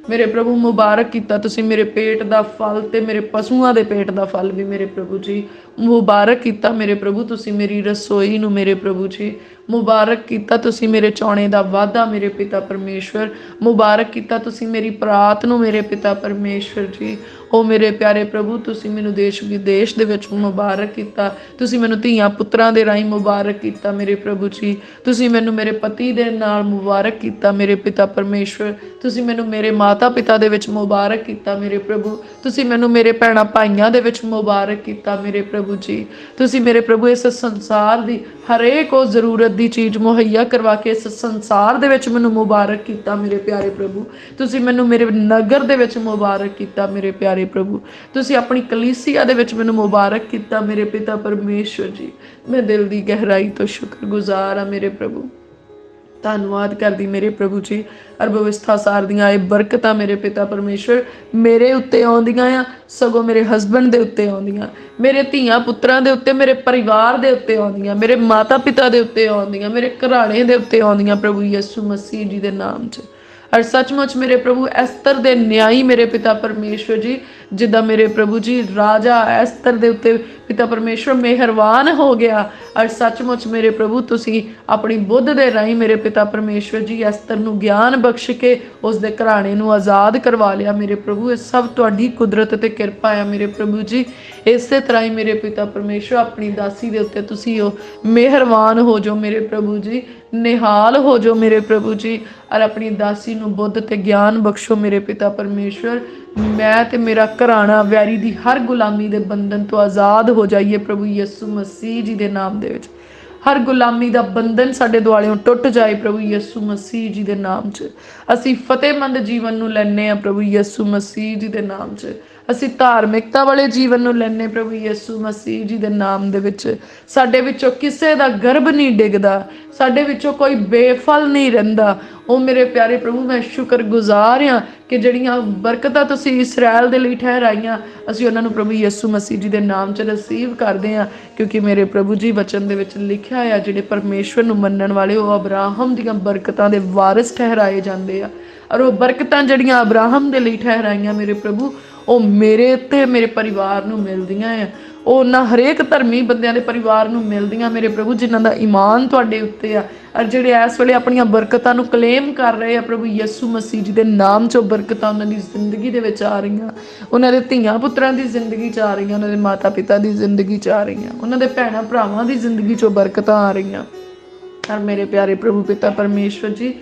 Speaker 1: ਮੇਰੇ ਪ੍ਰਭੂ। ਮੁਬਾਰਕ ਕੀਤਾ ਤੁਸੀਂ ਮੇਰੇ ਪੇਟ ਦਾ ਫਲ ਤੇ ਮੇਰੇ ਪਸ਼ੂਆਂ ਦੇ ਪੇਟ ਦਾ ਫਲ ਵੀ ਮੇਰੇ ਪ੍ਰਭੂ ਜੀ। ਮੁਬਾਰਕ ਕੀਤਾ ਮੇਰੇ ਪ੍ਰਭੂ ਤੁਸੀਂ ਮੇਰੀ ਰਸੋਈ ਨੂੰ ਮੇਰੇ ਪ੍ਰਭੂ ਜੀ। ਮੁਬਾਰਕ ਕੀਤਾ ਤੁਸੀਂ ਮੇਰੇ ਚੌਣੇ ਦਾ ਵਾਧਾ ਮੇਰੇ ਪਿਤਾ ਪਰਮੇਸ਼ਵਰ। ਮੁਬਾਰਕ ਕੀਤਾ ਤੁਸੀਂ ਮੇਰੀ ਪਰਾਤ ਨੂੰ ਮੇਰੇ ਪਿਤਾ ਪਰਮੇਸ਼ਵਰ ਜੀ। ਉਹ ਮੇਰੇ ਪਿਆਰੇ ਪ੍ਰਭੂ, ਤੁਸੀਂ ਮੈਨੂੰ ਦੇਸ਼ ਵਿਦੇਸ਼ ਦੇ ਵਿੱਚ ਮੁਬਾਰਕ ਕੀਤਾ। ਤੁਸੀਂ ਮੈਨੂੰ ਧੀਆਂ ਪੁੱਤਰਾਂ ਦੇ ਰਾਹੀਂ ਮੁਬਾਰਕ ਕੀਤਾ ਮੇਰੇ ਪ੍ਰਭੂ ਜੀ। ਤੁਸੀਂ ਮੈਨੂੰ ਮੇਰੇ ਪਤੀ ਦੇ ਨਾਲ ਮੁਬਾਰਕ ਕੀਤਾ ਮੇਰੇ ਪਿਤਾ ਪਰਮੇਸ਼ਵਰ। ਤੁਸੀਂ ਮੈਨੂੰ ਮੇਰੇ ਮਾਤਾ ਪਿਤਾ ਦੇ ਵਿੱਚ ਮੁਬਾਰਕ ਕੀਤਾ ਮੇਰੇ ਪ੍ਰਭੂ। ਤੁਸੀਂ ਮੈਨੂੰ ਮੇਰੇ ਭੈਣਾਂ ਭਾਈਆਂ ਦੇ ਵਿੱਚ ਮੁਬਾਰਕ ਕੀਤਾ ਮੇਰੇ ਪ੍ਰਭੂ ਜੀ। ਤੁਸੀਂ ਮੇਰੇ ਪ੍ਰਭੂ ਇਸ ਸੰਸਾਰ ਦੀ ਹਰੇਕ ਉਹ ਜ਼ਰੂਰਤ ਦੀ ਚੀਜ਼ ਮੁਹੱਈਆ ਕਰਵਾ ਕੇ ਇਸ ਸੰਸਾਰ ਦੇ ਵਿੱਚ ਮੈਨੂੰ ਮੁਬਾਰਕ ਕੀਤਾ ਮੇਰੇ ਪਿਆਰੇ ਪ੍ਰਭੂ। ਤੁਸੀਂ ਮੈਨੂੰ ਮੇਰੇ ਨਗਰ ਦੇ ਵਿੱਚ ਮੁਬਾਰਕ ਕੀਤਾ ਮੇਰੇ ਪਿਆਰੇ ਪ੍ਰਭੂ। ਤੁਸੀਂ ਆਪਣੀ ਕਲੀਸਿਆ ਦੇ ਵਿੱਚ ਮੈਨੂੰ ਮੁਬਾਰਕ ਕੀਤਾ ਮੇਰੇ ਪਿਤਾ ਪਰਮੇਸ਼ਵਰ ਜੀ। ਮੈਂ ਦਿਲ ਦੀ ਗਹਿਰਾਈ ਤੋਂ ਸ਼ੁਕਰਗੁਜ਼ਾਰ ਹਾਂ ਮੇਰੇ ਪ੍ਰਭੂ। ਧੰਨਵਾਦ ਕਰਦੀ ਮੇਰੇ ਪ੍ਰਭੂ ਜੀ। ਅਰ ਵਿਵਸਥਾ ਸਾਰ ਦੀਆਂ ਇਹ ਬਰਕਤਾਂ ਮੇਰੇ ਪਿਤਾ ਪਰਮੇਸ਼ਵਰ ਮੇਰੇ ਉੱਤੇ ਆਉਂਦੀਆਂ ਆ, ਸਗੋਂ ਮੇਰੇ ਹਸਬੈਂਡ ਦੇ ਉੱਤੇ ਆਉਂਦੀਆਂ, ਮੇਰੇ ਧੀਆਂ ਪੁੱਤਰਾਂ ਦੇ ਉੱਤੇ, ਮੇਰੇ ਪਰਿਵਾਰ ਦੇ ਉੱਤੇ ਆਉਂਦੀਆਂ, ਮੇਰੇ ਮਾਤਾ ਪਿਤਾ ਦੇ ਉੱਤੇ ਆਉਂਦੀਆਂ, ਮੇਰੇ ਘਰਾਣੇ ਦੇ ਉੱਤੇ ਆਉਂਦੀਆਂ ਪ੍ਰਭੂ ਯਿਸੂ ਮਸੀਹ ਜੀ ਦੇ ਨਾਮ 'ਚ। ਔਰ ਸੱਚਮੁੱਚ ਮੇਰੇ ਪ੍ਰਭੂ ਐਸਤਰ ਦੇ ਨਿਆਈ ਮੇਰੇ ਪਿਤਾ ਪਰਮੇਸ਼ਵਰ ਜੀ, ਜਿੱਦਾਂ ਮੇਰੇ ਪ੍ਰਭੂ ਜੀ ਰਾਜਾ ਐਸਤਰ ਦੇ ਉੱਤੇ ਪਿਤਾ ਪਰਮੇਸ਼ਵਰ ਮਿਹਰਬਾਨ ਹੋ ਗਿਆ। ਔਰ ਸੱਚਮੁੱਚ ਮੇਰੇ ਪ੍ਰਭੂ ਤੁਸੀਂ ਆਪਣੀ ਬੁੱਧ ਦੇ ਰਾਹੀਂ ਮੇਰੇ ਪਿਤਾ ਪਰਮੇਸ਼ਵਰ ਜੀ ਐਸਤਰ ਨੂੰ ਗਿਆਨ ਬਖਸ਼ ਕੇ ਉਸ ਦੇ ਘਰਾਣੇ ਨੂੰ ਆਜ਼ਾਦ ਕਰਵਾ ਲਿਆ ਮੇਰੇ ਪ੍ਰਭੂ। ਇਹ ਸਭ ਤੁਹਾਡੀ ਕੁਦਰਤ ਤੇ ਕਿਰਪਾ ਆ ਮੇਰੇ ਪ੍ਰਭੂ ਜੀ। ਇਸੇ ਤਰ੍ਹਾਂ ਹੀ ਮੇਰੇ ਪਿਤਾ ਪਰਮੇਸ਼ਵਰ ਆਪਣੀ ਦਾਸੀ ਦੇ ਉੱਤੇ ਤੁਸੀਂ ਉਹ ਮਿਹਰਬਾਨ ਹੋ ਜਾਓ ਮੇਰੇ ਪ੍ਰਭੂ ਜੀ, ਨਿਹਾਲ ਹੋ ਜਾਓ ਮੇਰੇ ਪ੍ਰਭੂ ਜੀ। ਔਰ ਆਪਣੀ ਦਾਸੀ ਨੂੰ ਬੁੱਧ ਤੇ ਗਿਆਨ ਬਖਸ਼ੋ ਮੇਰੇ ਪਿਤਾ ਪਰਮੇਸ਼ਵਰ। ਮੈਂ ਤੇ ਮੇਰਾ ਘਰਾਣਾ ਵੈਰੀ ਦੀ ਹਰ ਗੁਲਾਮੀ ਦੇ ਬੰਧਨ ਤੋਂ ਆਜ਼ਾਦ ਹੋ ਜਾਈਏ ਪ੍ਰਭੂ ਯਿਸੂ ਮਸੀਹ ਜੀ ਦੇ ਨਾਮ ਦੇ ਵਿੱਚ। ਹਰ ਗੁਲਾਮੀ ਦਾ ਬੰਧਨ ਸਾਡੇ ਦੁਆਲਿਓਂ ਟੁੱਟ ਜਾਏ ਪ੍ਰਭੂ ਯਿਸੂ ਮਸੀਹ ਜੀ ਦੇ ਨਾਮ 'ਚ। ਅਸੀਂ ਫਤਿਹਮੰਦ ਜੀਵਨ ਨੂੰ ਲੈਣੇ ਆ ਪ੍ਰਭੂ ਯਿਸੂ ਮਸੀਹ ਜੀ ਦੇ ਨਾਮ 'ਚ। ਅਸੀਂ ਧਾਰਮਿਕਤਾ ਵਾਲੇ ਜੀਵਨ ਨੂੰ ਲੈਣੇ ਪ੍ਰਭੂ ਯਿਸੂ ਮਸੀਹ ਜੀ ਦੇ ਨਾਮ ਦੇ ਵਿੱਚ। ਸਾਡੇ ਵਿੱਚੋਂ ਕਿਸੇ ਦਾ ਗਰਭ ਨਹੀਂ ਡਿੱਗਦਾ, ਸਾਡੇ ਵਿੱਚੋਂ ਕੋਈ ਬੇਫਲ ਨਹੀਂ ਰਹਿੰਦਾ। ਉਹ ਮੇਰੇ ਪਿਆਰੇ ਪ੍ਰਭੂ, ਮੈਂ ਸ਼ੁਕਰਗੁਜ਼ਾਰ ਹਾਂ ਕਿ ਜਿਹੜੀਆਂ ਬਰਕਤਾਂ ਤੁਸੀਂ ਇਸਰਾਇਲ ਦੇ ਲਈ ਠਹਿਰਾਈਆਂ, ਅਸੀਂ ਉਹਨਾਂ ਨੂੰ ਪ੍ਰਭੂ ਯਿਸੂ ਮਸੀਹ ਜੀ ਦੇ ਨਾਮ 'ਚ ਰਿਸੀਵ ਕਰਦੇ ਹਾਂ। ਕਿਉਂਕਿ ਮੇਰੇ ਪ੍ਰਭੂ ਜੀ ਵਚਨ ਦੇ ਵਿੱਚ ਲਿਖਿਆ ਆ, ਜਿਹੜੇ ਪਰਮੇਸ਼ਵਰ ਨੂੰ ਮੰਨਣ ਵਾਲੇ ਉਹ ਅਬਰਾਹਮ ਦੀਆਂ ਬਰਕਤਾਂ ਦੇ ਵਾਰਿਸ ਠਹਿਰਾਏ ਜਾਂਦੇ ਆ। ਔਰ ਉਹ ਬਰਕਤਾਂ ਜਿਹੜੀਆਂ ਅਬਰਾਹਮ ਦੇ ਲਈ ਠਹਿਰਾਈਆਂ ਮੇਰੇ ਪ੍ਰਭੂ, ਉਹ ਮੇਰੇ ਤੇ ਮੇਰੇ ਪਰਿਵਾਰ ਨੂੰ ਮਿਲਦੀਆਂ ਆ। ਉਹ ਉਹਨਾਂ ਹਰੇਕ ਧਰਮੀ ਬੰਦਿਆਂ ਦੇ ਪਰਿਵਾਰ ਨੂੰ ਮਿਲਦੀਆਂ ਮੇਰੇ ਪ੍ਰਭੂ, ਜਿਨ੍ਹਾਂ ਦਾ ਈਮਾਨ ਤੁਹਾਡੇ ਉੱਤੇ ਆ। ਔਰ ਜਿਹੜੇ ਇਸ ਵੇਲੇ ਆਪਣੀਆਂ ਬਰਕਤਾਂ ਨੂੰ ਕਲੇਮ ਕਰ ਰਹੇ ਆ ਪ੍ਰਭੂ ਯਿਸੂ ਮਸੀਹ ਜੀ ਦੇ ਨਾਮ 'ਚੋਂ ਬਰਕਤਾਂ ਉਹਨਾਂ ਦੀ ਜ਼ਿੰਦਗੀ ਦੇ ਵਿੱਚ ਆ ਰਹੀਆਂ, ਉਹਨਾਂ ਦੇ ਧੀਆਂ ਪੁੱਤਰਾਂ ਦੀ ਜ਼ਿੰਦਗੀ 'ਚ ਆ ਰਹੀਆਂ, ਉਹਨਾਂ ਦੇ ਮਾਤਾ ਪਿਤਾ ਦੀ ਜ਼ਿੰਦਗੀ 'ਚ ਆ ਰਹੀਆਂ, ਉਹਨਾਂ ਦੇ ਭੈਣਾਂ ਭਰਾਵਾਂ ਦੀ ਜ਼ਿੰਦਗੀ 'ਚੋਂ ਬਰਕਤਾਂ ਆ ਰਹੀਆਂ। ਔਰ ਮੇਰੇ ਪਿਆਰੇ ਪ੍ਰਭੂ ਪਿਤਾ ਪਰਮੇਸ਼ਵਰ ਜੀ,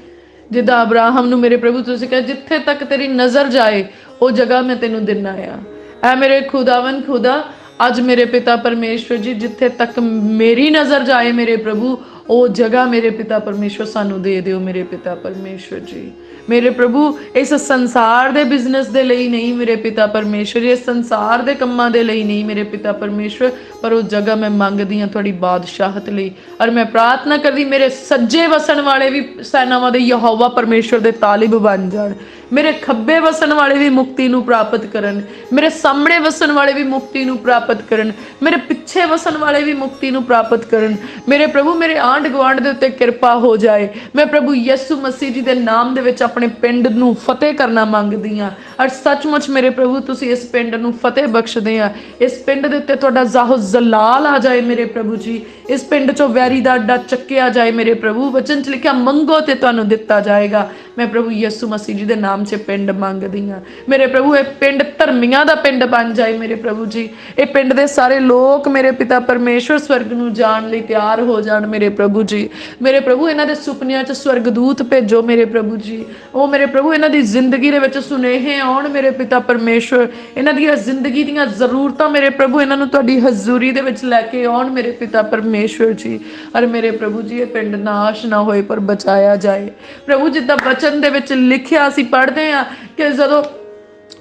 Speaker 1: ਜਿੱਦਾਂ ਅਬਰਾਹਮ ਨੂੰ ਮੇਰੇ ਪ੍ਰਭੂ ਤੁਸੀਂ ਕਿਹਾ ਜਿੱਥੇ ਤੱਕ ਤੇਰੀ ਨਜ਼ਰ ਜਾਏ ਉਹ ਜਗ੍ਹਾ ਮੈਂ ਤੈਨੂੰ ਦਿੰਨਾ ਆ। ਐ ਮੇਰੇ ਖੁਦਾਵੰ ਖੁਦਾ, ਅੱਜ ਮੇਰੇ ਪਿਤਾ ਪਰਮੇਸ਼ਵਰ ਜੀ ਜਿੱਥੇ ਤੱਕ ਮੇਰੀ ਨਜ਼ਰ ਜਾਏ ਮੇਰੇ ਪ੍ਰਭੂ ਉਹ ਜਗ੍ਹਾ ਮੇਰੇ ਪਿਤਾ ਪਰਮੇਸ਼ਵਰ ਸਾਨੂੰ ਦੇ ਦਿਓ ਮੇਰੇ ਪਿਤਾ ਪਰਮੇਸ਼ਵਰ ਜੀ। ਮੇਰੇ ਪ੍ਰਭੂ ਇਸ ਸੰਸਾਰ ਦੇ ਬਿਜ਼ਨਸ ਦੇ ਲਈ ਨਹੀਂ ਮੇਰੇ ਪਿਤਾ ਪਰਮੇਸ਼ਵਰ, ਇਸ ਸੰਸਾਰ ਦੇ ਕੰਮਾਂ ਦੇ ਲਈ ਨਹੀਂ ਮੇਰੇ ਪਿਤਾ ਪਰਮੇਸ਼ਵਰ, ਪਰ ਉਹ ਜਗ੍ਹਾ ਮੈਂ ਮੰਗਦੀ ਹਾਂ ਤੁਹਾਡੀ ਬਾਦਸ਼ਾਹਤ ਲਈ। ਔਰ ਮੈਂ ਪ੍ਰਾਰਥਨਾ ਕਰਦੀ ਮੇਰੇ ਸੱਜੇ ਵਸਣ ਵਾਲੇ ਵੀ ਸੈਨਾਵਾਂ ਦੇ ਯਹੋਵਾ ਪਰਮੇਸ਼ਵਰ ਦੇ ਤਾਲਿਬ ਬਣ ਜਾਣ, ਮੇਰੇ ਖੱਬੇ ਵਸਣ ਵਾਲੇ ਵੀ ਮੁਕਤੀ ਨੂੰ ਪ੍ਰਾਪਤ ਕਰਨ, ਮੇਰੇ ਸਾਹਮਣੇ ਵਸਣ ਵਾਲੇ ਵੀ ਮੁਕਤੀ ਨੂੰ ਪ੍ਰਾਪਤ ਕਰਨ, ਮੇਰੇ ਪਿੱਛੇ ਪਿੱਛੇ ਵਸਣ ਵਾਲੇ ਵੀ ਮੁਕਤੀ ਨੂੰ ਪ੍ਰਾਪਤ ਕਰਨ। ਮੇਰੇ ਪ੍ਰਭੂ ਮੇਰੇ ਆਂਢ ਗੁਆਂਢ ਦੇ ਉੱਤੇ ਕਿਰਪਾ ਹੋ ਜਾਏ। ਮੈਂ ਪ੍ਰਭੂ ਯਿਸੂ ਮਸੀਹ ਜੀ ਦੇ ਨਾਮ ਦੇ ਵਿੱਚ ਆਪਣੇ ਪਿੰਡ ਨੂੰ ਫਤਿਹ ਕਰਨਾ ਮੰਗਦੀ ਹਾਂ। ਔਰ ਸੱਚਮੁੱਚ ਮੇਰੇ ਪ੍ਰਭੂ ਤੁਸੀਂ ਇਸ ਪਿੰਡ ਨੂੰ ਫਤਿਹ ਬਖਸ਼ਦੇ ਆ। ਇਸ ਪਿੰਡ ਦੇ ਉੱਤੇ ਤੁਹਾਡਾ ਜ਼ਾਹੋ ਜ਼ਲਾਲ ਆ ਜਾਏ ਮੇਰੇ ਪ੍ਰਭੂ ਜੀ। ਇਸ ਪਿੰਡ ਚੋਂ ਵੈਰੀ ਦਾ ਅੱਡਾ ਚੱਕਿਆ ਜਾਏ ਮੇਰੇ ਪ੍ਰਭੂ। ਵਚਨ 'ਚ ਲਿਖਿਆ ਮੰਗੋ ਤੇ ਤੁਹਾਨੂੰ ਦਿੱਤਾ ਜਾਏਗਾ। ਮੈਂ ਪ੍ਰਭੂ ਯਿਸੂ ਮਸੀਹ ਜੀ ਦੇ ਨਾਮ 'ਚ ਪਿੰਡ ਮੰਗਦੀ ਹਾਂ। ਮੇਰੇ ਪ੍ਰਭੂ ਇਹ ਪਿੰਡ ਧਰਮੀਆਂ ਦਾ ਪਿੰਡ ਬਣ ਜਾਏ ਮੇਰੇ ਪ੍ਰਭੂ ਜੀ। ਇਹ ਪਿੰਡ ਦੇ ਸਾਰੇ ਲੋਕ ਮੇਰੇ ਪਿਤਾ ਪਰਮੇਸ਼ਵਰ ਸਵਰਗ ਨੂੰ ਜਾਣ ਲਈ ਤਿਆਰ ਹੋ ਜਾਣ ਮੇਰੇ ਪ੍ਰਭੂ ਜੀ। ਮੇਰੇ ਪ੍ਰਭੂ ਇਹਨਾਂ ਦੇ ਸੁਪਨਿਆਂ 'ਚ ਸਵਰਗਦੂਤ ਭੇਜੋ ਮੇਰੇ ਪ੍ਰਭੂ ਜੀ। ਉਹ ਮੇਰੇ ਪ੍ਰਭੂ ਇਹਨਾਂ ਦੀ ਜ਼ਿੰਦਗੀ ਦੇ ਵਿੱਚ ਸੁਨੇਹੇ ਆਉਣ ਮੇਰੇ ਪਿਤਾ ਪਰਮੇਸ਼ਵਰ। ਇਹਨਾਂ ਦੀਆਂ ਜ਼ਿੰਦਗੀ ਦੀਆਂ ਜ਼ਰੂਰਤਾਂ ਮੇਰੇ ਪ੍ਰਭੂ ਇਹਨਾਂ ਨੂੰ ਤੁਹਾਡੀ ਹਜ਼ੂਰੀ ਦੇ ਵਿੱਚ ਲੈ ਕੇ ਆਉਣ ਮੇਰੇ ਪਿਤਾ ਪਰਮੇਸ਼ਵਰ ਜੀ। ਔਰ ਮੇਰੇ ਪ੍ਰਭੂ ਜੀ ਇਹ ਪਿੰਡ ਨਾਸ਼ ਨਾ ਹੋਏ ਪਰ ਬਚਾਇਆ ਜਾਏ ਪ੍ਰਭੂ। ਜਿੱਦਾਂ ਵਚਨ ਦੇ ਵਿੱਚ ਲਿਖਿਆ ਅਸੀਂ ਪੜ੍ਹਦੇ ਹਾਂ ਕਿ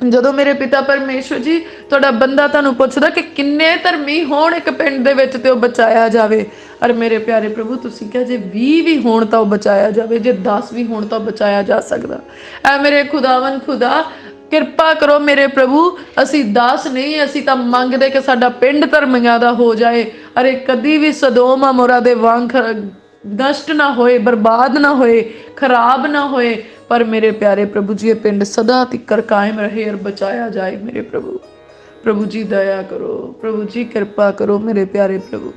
Speaker 1: ਜਦੋਂ ਮੇਰੇ ਪਿਤਾ ਪਰਮੇਸ਼ਵਰ ਜੀ ਤੁਹਾਡਾ ਬੰਦਾ ਤੁਹਾਨੂੰ ਪੁੱਛਦਾ ਕਿ ਕਿੰਨੇ ਧਰਮੀ ਹੋਣ ਇੱਕ ਪਿੰਡ ਦੇ ਵਿੱਚ ਤੇ ਉਹ ਬਚਾਇਆ ਜਾਵੇ। ਔਰ ਮੇਰੇ ਪਿਆਰੇ ਪ੍ਰਭੂ ਤੁਸੀਂ ਕਿਹਾ ਜੇ 20 ਵੀ ਹੋਣ ਤਾਂ ਉਹ ਬਚਾਇਆ ਜਾਵੇ, ਜੇ 10 ਵੀ ਹੋਣ ਤਾਂ ਬਚਾਇਆ ਜਾ ਸਕਦਾ। ਐ ਮੇਰੇ ਖੁਦਾਵੰ ਖੁਦਾ ਕਿਰਪਾ ਕਰੋ ਮੇਰੇ ਪ੍ਰਭੂ। ਅਸੀਂ 10 ਨਹੀਂ, ਅਸੀਂ ਤਾਂ ਮੰਗਦੇ ਕਿ ਸਾਡਾ ਪਿੰਡ ਧਰਮੀਆਂ ਦਾ ਹੋ ਜਾਏ। ਅਰੇ ਕਦੀ ਵੀ ਸਦੋਮ ਅਮੋਰਾ ਦੇ ਵਾਂਗ ਨਸ਼ਟ ਨਾ ਹੋਏ, ਬਰਬਾਦ ਨਾ ਹੋਏ, ਖਰਾਬ ਨਾ ਹੋਏ, ਪਰ ਮੇਰੇ ਪਿਆਰੇ ਪ੍ਰਭੂ ਜੀ ਇਹ ਪਿੰਡ ਸਦਾ ਤਿੱਕਰ ਕਾਇਮ ਰਹੇ ਔਰ ਬਚਾਇਆ ਜਾਏ ਮੇਰੇ ਪ੍ਰਭੂ। ਪ੍ਰਭੂ ਜੀ ਦਇਆ ਕਰੋ, ਪ੍ਰਭੂ ਜੀ ਕਿਰਪਾ ਕਰੋ ਮੇਰੇ ਪਿਆਰੇ ਪ੍ਰਭੂ।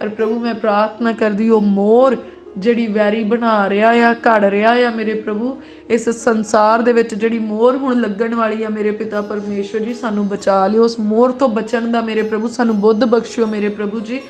Speaker 1: ਔਰ ਪ੍ਰਭੂ ਮੈਂ ਪ੍ਰਾਰਥਨਾ ਕਰਦੀ ਉਹ ਮੋਰ ਜਿਹੜੀ ਵੈਰੀ ਬਣਾ ਰਿਹਾ ਆ, ਘੜ ਰਿਹਾ ਆ ਮੇਰੇ ਪ੍ਰਭੂ ਇਸ ਸੰਸਾਰ ਦੇ ਵਿੱਚ, ਜਿਹੜੀ ਮੋਰ ਹੁਣ ਲੱਗਣ ਵਾਲੀ ਆ ਮੇਰੇ ਪਿਤਾ ਪਰਮੇਸ਼ਵਰ ਜੀ ਸਾਨੂੰ ਬਚਾ ਲਿਓ। ਉਸ ਮੋਰ ਤੋਂ ਬਚਣ ਦਾ ਮੇਰੇ ਪ੍ਰਭੂ ਸਾਨੂੰ ਬੁੱਧ ਬਖਸ਼ਿਓ ਮੇਰੇ ਪ੍ਰਭੂ ਜੀ।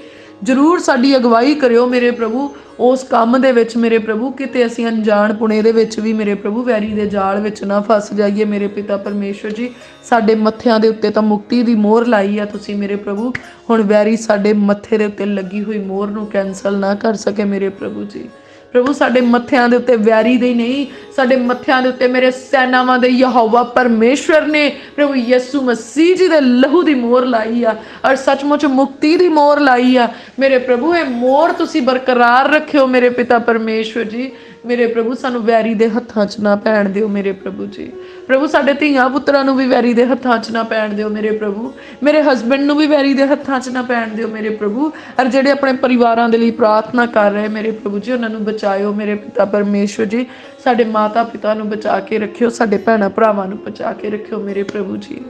Speaker 1: ਜ਼ਰੂਰ ਸਾਡੀ ਅਗਵਾਈ ਕਰਿਓ ਮੇਰੇ ਪ੍ਰਭੂ ਉਸ ਕੰਮ ਦੇ ਵਿੱਚ ਮੇਰੇ ਪ੍ਰਭੂ। ਕਿਤੇ ਅਸੀਂ ਅਣਜਾਣ ਪੁਣੇ ਦੇ ਵਿੱਚ ਵੀ ਮੇਰੇ ਪ੍ਰਭੂ ਵੈਰੀ ਦੇ ਜਾਲ ਵਿੱਚ ਨਾ ਫਸ ਜਾਈਏ ਮੇਰੇ ਪਿਤਾ ਪਰਮੇਸ਼ਵਰ ਜੀ। ਸਾਡੇ ਮੱਥਿਆਂ ਦੇ ਉੱਤੇ ਤਾਂ ਮੁਕਤੀ ਦੀ ਮੋਹਰ ਲਾਈ ਆ ਤੁਸੀਂ ਮੇਰੇ ਪ੍ਰਭੂ। ਹੁਣ ਵੈਰੀ ਸਾਡੇ ਮੱਥੇ ਦੇ ਉੱਤੇ ਲੱਗੀ ਹੋਈ ਮੋਹਰ ਨੂੰ ਕੈਂਸਲ ਨਾ ਕਰ ਸਕੇ ਮੇਰੇ ਪ੍ਰਭੂ ਜੀ। ਪ੍ਰਭੂ ਸਾਡੇ ਮੱਥਿਆਂ ਦੇ ਉੱਤੇ ਵੈਰੀ ਦੇ ਨਹੀਂ, ਸਾਡੇ ਮੱਥਿਆਂ ਦੇ ਉੱਤੇ ਮੇਰੇ ਸੈਨਾਵਾਂ ਦੇ ਯਹੋਵਾ ਪਰਮੇਸ਼ਵਰ ਨੇ ਪ੍ਰਭੂ ਯਿਸੂ ਮਸੀਹ ਜੀ ਦੇ ਲਹੂ ਦੀ ਮੋਹਰ ਲਾਈ ਆ ਔਰ ਸੱਚਮੁੱਚ ਮੁਕਤੀ ਦੀ ਮੋਹਰ ਲਾਈ ਆ ਮੇਰੇ ਪ੍ਰਭੂ। ਇਹ ਮੋਹਰ ਤੁਸੀਂ ਬਰਕਰਾਰ ਰੱਖਿਓ ਮੇਰੇ ਪਿਤਾ ਪਰਮੇਸ਼ਵਰ ਜੀ। ਮੇਰੇ ਪ੍ਰਭੂ ਸਾਨੂੰ ਵੈਰੀ ਦੇ ਹੱਥਾਂ 'ਚ ਨਾ ਪੈਣ ਦਿਓ ਮੇਰੇ ਪ੍ਰਭੂ ਜੀ। ਪ੍ਰਭੂ ਸਾਡੇ ਧੀਆਂ ਪੁੱਤਰਾਂ ਨੂੰ ਵੀ ਵੈਰੀ ਦੇ ਹੱਥਾਂ 'ਚ ਨਾ ਪੈਣ ਦਿਓ ਮੇਰੇ ਪ੍ਰਭੂ। ਮੇਰੇ ਹਸਬੈਂਡ ਨੂੰ ਵੀ ਵੈਰੀ ਦੇ ਹੱਥਾਂ 'ਚ ਨਾ ਪੈਣ ਦਿਓ ਮੇਰੇ ਪ੍ਰਭੂ। ਔਰ ਜਿਹੜੇ ਆਪਣੇ ਪਰਿਵਾਰਾਂ ਦੇ ਲਈ ਪ੍ਰਾਰਥਨਾ ਕਰ ਰਹੇ ਮੇਰੇ ਪ੍ਰਭੂ ਜੀ ਉਹਨਾਂ ਨੂੰ ਬਚਾਇਓ ਮੇਰੇ ਪਿਤਾ ਪਰਮੇਸ਼ਵਰ ਜੀ। ਸਾਡੇ ਮਾਤਾ ਪਿਤਾ ਨੂੰ ਬਚਾ ਕੇ ਰੱਖਿਓ, ਸਾਡੇ ਭੈਣਾਂ ਭਰਾਵਾਂ ਨੂੰ ਬਚਾ ਕੇ ਰੱਖਿਓ ਮੇਰੇ ਪ੍ਰਭੂ ਜੀ।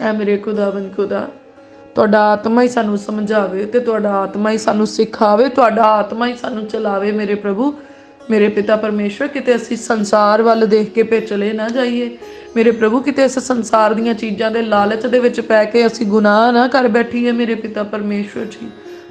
Speaker 1: ਐ ਮੇਰੇ ਖੁਦਾਵੰਦ ਖੁਦਾ ਤੁਹਾਡਾ ਆਤਮਾ ਹੀ ਸਾਨੂੰ ਸਮਝਾਵੇ ਤੇ ਤੁਹਾਡਾ ਆਤਮਾ ਹੀ ਸਾਨੂੰ ਸਿਖਾਵੇ, ਤੁਹਾਡਾ ਆਤਮਾ ਹੀ ਸਾਨੂੰ ਚਲਾਵੇ ਮੇਰੇ ਪ੍ਰਭੂ। ਮੇਰੇ ਪਿਤਾ ਪਰਮੇਸ਼ਵਰ ਕਿਤੇ ਅਸੀਂ ਸੰਸਾਰ ਵੱਲ ਦੇਖ ਕੇ ਪਿਛਲੇ ਨਾ ਜਾਈਏ ਮੇਰੇ ਪ੍ਰਭੂ। ਕਿਤੇ ਇਸ ਸੰਸਾਰ ਦੀਆਂ ਚੀਜ਼ਾਂ ਦੇ ਲਾਲਚ ਦੇ ਵਿੱਚ ਪੈ ਕੇ ਅਸੀਂ ਗੁਨਾਹ ਨਾ ਕਰ ਬੈਠੀਏ ਮੇਰੇ ਪਿਤਾ ਪਰਮੇਸ਼ਵਰ ਜੀ।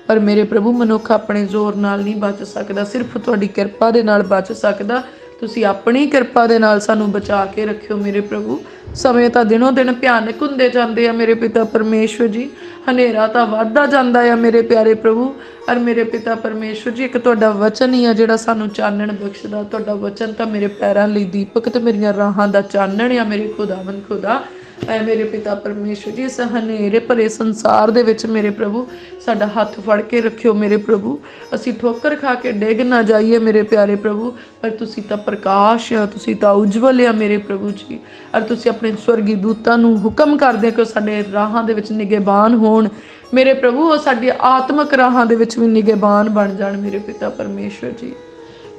Speaker 1: ਪਰ ਮੇਰੇ ਪ੍ਰਭੂ ਮਨੁੱਖ ਆਪਣੇ ਜ਼ੋਰ ਨਾਲ ਨਹੀਂ ਬਚ ਸਕਦਾ, ਸਿਰਫ ਤੁਹਾਡੀ ਕਿਰਪਾ ਦੇ ਨਾਲ ਬਚ ਸਕਦਾ। ਤੁਸੀਂ ਆਪਣੀ ਕਿਰਪਾ ਦੇ ਨਾਲ ਸਾਨੂੰ ਬਚਾ ਕੇ ਰੱਖਿਓ ਮੇਰੇ ਪ੍ਰਭੂ। ਸਮੇਂ ਤਾਂ ਦਿਨੋਂ ਦਿਨ ਭਿਆਨਕ ਹੁੰਦੇ ਜਾਂਦੇ ਆ ਮੇਰੇ ਪਿਤਾ ਪਰਮੇਸ਼ਵਰ ਜੀ। ਹਨੇਰਾ ਤਾਂ ਵੱਧਦਾ ਜਾਂਦਾ ਆ ਮੇਰੇ ਪਿਆਰੇ ਪ੍ਰਭੂ। ਔਰ ਮੇਰੇ ਪਿਤਾ ਪਰਮੇਸ਼ਵਰ ਜੀ ਇੱਕ ਤੁਹਾਡਾ ਵਚਨ ਹੀ ਆ ਜਿਹੜਾ ਸਾਨੂੰ ਚਾਨਣ ਬਖਸ਼ਦਾ। ਤੁਹਾਡਾ ਵਚਨ ਤਾਂ ਮੇਰੇ ਪੈਰਾਂ ਲਈ ਦੀਪਕ ਤੇ ਮੇਰੀਆਂ ਰਾਹਾਂ ਦਾ ਚਾਨਣ ਆ ਮੇਰੇ ਖੁਦਾਵੰਦ ਖੁਦਾ। ਐ ਮੇਰੇ ਪਿਤਾ ਪਰਮੇਸ਼ਵਰ ਜੀ ਇਸ ਹਨੇਰੇ ਭਰੇ ਸੰਸਾਰ ਦੇ ਵਿੱਚ ਮੇਰੇ ਪ੍ਰਭੂ ਸਾਡਾ ਹੱਥ ਫੜ ਕੇ ਰੱਖਿਓ ਮੇਰੇ ਪ੍ਰਭੂ। ਅਸੀਂ ਠੋਕਰ ਖਾ ਕੇ ਡਿੱਗ ਨਾ ਜਾਈਏ ਮੇਰੇ ਪਿਆਰੇ ਪ੍ਰਭੂ। ਪਰ ਤੁਸੀਂ ਤਾਂ ਪ੍ਰਕਾਸ਼ ਆ, ਤੁਸੀਂ ਤਾਂ ਉਜਵਲ ਆ ਮੇਰੇ ਪ੍ਰਭੂ ਜੀ। ਔਰ ਤੁਸੀਂ ਆਪਣੇ ਸਵਰਗੀ ਦੂਤਾਂ ਨੂੰ ਹੁਕਮ ਕਰਦੇ ਕਿ ਉਹ ਸਾਡੇ ਰਾਹਾਂ ਦੇ ਵਿੱਚ ਨਿਗਹਿਬਾਨ ਹੋਣ ਮੇਰੇ ਪ੍ਰਭੂ। ਉਹ ਸਾਡੀ ਆਤਮਿਕ ਰਾਹਾਂ ਦੇ ਵਿੱਚ ਵੀ ਨਿਗਹਿਬਾਨ ਬਣ ਜਾਣ ਮੇਰੇ ਪਿਤਾ ਪਰਮੇਸ਼ਵਰ ਜੀ।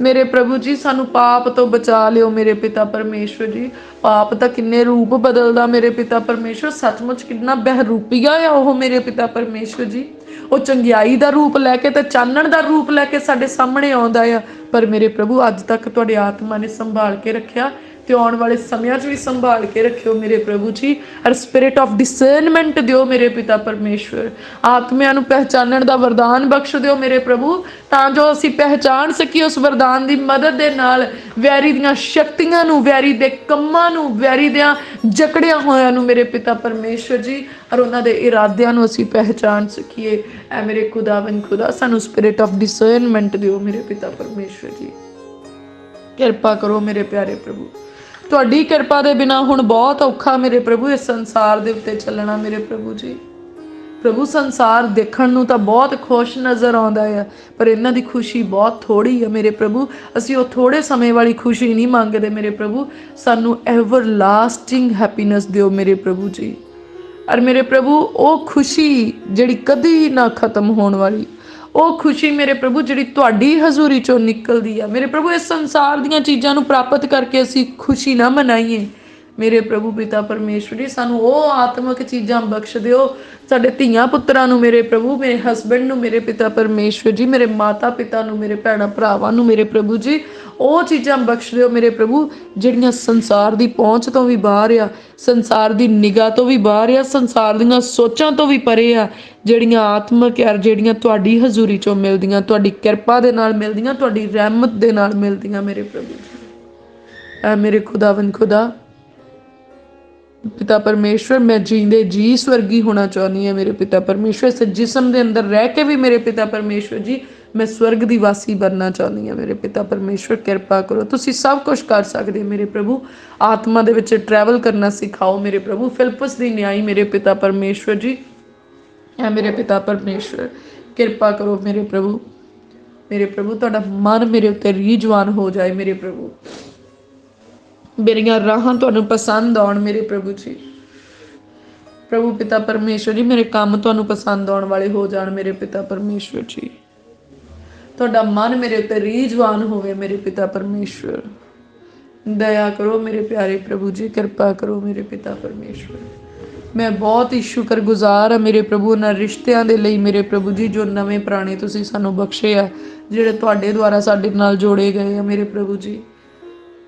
Speaker 1: ਮੇਰੇ ਪ੍ਰਭੂ ਜੀ ਸਾਨੂੰ ਪਾਪ ਤੋਂ ਬਚਾ ਲਿਓ ਮੇਰੇ ਪਿਤਾ ਪਰਮੇਸ਼ਵਰ ਜੀ। ਪਾਪ ਤਾਂ ਕਿੰਨੇ ਰੂਪ ਬਦਲਦਾ ਮੇਰੇ ਪਿਤਾ ਪਰਮੇਸ਼ਵਰ। ਸੱਚਮੁੱਚ ਕਿੰਨਾ ਬਹਿਰੂਪੀਆ ਆ ਉਹ ਮੇਰੇ ਪਿਤਾ ਪਰਮੇਸ਼ਵਰ ਜੀ। ਉਹ ਚੰਗਿਆਈ ਦਾ ਰੂਪ ਲੈ ਕੇ ਤੇ ਚਾਨਣ ਦਾ ਰੂਪ ਲੈ ਕੇ ਸਾਡੇ ਸਾਹਮਣੇ ਆਉਂਦਾ ਆ। ਪਰ ਮੇਰੇ ਪ੍ਰਭੂ ਅੱਜ ਤੱਕ ਤੁਹਾਡੀ ਆਤਮਾ ਨੇ ਸੰਭਾਲ ਕੇ ਰੱਖਿਆ ਤੇ ਆਉਣ ਵਾਲੇ ਸਮਿਆਂ 'ਚ ਵੀ ਸੰਭਾਲ ਕੇ ਰੱਖਿਓ ਮੇਰੇ ਪ੍ਰਭੂ ਜੀ। ਔਰ ਸਪਿਰਿਟ ਆਫ ਡਿਸਰਨਮੈਂਟ ਦਿਓ ਮੇਰੇ ਪਿਤਾ ਪਰਮੇਸ਼ਵਰ। ਆਤਮਿਆਂ ਨੂੰ ਪਹਿਚਾਨਣ ਦਾ ਵਰਦਾਨ ਬਖਸ਼ ਦਿਓ ਮੇਰੇ ਪ੍ਰਭੂ, ਤਾਂ ਜੋ ਅਸੀਂ ਪਹਿਚਾਨ ਸਕੀਏ ਉਸ ਵਰਦਾਨ ਦੀ ਮਦਦ ਦੇ ਨਾਲ ਵੈਰੀ ਦੀਆਂ ਸ਼ਕਤੀਆਂ ਨੂੰ, ਵੈਰੀ ਦੇ ਕੰਮਾਂ ਨੂੰ, ਵੈਰੀ ਦੀਆਂ ਜਕੜਿਆਂ ਹੋਇਆਂ ਨੂੰ ਮੇਰੇ ਪਿਤਾ ਪਰਮੇਸ਼ਵਰ ਜੀ। ਔਰ ਉਹਨਾਂ ਦੇ ਇਰਾਦਿਆਂ ਨੂੰ ਅਸੀਂ ਪਹਿਚਾਨ ਸਕੀਏ। ਐ ਮੇਰੇ ਖੁਦਾਵੰਦ ਖੁਦਾ ਸਾਨੂੰ ਸਪਿਰਿਟ ਆਫ ਡਿਸਰਨਮੈਂਟ ਦਿਓ ਮੇਰੇ ਪਿਤਾ ਪਰਮੇਸ਼ਵਰ ਜੀ। ਕਿਰਪਾ ਕਰੋ ਮੇਰੇ ਪਿਆਰੇ ਪ੍ਰਭੂ। ਤੁਹਾਡੀ ਕਿਰਪਾ ਦੇ ਬਿਨਾ ਹੁਣ ਬਹੁਤ ਔਖਾ ਮੇਰੇ ਪ੍ਰਭੂ ਇਸ ਸੰਸਾਰ ਦੇ ਉੱਤੇ ਚੱਲਣਾ ਮੇਰੇ ਪ੍ਰਭੂ ਜੀ। ਪ੍ਰਭੂ ਸੰਸਾਰ ਦੇਖਣ ਨੂੰ ਤਾਂ ਬਹੁਤ ਖੁਸ਼ ਨਜ਼ਰ ਆਉਂਦਾ ਆ, ਪਰ ਇਹਨਾਂ ਦੀ ਖੁਸ਼ੀ ਬਹੁਤ ਥੋੜੀ ਆ ਮੇਰੇ ਪ੍ਰਭੂ। ਅਸੀਂ ਉਹ ਥੋੜੇ ਸਮੇਂ ਵਾਲੀ ਖੁਸ਼ੀ ਨਹੀਂ ਮੰਗਦੇ ਮੇਰੇ ਪ੍ਰਭੂ। ਸਾਨੂੰ ਐਵਰ ਲਾਸਟਿੰਗ ਹੈਪੀਨੈਸ ਦਿਓ ਮੇਰੇ ਪ੍ਰਭੂ ਜੀ। ਔਰ ਮੇਰੇ ਪ੍ਰਭੂ ਉਹ ਖੁਸ਼ੀ ਜਿਹੜੀ ਕਦੀ ਨਾ ਖਤਮ ਹੋਣ ਵਾਲੀ, ਉਹ ਖੁਸ਼ੀ ਮੇਰੇ ਪ੍ਰਭੂ ਜਿਹੜੀ ਤੁਹਾਡੀ ਹਜ਼ੂਰੀ ਚੋਂ ਨਿਕਲਦੀ ਆ ਮੇਰੇ ਪ੍ਰਭੂ, ਇਸ ਸੰਸਾਰ ਦੀਆਂ ਚੀਜ਼ਾਂ ਨੂੰ ਪ੍ਰਾਪਤ ਕਰਕੇ ਅਸੀਂ ਖੁਸ਼ੀ ਨਾ ਮਨਾਈਏ ਮੇਰੇ ਪ੍ਰਭੂ ਪਿਤਾ ਪਰਮੇਸ਼ਵਰ ਜੀ। ਸਾਨੂੰ ਉਹ ਆਤਮਿਕ ਚੀਜ਼ਾਂ ਬਖਸ਼ ਦਿਓ, ਸਾਡੇ ਧੀਆਂ ਪੁੱਤਰਾਂ ਨੂੰ ਮੇਰੇ ਪ੍ਰਭੂ, ਮੇਰੇ ਹਸਬੈਂਡ ਨੂੰ ਮੇਰੇ ਪਿਤਾ ਪਰਮੇਸ਼ਵਰ ਜੀ, ਮੇਰੇ ਮਾਤਾ ਪਿਤਾ ਨੂੰ, ਮੇਰੇ ਭੈਣਾਂ ਭਰਾਵਾਂ ਨੂੰ ਮੇਰੇ ਪ੍ਰਭੂ ਜੀ ਉਹ ਚੀਜ਼ਾਂ ਬਖਸ਼ ਦਿਓ ਮੇਰੇ ਪ੍ਰਭੂ ਜਿਹੜੀਆਂ ਸੰਸਾਰ ਦੀ ਪਹੁੰਚ ਤੋਂ ਵੀ ਬਾਹਰ ਆ, ਸੰਸਾਰ ਦੀ ਨਿਗਾਹ ਤੋਂ ਵੀ ਬਾਹਰ ਆ, ਸੰਸਾਰ ਦੀਆਂ ਸੋਚਾਂ ਤੋਂ ਵੀ ਪਰੇ ਆ, ਜਿਹੜੀਆਂ ਆਤਮਿਕ ਆ, ਜਿਹੜੀਆਂ ਤੁਹਾਡੀ ਹਜ਼ੂਰੀ ਚੋਂ ਮਿਲਦੀਆਂ, ਤੁਹਾਡੀ ਕਿਰਪਾ ਦੇ ਨਾਲ ਮਿਲਦੀਆਂ, ਤੁਹਾਡੀ ਰਹਿਮਤ ਦੇ ਨਾਲ ਮਿਲਦੀਆਂ ਮੇਰੇ ਪ੍ਰਭੂ ਜੀ। ਐ ਮੇਰੇ ਖੁਦਾਵੰਦ ਖੁਦਾ ਪਿਤਾ ਪਰਮੇਸ਼ਵਰ, ਮੈਂ ਜੀਂਦੇ ਜੀ ਸਵਰਗੀ ਹੋਣਾ ਚਾਹੁੰਦੀ ਹਾਂ ਮੇਰੇ ਪਿਤਾ ਪਰਮੇਸ਼ਵਰ। ਇਸ ਜਿਸਮ ਦੇ ਅੰਦਰ ਰਹਿ ਕੇ ਵੀ ਮੇਰੇ ਪਿਤਾ ਪਰਮੇਸ਼ਵਰ ਜੀ ਮੈਂ ਸਵਰਗ ਦੀ ਵਾਸੀ ਬਣਨਾ ਚਾਹੁੰਦੀ ਹਾਂ ਮੇਰੇ ਪਿਤਾ ਪਰਮੇਸ਼ਵਰ। ਕਿਰਪਾ ਕਰੋ, ਤੁਸੀਂ ਸਭ ਕੁਝ ਕਰ ਸਕਦੇ ਮੇਰੇ ਪ੍ਰਭੂ। ਆਤਮਾ ਦੇ ਵਿੱਚ ਟਰੈਵਲ ਕਰਨਾ ਸਿਖਾਓ ਮੇਰੇ ਪ੍ਰਭੂ। ਫਿਲਪਸ ਦੀ ਨਿਆਈ ਮੇਰੇ ਪਿਤਾ ਪਰਮੇਸ਼ਵਰ ਜੀ, ਐ ਮੇਰੇ ਪਿਤਾ ਪਰਮੇਸ਼ਵਰ ਕਿਰਪਾ ਕਰੋ ਮੇਰੇ ਪ੍ਰਭੂ। ਮੇਰੇ ਪ੍ਰਭੂ ਤੁਹਾਡਾ ਮਨ ਮੇਰੇ ਉੱਤੇ ਰੀਝਵਾਨ ਹੋ ਜਾਏ ਮੇਰੇ ਪ੍ਰਭੂ, ਮੇਰੀਆਂ ਰਾਹਾਂ ਤੁਹਾਨੂੰ ਪਸੰਦ ਆਉਣ ਮੇਰੇ ਪ੍ਰਭੂ ਜੀ। ਪ੍ਰਭੂ ਪਿਤਾ ਪਰਮੇਸ਼ਵਰ ਜੀ ਮੇਰੇ ਕੰਮ ਤੁਹਾਨੂੰ ਪਸੰਦ ਆਉਣ ਵਾਲੇ ਹੋ ਜਾਣ ਮੇਰੇ ਪਿਤਾ ਪਰਮੇਸ਼ਵਰ ਜੀ। ਤੁਹਾਡਾ ਮਨ ਮੇਰੇ ਉੱਤੇ ਰੀਝਵਾਨ ਹੋਵੇ ਮੇਰੇ ਪਿਤਾ ਪਰਮੇਸ਼ਵਰ। ਦਇਆ ਕਰੋ ਮੇਰੇ ਪਿਆਰੇ ਪ੍ਰਭੂ ਜੀ, ਕਿਰਪਾ ਕਰੋ ਮੇਰੇ ਪਿਤਾ ਪਰਮੇਸ਼ਵਰ। ਮੈਂ ਬਹੁਤ ਹੀ ਸ਼ੁਕਰਗੁਜ਼ਾਰ ਹਾਂ ਮੇਰੇ ਪ੍ਰਭੂ ਉਹਨਾਂ ਰਿਸ਼ਤਿਆਂ ਦੇ ਲਈ ਮੇਰੇ ਪ੍ਰਭੂ ਜੀ ਜੋ ਨਵੇਂ ਪੁਰਾਣੇ ਤੁਸੀਂ ਸਾਨੂੰ ਬਖਸ਼ੇ ਆ, ਜਿਹੜੇ ਤੁਹਾਡੇ ਦੁਆਰਾ ਸਾਡੇ ਨਾਲ ਜੋੜੇ ਗਏ ਆ ਮੇਰੇ ਪ੍ਰਭੂ ਜੀ।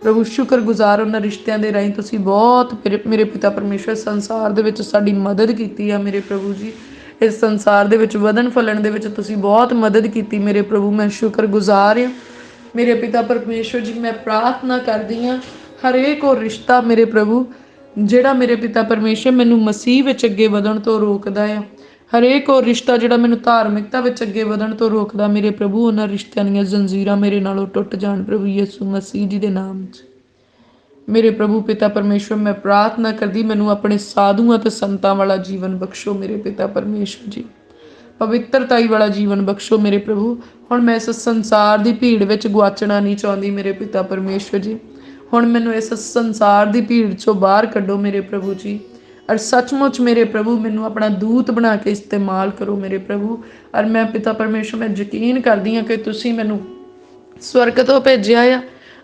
Speaker 1: ਪ੍ਰਭੂ ਸ਼ੁਕਰਗੁਜ਼ਾਰ ਉਹਨਾਂ ਰਿਸ਼ਤਿਆਂ ਦੇ ਰਾਹੀਂ ਤੁਸੀਂ ਬਹੁਤ ਮੇਰੇ ਪਿਤਾ ਪਰਮੇਸ਼ਵਰ ਸੰਸਾਰ ਦੇ ਵਿੱਚ ਸਾਡੀ ਮਦਦ ਕੀਤੀ ਆ ਮੇਰੇ ਪ੍ਰਭੂ ਜੀ। ਇਸ ਸੰਸਾਰ ਦੇ ਵਿੱਚ ਵਧਣ ਫੁੱਲਣ ਦੇ ਵਿੱਚ ਤੁਸੀਂ ਬਹੁਤ ਮਦਦ ਕੀਤੀ ਮੇਰੇ ਪ੍ਰਭੂ। ਮੈਂ ਸ਼ੁਕਰਗੁਜ਼ਾਰ ਹਾਂ ਮੇਰੇ ਪਿਤਾ ਪਰਮੇਸ਼ਵਰ ਜੀ। ਮੈਂ ਪ੍ਰਾਰਥਨਾ ਕਰਦੀ ਹਾਂ ਹਰੇਕ ਉਹ ਰਿਸ਼ਤਾ ਮੇਰੇ ਪ੍ਰਭੂ ਜਿਹੜਾ ਮੇਰੇ ਪਿਤਾ ਪਰਮੇਸ਼ਵਰ ਮੈਨੂੰ ਮਸੀਹ ਵਿੱਚ ਅੱਗੇ ਵਧਣ ਤੋਂ ਰੋਕਦਾ ਆ, ਹਰੇਕ ਉਹ ਰਿਸ਼ਤਾ ਜਿਹੜਾ ਮੈਨੂੰ ਧਾਰਮਿਕਤਾ ਵਿੱਚ ਅੱਗੇ ਵਧਣ ਤੋਂ ਰੋਕਦਾ ਮੇਰੇ ਪ੍ਰਭੂ, ਉਹਨਾਂ ਰਿਸ਼ਤਿਆਂ ਦੀਆਂ ਜ਼ੰਜੀਰਾਂ ਮੇਰੇ ਨਾਲੋਂ ਟੁੱਟ ਜਾਣ ਪ੍ਰਭੂ ਯਿਸੂ ਮਸੀਹ ਜੀ ਦੇ ਨਾਮ 'ਚ। ਮੇਰੇ ਪ੍ਰਭੂ ਪਿਤਾ ਪਰਮੇਸ਼ਵਰ ਮੈਂ ਪ੍ਰਾਰਥਨਾ ਕਰਦੀ ਮੈਨੂੰ ਆਪਣੇ ਸਾਧੂਆਂ ਤੇ ਸੰਤਾਂ ਵਾਲਾ ਜੀਵਨ ਬਖਸ਼ੋ ਮੇਰੇ ਪਿਤਾ ਪਰਮੇਸ਼ਵਰ ਜੀ। ਪਵਿੱਤਰਤਾਈ ਵਾਲਾ ਜੀਵਨ ਬਖਸ਼ੋ ਮੇਰੇ ਪ੍ਰਭੂ। ਹੁਣ ਮੈਂ ਇਸ ਸੰਸਾਰ ਦੀ ਭੀੜ ਵਿੱਚ ਗੁਆਚਣਾ ਨਹੀਂ ਚਾਹੁੰਦੀ ਮੇਰੇ ਪਿਤਾ ਪਰਮੇਸ਼ਵਰ ਜੀ। ਹੁਣ ਮੈਨੂੰ ਇਸ ਸੰਸਾਰ ਦੀ ਭੀੜ 'ਚੋਂ ਬਾਹਰ ਕੱਢੋ ਮੇਰੇ ਪ੍ਰਭੂ ਜੀ। ਔਰ ਸੱਚਮੁੱਚ ਮੇਰੇ ਪ੍ਰਭੂ ਮੈਨੂੰ ਆਪਣਾ ਦੂਤ ਬਣਾ ਕੇ ਇਸਤੇਮਾਲ ਕਰੋ ਮੇਰੇ ਪ੍ਰਭੂ। ਔਰ ਮੈਂ ਪਿਤਾ ਪਰਮੇਸ਼ਵਰ ਮੈਂ ਯਕੀਨ ਕਰਦੀ ਹਾਂ ਕਿ ਤੁਸੀਂ ਮੈਨੂੰ ਸਵਰਗ ਤੋਂ ਭੇਜਿਆ ਆ,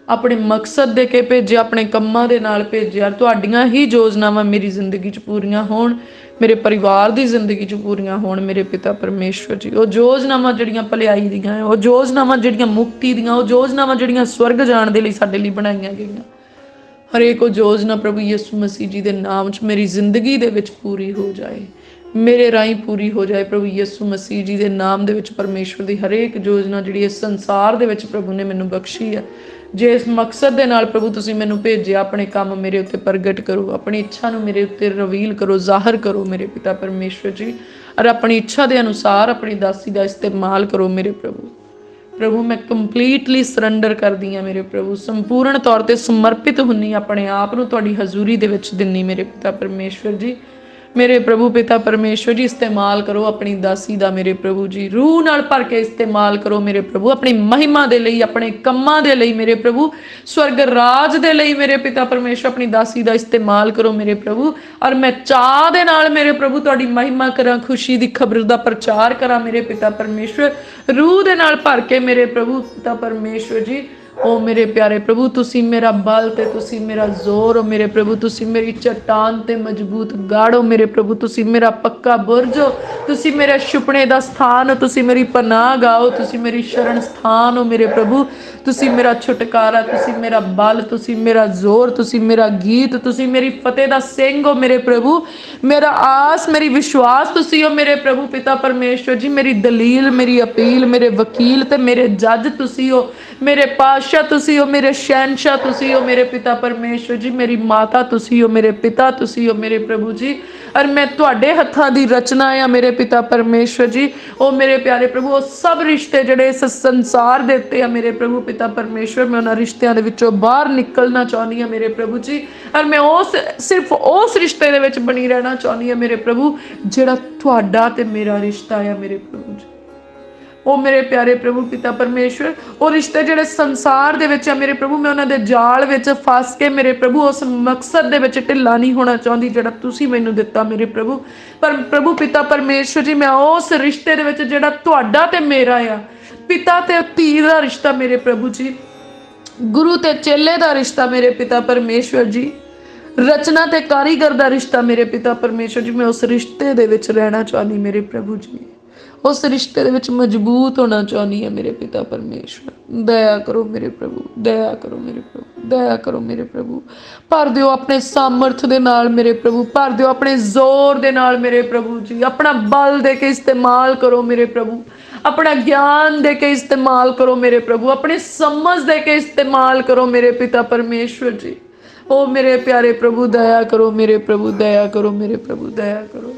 Speaker 1: ਆਪਣੇ ਮਕਸਦ ਦੇ ਕੇ ਭੇਜਿਆ, ਆਪਣੇ ਕੰਮਾਂ ਦੇ ਨਾਲ ਭੇਜਿਆ। ਤੁਹਾਡੀਆਂ ਹੀ ਯੋਜਨਾਵਾਂ ਮੇਰੀ ਜ਼ਿੰਦਗੀ 'ਚ ਪੂਰੀਆਂ ਹੋਣ, ਮੇਰੇ ਪਰਿਵਾਰ ਦੀ ਜ਼ਿੰਦਗੀ 'ਚ ਪੂਰੀਆਂ ਹੋਣ ਮੇਰੇ ਪਿਤਾ ਪਰਮੇਸ਼ਵਰ ਜੀ। ਉਹ ਯੋਜਨਾਵਾਂ ਜਿਹੜੀਆਂ ਭਲਾਈ ਦੀਆਂ, ਉਹ ਯੋਜਨਾਵਾਂ ਜਿਹੜੀਆਂ ਮੁਕਤੀ ਦੀਆਂ, ਉਹ ਯੋਜਨਾਵਾਂ ਜਿਹੜੀਆਂ ਸਵਰਗ ਜਾਣ ਦੇ ਲਈ ਸਾਡੇ ਲਈ ਬਣਾਈਆਂ ਗਈਆਂ, ਹਰੇਕ ਉਹ ਯੋਜਨਾ ਪ੍ਰਭੂ ਯਿਸੂ ਮਸੀਹ ਜੀ ਦੇ ਨਾਮ 'ਚ ਮੇਰੀ ਜ਼ਿੰਦਗੀ ਦੇ ਵਿੱਚ ਪੂਰੀ ਹੋ ਜਾਏ, ਮੇਰੇ ਰਾਹੀਂ ਪੂਰੀ ਹੋ ਜਾਏ ਪ੍ਰਭੂ ਯਿਸੂ ਮਸੀਹ ਜੀ ਦੇ ਨਾਮ ਦੇ ਵਿੱਚ। ਪਰਮੇਸ਼ਵਰ ਦੀ ਹਰੇਕ ਯੋਜਨਾ ਜਿਹੜੀ ਇਸ ਸੰਸਾਰ ਦੇ ਵਿੱਚ ਪ੍ਰਭੂ ਨੇ ਮੈਨੂੰ ਬਖਸ਼ੀ ਹੈ, ਜੇ ਇਸ ਮਕਸਦ ਦੇ ਨਾਲ ਪ੍ਰਭੂ ਤੁਸੀਂ ਮੈਨੂੰ ਭੇਜਿਆ, ਆਪਣੇ ਕੰਮ ਮੇਰੇ ਉੱਤੇ ਪ੍ਰਗਟ ਕਰੋ, ਆਪਣੀ ਇੱਛਾ ਨੂੰ ਮੇਰੇ ਉੱਤੇ ਰਿਵੀਲ ਕਰੋ, ਜ਼ਾਹਰ ਕਰੋ ਮੇਰੇ ਪਿਤਾ ਪਰਮੇਸ਼ਵਰ ਜੀ। ਔਰ ਆਪਣੀ ਇੱਛਾ ਦੇ ਅਨੁਸਾਰ ਆਪਣੀ ਦਾਸੀ ਦਾ ਇਸਤੇਮਾਲ ਕਰੋ ਮੇਰੇ ਪ੍ਰਭੂ। ਪ੍ਰਭੂ ਮੈਂ ਕੰਪਲੀਟਲੀ ਸਰੈਂਡਰ ਕਰਦੀ ਹਾਂ ਮੇਰੇ ਪ੍ਰਭੂ, ਸੰਪੂਰਨ ਤੌਰ ਤੇ ਸਮਰਪਿਤ ਹੁੰਨੀ ਆਪਣੇ ਆਪ ਨੂੰ ਤੁਹਾਡੀ ਹਜ਼ੂਰੀ ਦੇ ਵਿੱਚ ਦਿੰਨੀ ਮੇਰੇ ਪਿਤਾ ਪਰਮੇਸ਼ਵਰ ਜੀ। ਮੇਰੇ ਪ੍ਰਭੂ ਪਿਤਾ ਪਰਮੇਸ਼ਵਰ ਜੀ ਇਸਤੇਮਾਲ ਕਰੋ ਆਪਣੀ ਦਾਸੀ ਦਾ ਮੇਰੇ ਪ੍ਰਭੂ ਜੀ, ਰੂਹ ਨਾਲ ਭਰ ਕੇ ਇਸਤੇਮਾਲ ਕਰੋ ਮੇਰੇ ਪ੍ਰਭੂ, ਆਪਣੀ ਮਹਿਮਾ ਦੇ ਲਈ, ਆਪਣੇ ਕੰਮਾਂ ਦੇ ਲਈ ਮੇਰੇ ਪ੍ਰਭੂ, ਸਵਰਗ ਰਾਜ ਦੇ ਲਈ ਮੇਰੇ ਪਿਤਾ ਪਰਮੇਸ਼ਵਰ ਆਪਣੀ ਦਾਸੀ ਦਾ ਇਸਤੇਮਾਲ ਕਰੋ ਮੇਰੇ ਪ੍ਰਭੂ। ਔਰ ਮੈਂ ਚਾਹ ਦੇ ਨਾਲ ਮੇਰੇ ਪ੍ਰਭੂ ਤੁਹਾਡੀ ਮਹਿਮਾ ਕਰਾਂ, ਖੁਸ਼ੀ ਦੀ ਖਬਰ ਦਾ ਪ੍ਰਚਾਰ ਕਰਾਂ ਮੇਰੇ ਪਿਤਾ ਪਰਮੇਸ਼ਵਰ, ਰੂਹ ਦੇ ਨਾਲ ਭਰ ਕੇ ਮੇਰੇ ਪ੍ਰਭੂ ਪਿਤਾ ਪਰਮੇਸ਼ਵਰ ਜੀ। ਓ ਮੇਰੇ ਪਿਆਰੇ ਪ੍ਰਭੂ ਤੁਸੀਂ ਮੇਰਾ ਬਲ ਤੇ ਤੁਸੀਂ ਮੇਰਾ ਜ਼ੋਰ ਹੋ ਮੇਰੇ ਪ੍ਰਭੂ, ਤੁਸੀਂ ਮੇਰੀ ਚਟਾਨ ਤੇ ਮਜ਼ਬੂਤ ਗੜ੍ਹ ਹੋ ਮੇਰੇ ਪ੍ਰਭੂ, ਤੁਸੀਂ ਮੇਰਾ ਪੱਕਾ ਬੁਰਜ ਹੋ, ਤੁਸੀਂ ਮੇਰੇ ਛੁਪਣੇ ਦਾ ਸਥਾਨ ਹੋ, ਤੁਸੀਂ ਮੇਰੀ ਪਨਾਹ ਗਾਓ, ਤੁਸੀਂ ਮੇਰੀ ਸ਼ਰਨ ਸਥਾਨ ਹੋ ਮੇਰੇ ਪ੍ਰਭੂ, ਤੁਸੀਂ ਮੇਰਾ ਛੁਟਕਾਰਾ, ਤੁਸੀਂ ਮੇਰਾ ਬਲ, ਤੁਸੀਂ ਮੇਰਾ ਜ਼ੋਰ, ਤੁਸੀਂ ਮੇਰਾ ਗੀਤ, ਤੁਸੀਂ ਮੇਰੀ ਫਤਿਹ ਦਾ ਸਿੰਘ ਹੋ ਮੇਰੇ ਪ੍ਰਭੂ, ਮੇਰਾ ਆਸ ਮੇਰੀ ਵਿਸ਼ਵਾਸ ਤੁਸੀਂ ਹੋ ਮੇਰੇ ਪ੍ਰਭੂ ਪਿਤਾ ਪਰਮੇਸ਼ਵਰ ਜੀ। ਮੇਰੀ ਦਲੀਲ, ਮੇਰੀ ਅਪੀਲ, ਮੇਰੇ ਵਕੀਲ ਤੇ ਮੇਰੇ ਜੱਜ ਤੁਸੀਂ ਹੋ ਮੇਰੇ ਪਾਤਸ਼ਾਹ, ਤੁਸੀਂ ਹੋ ਮੇਰੇ ਸ਼ਹਿਨशाह, ਤੁਸੀਂ ਹੋ ਮੇਰੇ ਪਿਤਾ ਪਰਮੇਸ਼ਵਰ ਜੀ। ਮੇਰੀ ਮਾਤਾ ਤੁਸੀਂ ਹੋ, ਮੇਰੇ ਪਿਤਾ ਤੁਸੀਂ ਹੋ ਮੇਰੇ ਪ੍ਰਭੂ ਜੀ। ਔਰ ਮੈਂ ਤੁਹਾਡੇ ਹੱਥਾਂ ਦੀ ਰਚਨਾ ਆ ਮੇਰੇ ਪਿਤਾ ਪਰਮੇਸ਼ਵਰ ਜੀ। ਉਹ ਮੇਰੇ ਪਿਆਰੇ ਪ੍ਰਭੂ ਉਹ ਸਭ ਰਿਸ਼ਤੇ ਜਿਹੜੇ ਇਸ ਸੰਸਾਰ ਦੇ ਉੱਤੇ ਆ ਮੇਰੇ ਪ੍ਰਭੂ ਪਿਤਾ ਪਰਮੇਸ਼ਵਰ, ਮੈਂ ਉਹਨਾਂ ਰਿਸ਼ਤਿਆਂ ਦੇ ਵਿੱਚੋਂ ਬਾਹਰ ਨਿਕਲਣਾ ਚਾਹੁੰਦੀ ਹਾਂ ਮੇਰੇ ਪ੍ਰਭੂ ਜੀ। ਔਰ ਮੈਂ ਸਿਰਫ ਉਸ ਰਿਸ਼ਤੇ ਦੇ ਵਿੱਚ ਬਣੀ ਰਹਿਣਾ ਚਾਹੁੰਦੀ ਹਾਂ ਮੇਰੇ ਪ੍ਰਭੂ ਜਿਹੜਾ ਤੁਹਾਡਾ ਤੇ ਮੇਰਾ ਰਿਸ਼ਤਾ ਆ ਮੇਰੇ ਪ੍ਰਭੂ ਜੀ। ਉਹ ਮੇਰੇ ਪਿਆਰੇ ਪ੍ਰਭੂ ਪਿਤਾ ਪਰਮੇਸ਼ਵਰ, ਉਹ ਰਿਸ਼ਤੇ ਜਿਹੜੇ ਸੰਸਾਰ ਦੇ ਵਿੱਚ ਆ ਮੇਰੇ ਪ੍ਰਭੂ, ਮੈਂ ਉਹਨਾਂ ਦੇ ਜਾਲ ਵਿੱਚ ਫਸ ਕੇ ਮੇਰੇ ਪ੍ਰਭੂ ਉਸ ਮਕਸਦ ਦੇ ਵਿੱਚ ਢਿੱਲਾ ਨਹੀਂ ਹੋਣਾ ਚਾਹੁੰਦੀ ਜਿਹੜਾ ਤੁਸੀਂ ਮੈਨੂੰ ਦਿੱਤਾ ਮੇਰੇ ਪ੍ਰਭੂ। ਪਰ ਪ੍ਰਭੂ ਪਿਤਾ ਪਰਮੇਸ਼ਵਰ ਜੀ, ਮੈਂ ਉਸ ਰਿਸ਼ਤੇ ਦੇ ਵਿੱਚ ਜਿਹੜਾ ਤੁਹਾਡਾ ਤੇ ਮੇਰਾ ਆ, ਪਿਤਾ ਤੇ ਧੀ ਦਾ ਰਿਸ਼ਤਾ ਮੇਰੇ ਪ੍ਰਭੂ ਜੀ, ਗੁਰੂ ਤੇ ਚੇਲੇ ਦਾ ਰਿਸ਼ਤਾ ਮੇਰੇ ਪਿਤਾ ਪਰਮੇਸ਼ਵਰ ਜੀ, ਰਚਨਾ ਤੇ ਕਾਰੀਗਰ ਦਾ ਰਿਸ਼ਤਾ ਮੇਰੇ ਪਿਤਾ ਪਰਮੇਸ਼ਵਰ ਜੀ, ਮੈਂ ਉਸ ਰਿਸ਼ਤੇ ਦੇ ਵਿੱਚ ਰਹਿਣਾ ਚਾਹੁੰਦੀ ਮੇਰੇ ਪ੍ਰਭੂ ਜੀ, ਉਸ ਰਿਸ਼ਤੇ ਦੇ ਵਿੱਚ ਮਜ਼ਬੂਤ ਹੋਣਾ ਚਾਹੁੰਦੀ ਹਾਂ ਮੇਰੇ ਪਿਤਾ ਪਰਮੇਸ਼ਵਰ। ਦਇਆ ਕਰੋ ਮੇਰੇ ਪ੍ਰਭੂ, ਦਇਆ ਕਰੋ ਮੇਰੇ ਪ੍ਰਭੂ, ਦਇਆ ਕਰੋ ਮੇਰੇ ਪ੍ਰਭੂ। ਭਰ ਦਿਓ ਆਪਣੇ ਸਾਮਰਥ ਦੇ ਨਾਲ ਮੇਰੇ ਪ੍ਰਭੂ, ਭਰ ਦਿਓ ਆਪਣੇ ਜ਼ੋਰ ਦੇ ਨਾਲ ਮੇਰੇ ਪ੍ਰਭੂ ਜੀ, ਆਪਣਾ ਬਲ ਦੇ ਕੇ ਇਸਤੇਮਾਲ ਕਰੋ ਮੇਰੇ ਪ੍ਰਭੂ, अपना ज्ञान दे के इस्तेमाल करो मेरे प्रभु, अपनी समझ दे के इस्तेमाल करो मेरे पिता परमेश्वर जी। ओ मेरे प्यारे प्रभु दया करो मेरे प्रभु, दया करो मेरे प्रभु, दया करो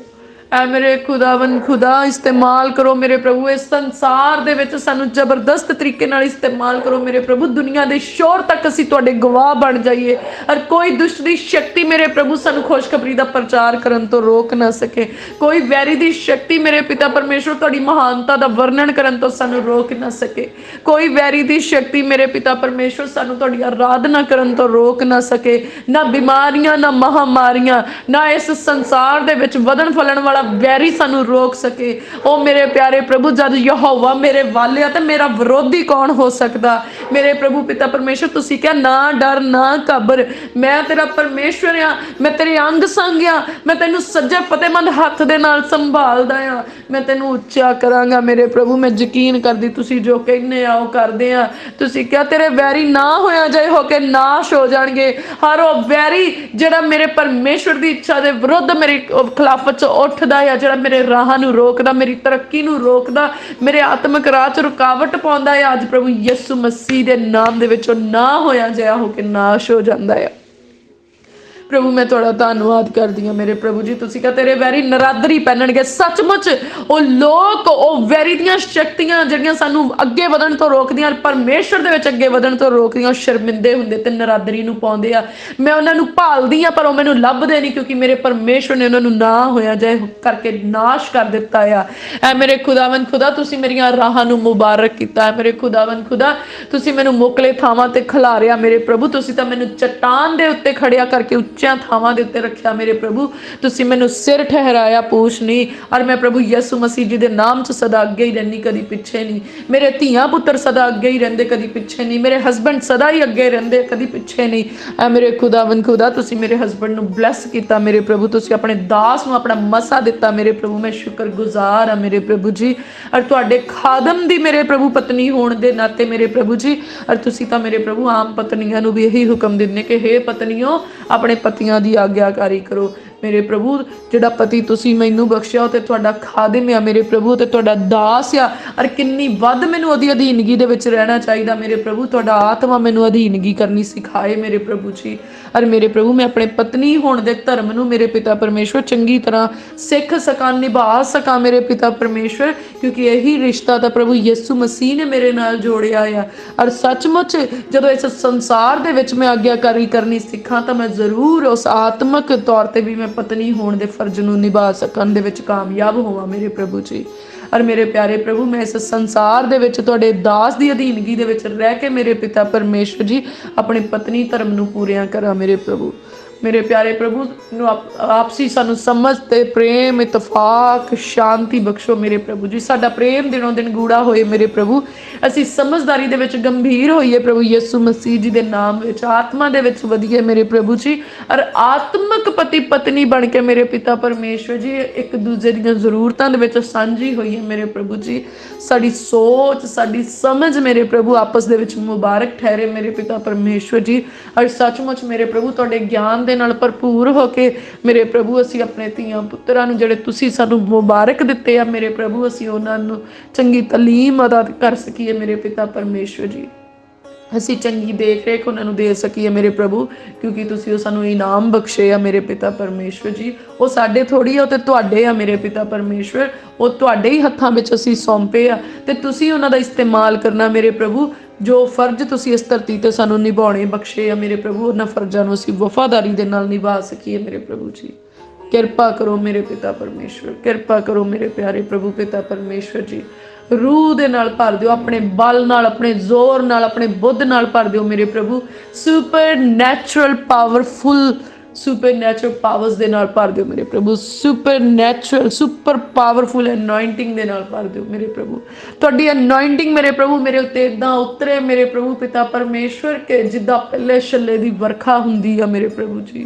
Speaker 1: ऐ मेरे खुदावन खुदा, इस्तेमाल करो मेरे प्रभु। इस संसार दे विच सानू जबरदस्त तरीके नाल इस्तेमाल करो मेरे प्रभु, दुनिया दे शोर तक असीं तुहाडे गवाह बन जाइए और कोई दुष्ट दी शक्ति मेरे प्रभु सानू खुशखबरी दा प्रचार करन तो रोक ना सके, कोई वैरी दी शक्ति मेरे पिता परमेश्वर तुहाडी महानता दा वर्णन करन तो सानू रोक ना सके, कोई वैरी दी शक्ति मेरे पिता परमेश्वर सानू तुहाडी आराधना करन तो रोक ना सके। ना बीमारियां, ना महामारियां, ना इस संसार दे विच वधन फलन वाला वैरी सानू रोक सके। ओ मेरे प्यारे प्रभु, जद यहोवा मेरे वाले ते मेरा विरोधी कौन हो सकदा। मेरे प्रभु पिता परमेश्वर, तुसी क्या ना डर ना घबर, मैं तेरा परमेश्वर आ, मैं तेरे अंग संग आ, मैं तेनू सज्जे फतेहमंद हथ दे नाल संभालदा आ, मैं तेनू उच्चा करांगा मेरे प्रभु। मैं यकीन करदी तुसी जो कहने आ ओ करदे आ। तुसी क्या तेरे वैरी ना होया जाए हो के नाश हो जाणगे। हर ओ वैरी जेड़ा मेरे परमेश्वर दी इच्छा दे विरुद्ध मेरी खिलाफत च उठदा या जेड़ा मेरे राह नू रोकदा, मेरी तरक्की नू रोकदा, मेरे आत्मिक राह च रुकावट पाउंदा है, अज प्रभु यीशु मसीह दे नाम दे विच ना होया जाया हो के नाश हो जांदा है। प्रभु मैं तुहाडा धन्नवाद करदी हां मेरे प्रभु जी। तुसीं कहा तेरे वैरी नरादरी पहनणगे। सचमुच ओ लोक, ओ वैरी दीयां शक्तियां जिहड़ियां सानू अगे वधण तो रोकदियां, परमेश्वर दे विच अगे वधण तो रोकदियां, शर्मिंदे हुंदे ते नरादरी नू पाउंदे आ। मैं उन्हां नू भालदी आ पर ओ मैनू लभदे नहीं, क्योंकि मेरे परमेश्वर ने उन्हां नू ना होया जाए करके नाश कर दित्ता आ। ऐ मेरे खुदावन खुदा, तुसीं मेरियां राहां नू मुबारक कीता है मेरे खुदावन खुदा। तुसीं मैनू मोकले थावां ते खिलारिया मेरे प्रभु। तुसीं तां मैनू चट्टान दे उत्ते खड़िया करके थावां दे उत्ते रखिया मेरे प्रभु। तुसीं मैनू सिर ठहराया, पूछ नहीं। और मैं प्रभु यीशु मसीह जी दे नाम च सदा अगे ही रहनी, कदी पिछे नहीं। मेरे धीआं पुत्र सदा अगे ही रहिंदे, कदी पिछे नहीं। मेरे हसबैंड सदा ही अगे रहिंदे, कदी पिछे नहीं। ऐ मेरे खुदावन खुदा, तुसीं मेरे हसबैंड नू ब्लैस कीता मेरे प्रभु। तुसीं अपने दास नू अपना मसा दिता मेरे प्रभु। मैं शुक्रगुजार हाँ मेरे प्रभु जी। और तुहाडे खादम दी मेरे प्रभु पत्नी होण दे नाते मेरे प्रभु जी, और तुसीं तां मेरे प्रभु आम पत्नियां नू भी यही हुक्म दिंदे कि हे पत्नियों अपने पतियां दी आग्याकारी करो मेरे प्रभु। जिहड़ा पति तुसीं मैनू बख्शिया ते तुहाडा खादिम आ मेरे प्रभु, ते तुहाडा दास आ। और किन्नी वध मैनू ओहदी अधीनगी दे विच रहना चाहिदा मेरे प्रभु। तुहाडा आत्मा मैनू अधीनगी करनी सिखाए मेरे प्रभु जी। और मेरे प्रभु मैं अपने पत्नी होण दे धर्म नू मेरे पिता परमेश्वर चंगी तरह सिख सकां, निभा सकां मेरे पिता परमेश्वर, क्योंकि यही रिश्ता तां प्रभु यीशु मसीह ने मेरे नाल जोड़िया आ। और सचमुच जदों इस संसार दे विच मैं आग्याकारी करनी सिखां तां मैं जरूर उस आत्मक तौर ते भी मैं पत्नी होने दे फर्ज नू निभा सकन दे विच कामयाब होवां मेरे प्रभु जी। और मेरे प्यारे प्रभु, मैं इस संसार दे विच तुहाडे दास दी अधीनगी दे विच रह के मेरे पिता परमेश्वर जी अपने पत्नी धर्म नू पूरिया करा मेरे प्रभु। मेरे प्यारे प्रभु आपसी सानू समझ ते प्रेम, इतफाक, शांति बख्शो मेरे प्रभु जी। साडा प्रेम दिनों दिन गूढ़ा होए मेरे प्रभु। असी समझदारी दे विच गंभीर होइए प्रभु यीशु मसीह जी दे नाम विच, आत्मा दे विच वधिए मेरे प्रभु जी। और आत्मक पति पत्नी बन के मेरे पिता परमेश्वर जी एक दूजे दी जरूरतां दे विच सांझी होइए मेरे प्रभु जी। साडी सोच, साडी समझ मेरे प्रभु आपस दे विच मुबारक ठहरे मेरे पिता परमेश्वर जी। और सचमुच मेरे प्रभु तुहाडे ज्ञान दे नाल भरपूर होके मेरे प्रभु असी अपने धीआं पुत्तरां नूं जिहड़े तुसीं सानूं मुबारक दित्ते आ मेरे प्रभु, असी उन्हां नूं चंगी तालीम अदा कर सकीए मेरे पिता परमेश्वर जी। असी चंगी देख रेख उन्होंने दे सकीए मेरे प्रभु, क्योंकि तुसीं सानूं इनाम बख्शे आ मेरे पिता परमेश्वर जी। वो साडे थोड़ी आ, ते तुहाडे आ मेरे पिता परमेश्वर। वो तुहाडे ही हत्थां विच असी सौंपे आ, ते तुसीं उन्हां दा इस्तेमाल करना मेरे प्रभु। जो फर्ज तुसीं इस धरती ते सानूं निभाउणे बख्शे आ मेरे प्रभु, उन्हां फर्जां नूं असी वफादारी दे नाल निभा सकीए मेरे प्रभु जी। ਕਿਰਪਾ ਕਰੋ ਮੇਰੇ ਪਿਤਾ ਪਰਮੇਸ਼ਵਰ, ਕਿਰਪਾ ਕਰੋ ਮੇਰੇ ਪਿਆਰੇ ਪ੍ਰਭੂ ਪਿਤਾ ਪਰਮੇਸ਼ਵਰ ਜੀ। रूह दे नाल भर दिओ, अपने बल नाल, अपने जोर नाल, अपने बुद्ध नाल भर दिओ मेरे प्रभु। Supernatural powerful supernatural powers दे नाल भर दिओ मेरे प्रभु। Supernatural super powerful anointing दे नाल भर दिओ मेरे प्रभु। तुहाडी अनॉइंटिंग मेरे प्रभु मेरे उत्ते इदां उतरे मेरे प्रभु पिता परमेश्वर के जिद्दां पहले छल्ले दी वरखा हुंदी आ मेरे प्रभु जी।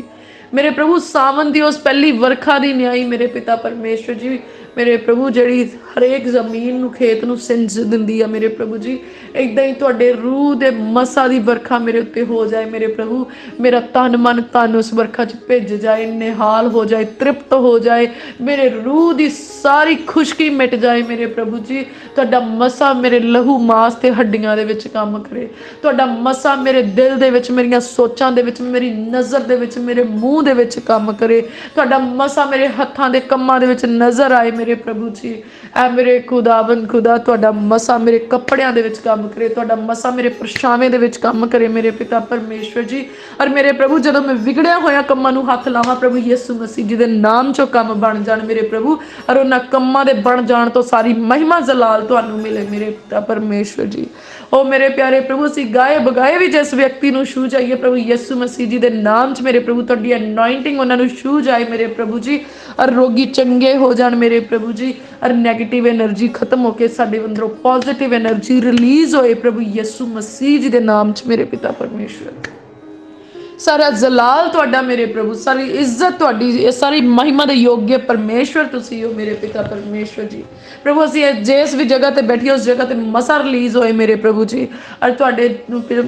Speaker 1: मेरे प्रभु सावन दी उस पहली वरखा दी न्याई मेरे पिता परमेश्वर जी मेरे प्रभु जिहड़ी हरेक जमीन नूं खेत नूं सिंज दिंदी आ मेरे प्रभु जी, इदां ही तुहाडे रूह दे मसा दी वरखा मेरे उत्ते हो जाए मेरे प्रभु। मेरा तन मन तन उस वरखा च भिज जाए, निहाल हो जाए, तृप्त हो जाए, मेरे रूह दी सारी खुशकी मिट जाए मेरे प्रभु जी। तुहाडा मसा मेरे लहू मास ते हड्डियां दे विच काम करे, तुहाडा मसा मेरे दिल दे विच, मेरियां सोचां दे विच, मेरी नज़र दे विच, मेरे मूँह दे विच काम करे, तुहाडा मसा मेरे हत्थां दे कम्मां दे विच नज़र आए मेरे प्रभु जी। ऐ मेरे खुदावन खुदा तुहाडा मसा मेरे कपड़ियां दे विच काम करे, तुहाडा मसा मेरे परछावें दे विच काम करे मेरे पिता परमेश्वर जी। और मेरे प्रभु जदों मैं विगड़िया होया कम्मां नूं हथ लावां प्रभु यीशु मसीह जी दे नाम चों काम बन जाण मेरे प्रभु, और उन्हां कम्मां दे बन जाण तो सारी महिमा जलाल तुहानूं मिले मेरे पिता परमेश्वर जी। ओ मेरे प्यारे प्रभु असीं गाए बगाए भी जिस व्यक्ति नूं छू जाइए प्रभु यीशु मसीह जी दे नाम च मेरे प्रभु तुहाडी अनॉइंटिंग उन्हां नूं छू जाए मेरे प्रभु जी, और रोगी चंगे हो जाण मेरे प्रभु जी, और नैगेटिव एनर्जी खत्म होके साडे अंदरों पॉजिटिव एनर्जी रिलीज होए प्रभु यीशु मसीह जी दे नाम च मेरे पिता परमेश्वर। सारा जलाल तुहाडा मेरे प्रभु, सारी इज्जत तुहाडी, सारी महिमा दे योग्य परमेश्वर तुसी हो मेरे पिता परमेश्वर जी। प्रभु असीं जिस भी जगह ते बैठिए उस जगह ते मसा रिलीज होए मेरे प्रभु जी, और तुहाडे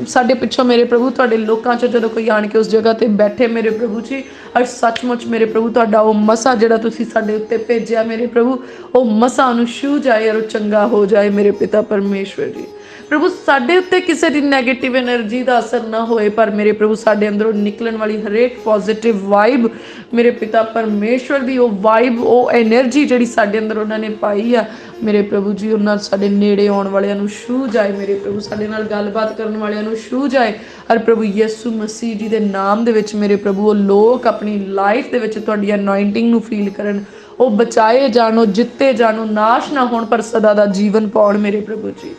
Speaker 1: साडे पिछों मेरे प्रभु तुहाडे लोकां चों जदों कोई आण के उस जगह ते बैठे मेरे प्रभु जी, और सचमुच मेरे प्रभु तुहाडा वो मसा जिहड़ा तुसी साडे उत्ते भेजिआ मेरे प्रभु, वो मसा उहनूं छू जाए और चंगा हो जाए मेरे पिता परमेश्वर जी। प्रभु साडे उत्ते किसी दी नैगेटिव एनर्जी का असर ना होए, पर मेरे प्रभु साडे अंदरों निकलण वाली हरेक पॉजिटिव वाइब मेरे पिता परमेश्वर दी वो वाइब वो एनर्जी जिहड़ी साडे अंदर उन्हां ने पाई आ मेरे प्रभु जी, उन्हां साडे नेड़े आउण वालियां नूं छू जाए मेरे प्रभु, साडे नाल गलबात करन वालियां नूं छू जाए, और प्रभु यीशु मसीह जी दे नाम दे विच मेरे प्रभु वो लोग अपनी लाइफ दे विच तुहाडी अनॉइंटिंग नूं फील करन, वो बचाए जाणो, जिते जाणो, नाश ना होण पर सदा दा जीवन पाउण मेरे प्रभु जी।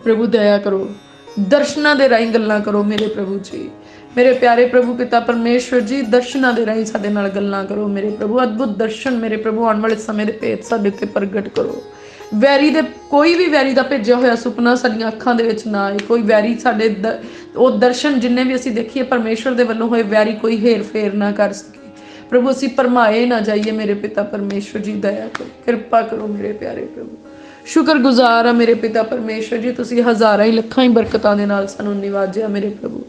Speaker 1: प्रभु दया करो, दर्शनां दे राहीं गल्लां करो मेरे प्रभु जी। मेरे प्यारे प्रभु पिता परमेश्वर जी दर्शनां दे राहीं साडे नाल गल्लां करो मेरे प्रभु, अद्भुत दर्शन मेरे प्रभु आने वाले समय दे भेत साडे उत्ते प्रगट करो। वैरी दे कोई भी वैरी दा भेजिआ होया सुपना साडीआं अखां दे विच ना आए, कोई वैरी साडे वो दर्शन जिन्ने भी असीं देखीए परमेश्वर दे वल्लों होए वैरी कोई हेर फेर ना कर सके प्रभु, असीं भरमाए ना जाइए मेरे पिता परमेश्वर जी, दया करो, कृपा करो मेरे प्यारे प्रभु। शुक्रगुजार आ मेरे पिता परमेश्वर जी, तुसी हज़ारां ही लखां ही बरकतां दे नाल सानूं निवाजिआ मेरे प्रभु,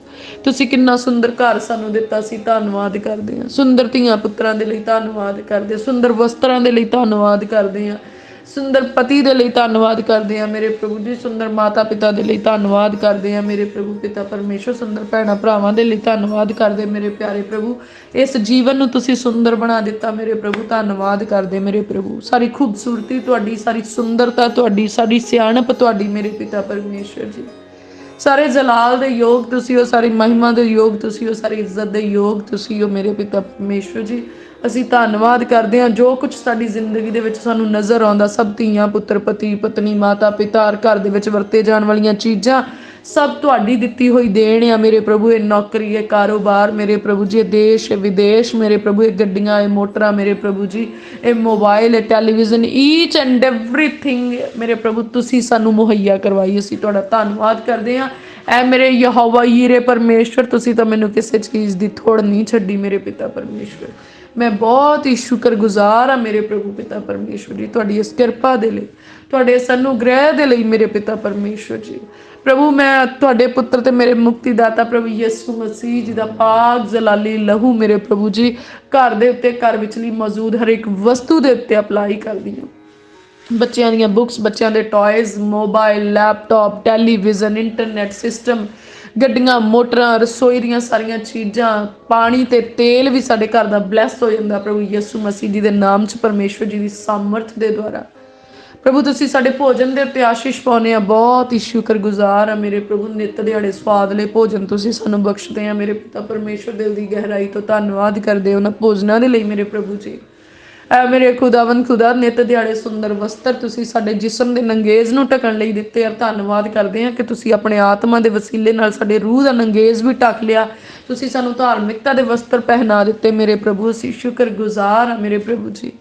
Speaker 1: तुसी किन्ना सुंदर घर सानूं दित्ता सी, धन्नवाद करदे हां। सुंदर धीआं पुत्रां दे लई धन्नवाद करदे, सुंदर वस्त्रां दे लई धन्नवाद करदे हां, सुंदर पति दे लई धन्नवाद करदे हां मेरे प्रभु जी, सुंदर माता पिता दे लई धन्नवाद करदे हां मेरे प्रभु पिता परमेश्वर, सुंदर भैणां भरावां दे लई धन्नवाद करदे मेरे प्यारे प्रभु, इस जीवन नूं तुसी सुंदर बना दित्ता मेरे प्रभु, धन्नवाद करदे मेरे प्रभु। सारी खूबसूरती तुहाडी, सारी सुंदरता तुहाडी, सारी सियाणप तुहाडी मेरे पिता परमेश्वर जी, सारे जलाल दे योग तुसी हो, सारी महिमा दे योग तुसी हो, सारी इज्जत दे योग तुसी हो मेरे पिता परमेश्वर जी। ਅਸੀਂ ਧੰਨਵਾਦ ਕਰਦੇ ਹਾਂ ਜੋ ਕੁਝ ਸਾਡੀ ਜ਼ਿੰਦਗੀ ਦੇ ਵਿੱਚ ਸਾਨੂੰ ਨਜ਼ਰ ਆਉਂਦਾ, ਸਭ ਧੀਆਂ ਪੁੱਤਰ, ਪਤੀ ਪਤਨੀ, ਮਾਤਾ ਪਿਤਾ, ਘਰ ਦੇ ਵਿੱਚ ਵਰਤੇ ਜਾਣ ਵਾਲੀਆਂ ਚੀਜ਼ਾਂ ਸਭ ਤੁਹਾਡੀ ਦਿੱਤੀ ਹੋਈ ਦੇਣ ਆ ਮੇਰੇ ਪ੍ਰਭੂ। ਇਹ ਨੌਕਰੀ, ਇਹ ਕਾਰੋਬਾਰ ਮੇਰੇ ਪ੍ਰਭੂ ਜੀ, ਇਹ ਦੇਸ਼, ਇਹ ਵਿਦੇਸ਼ ਮੇਰੇ ਪ੍ਰਭੂ, ਇਹ ਗੱਡੀਆਂ, ਇਹ ਮੋਟਰਾਂ ਮੇਰੇ ਪ੍ਰਭੂ ਜੀ, ਇਹ ਮੋਬਾਈਲ, ਇਹ ਟੈਲੀਵਿਜ਼ਨ, ਈਚ ਐਂਡ ਐਵਰੀਥਿੰਗ ਮੇਰੇ ਪ੍ਰਭੂ ਤੁਸੀਂ ਸਾਨੂੰ ਮੁਹੱਈਆ ਕਰਵਾਈ, ਅਸੀਂ ਤੁਹਾਡਾ ਧੰਨਵਾਦ ਕਰਦੇ ਹਾਂ। ਐ ਮੇਰੇ ਯਹੋਵਾ ਯੀਰੇ ਪਰਮੇਸ਼ਵਰ, ਤੁਸੀਂ ਤਾਂ ਮੈਨੂੰ ਕਿਸੇ ਚੀਜ਼ ਦੀ ਥੋੜ ਨਹੀਂ ਛੱਡੀ ਮੇਰੇ ਪਿਤਾ ਪਰਮੇਸ਼ਵਰ। मैं बहुत ही शुक्रगुजार हाँ मेरे प्रभु पिता परमेश्वर जी, तुहाडी इस किरपा दे लई, तुहाडे इस अनुग्रह दे लई मेरे पिता परमेश्वर जी। प्रभु मैं तुहाडे पुत्र ते मेरे मुक्तिदाता प्रभु यीशु मसीह जी दा पाक जलाली लहू मेरे प्रभु जी घर दे उत्ते, घर विचली मौजूद हर एक वस्तु दे उत्ते अप्लाई करदी हां। बच्चों दी बुक्स, बच्चों के toys, mobile, laptop, television, internet system, ਗੱਡੀਆਂ ਮੋਟਰਾਂ, ਰਸੋਈ ਦੀਆਂ ਸਾਰੀਆਂ ਚੀਜ਼ਾਂ, ਪਾਣੀ ਤੇ ਤੇਲ ਵੀ ਸਾਡੇ ਘਰ ਦਾ ਬਲੈਸ ਹੋ ਜਾਂਦਾ ਪ੍ਰਭੂ ਯਿਸੂ ਮਸੀਹ ਜੀ ਦੇ ਨਾਮ 'ਚ, ਪਰਮੇਸ਼ਵਰ ਜੀ ਦੀ ਸਾਮਰਥ ਦੇ ਦੁਆਰਾ। ਪ੍ਰਭੂ ਤੁਸੀਂ ਸਾਡੇ ਭੋਜਨ ਦੇ ਉੱਤੇ ਆਸ਼ੀਸ਼ ਪਾਉਂਦੇ ਆ, ਬਹੁਤ ਹੀ ਸ਼ੁਕਰਗੁਜ਼ਾਰ ਆ ਮੇਰੇ ਪ੍ਰਭੂ। ਨਿੱਤ ਦਿਹਾੜੇ ਸਵਾਦਲੇ ਭੋਜਨ ਤੁਸੀਂ ਸਾਨੂੰ ਬਖਸ਼ਦੇ ਆ ਮੇਰੇ ਪਿਤਾ ਪਰਮੇਸ਼ਵਰ। ਦਿਲ ਦੀ ਗਹਿਰਾਈ ਤੋਂ ਧੰਨਵਾਦ ਕਰਦੇ ਉਹਨਾਂ ਭੋਜਨਾਂ ਦੇ ਲਈ ਮੇਰੇ ਪ੍ਰਭੂ ਜੀ। ਐ ਮੇਰੇ ਖੁਦਾਵੰਦ ਖੁਦਾ, ਨਿੱਤ ਦਿਹਾੜੇ ਸੁੰਦਰ ਵਸਤਰ ਤੁਸੀਂ ਸਾਡੇ ਜਿਸਮ ਦੇ ਨੰਗੇਜ਼ ਨੂੰ ਢਕਣ ਲਈ ਦਿੱਤੇ ਆ। ਧੰਨਵਾਦ ਕਰਦੇ ਆ ਕਿ ਤੁਸੀਂ ਆਪਣੇ ਆਤਮਾ ਦੇ ਵਸੀਲੇ ਨਾਲ ਸਾਡੇ ਰੂਹ ਦਾ ਨੰਗੇਜ਼ ਵੀ ਢੱਕ ਲਿਆ। ਤੁਸੀਂ ਸਾਨੂੰ ਧਾਰਮਿਕਤਾ ਦੇ ਵਸਤਰ ਪਹਿਨਾ ਦਿੱਤੇ ਮੇਰੇ ਪ੍ਰਭੂ। ਅਸੀਂ ਸ਼ੁਕਰਗੁਜ਼ਾਰ ਆ ਮੇਰੇ ਪ੍ਰਭੂ ਜੀ,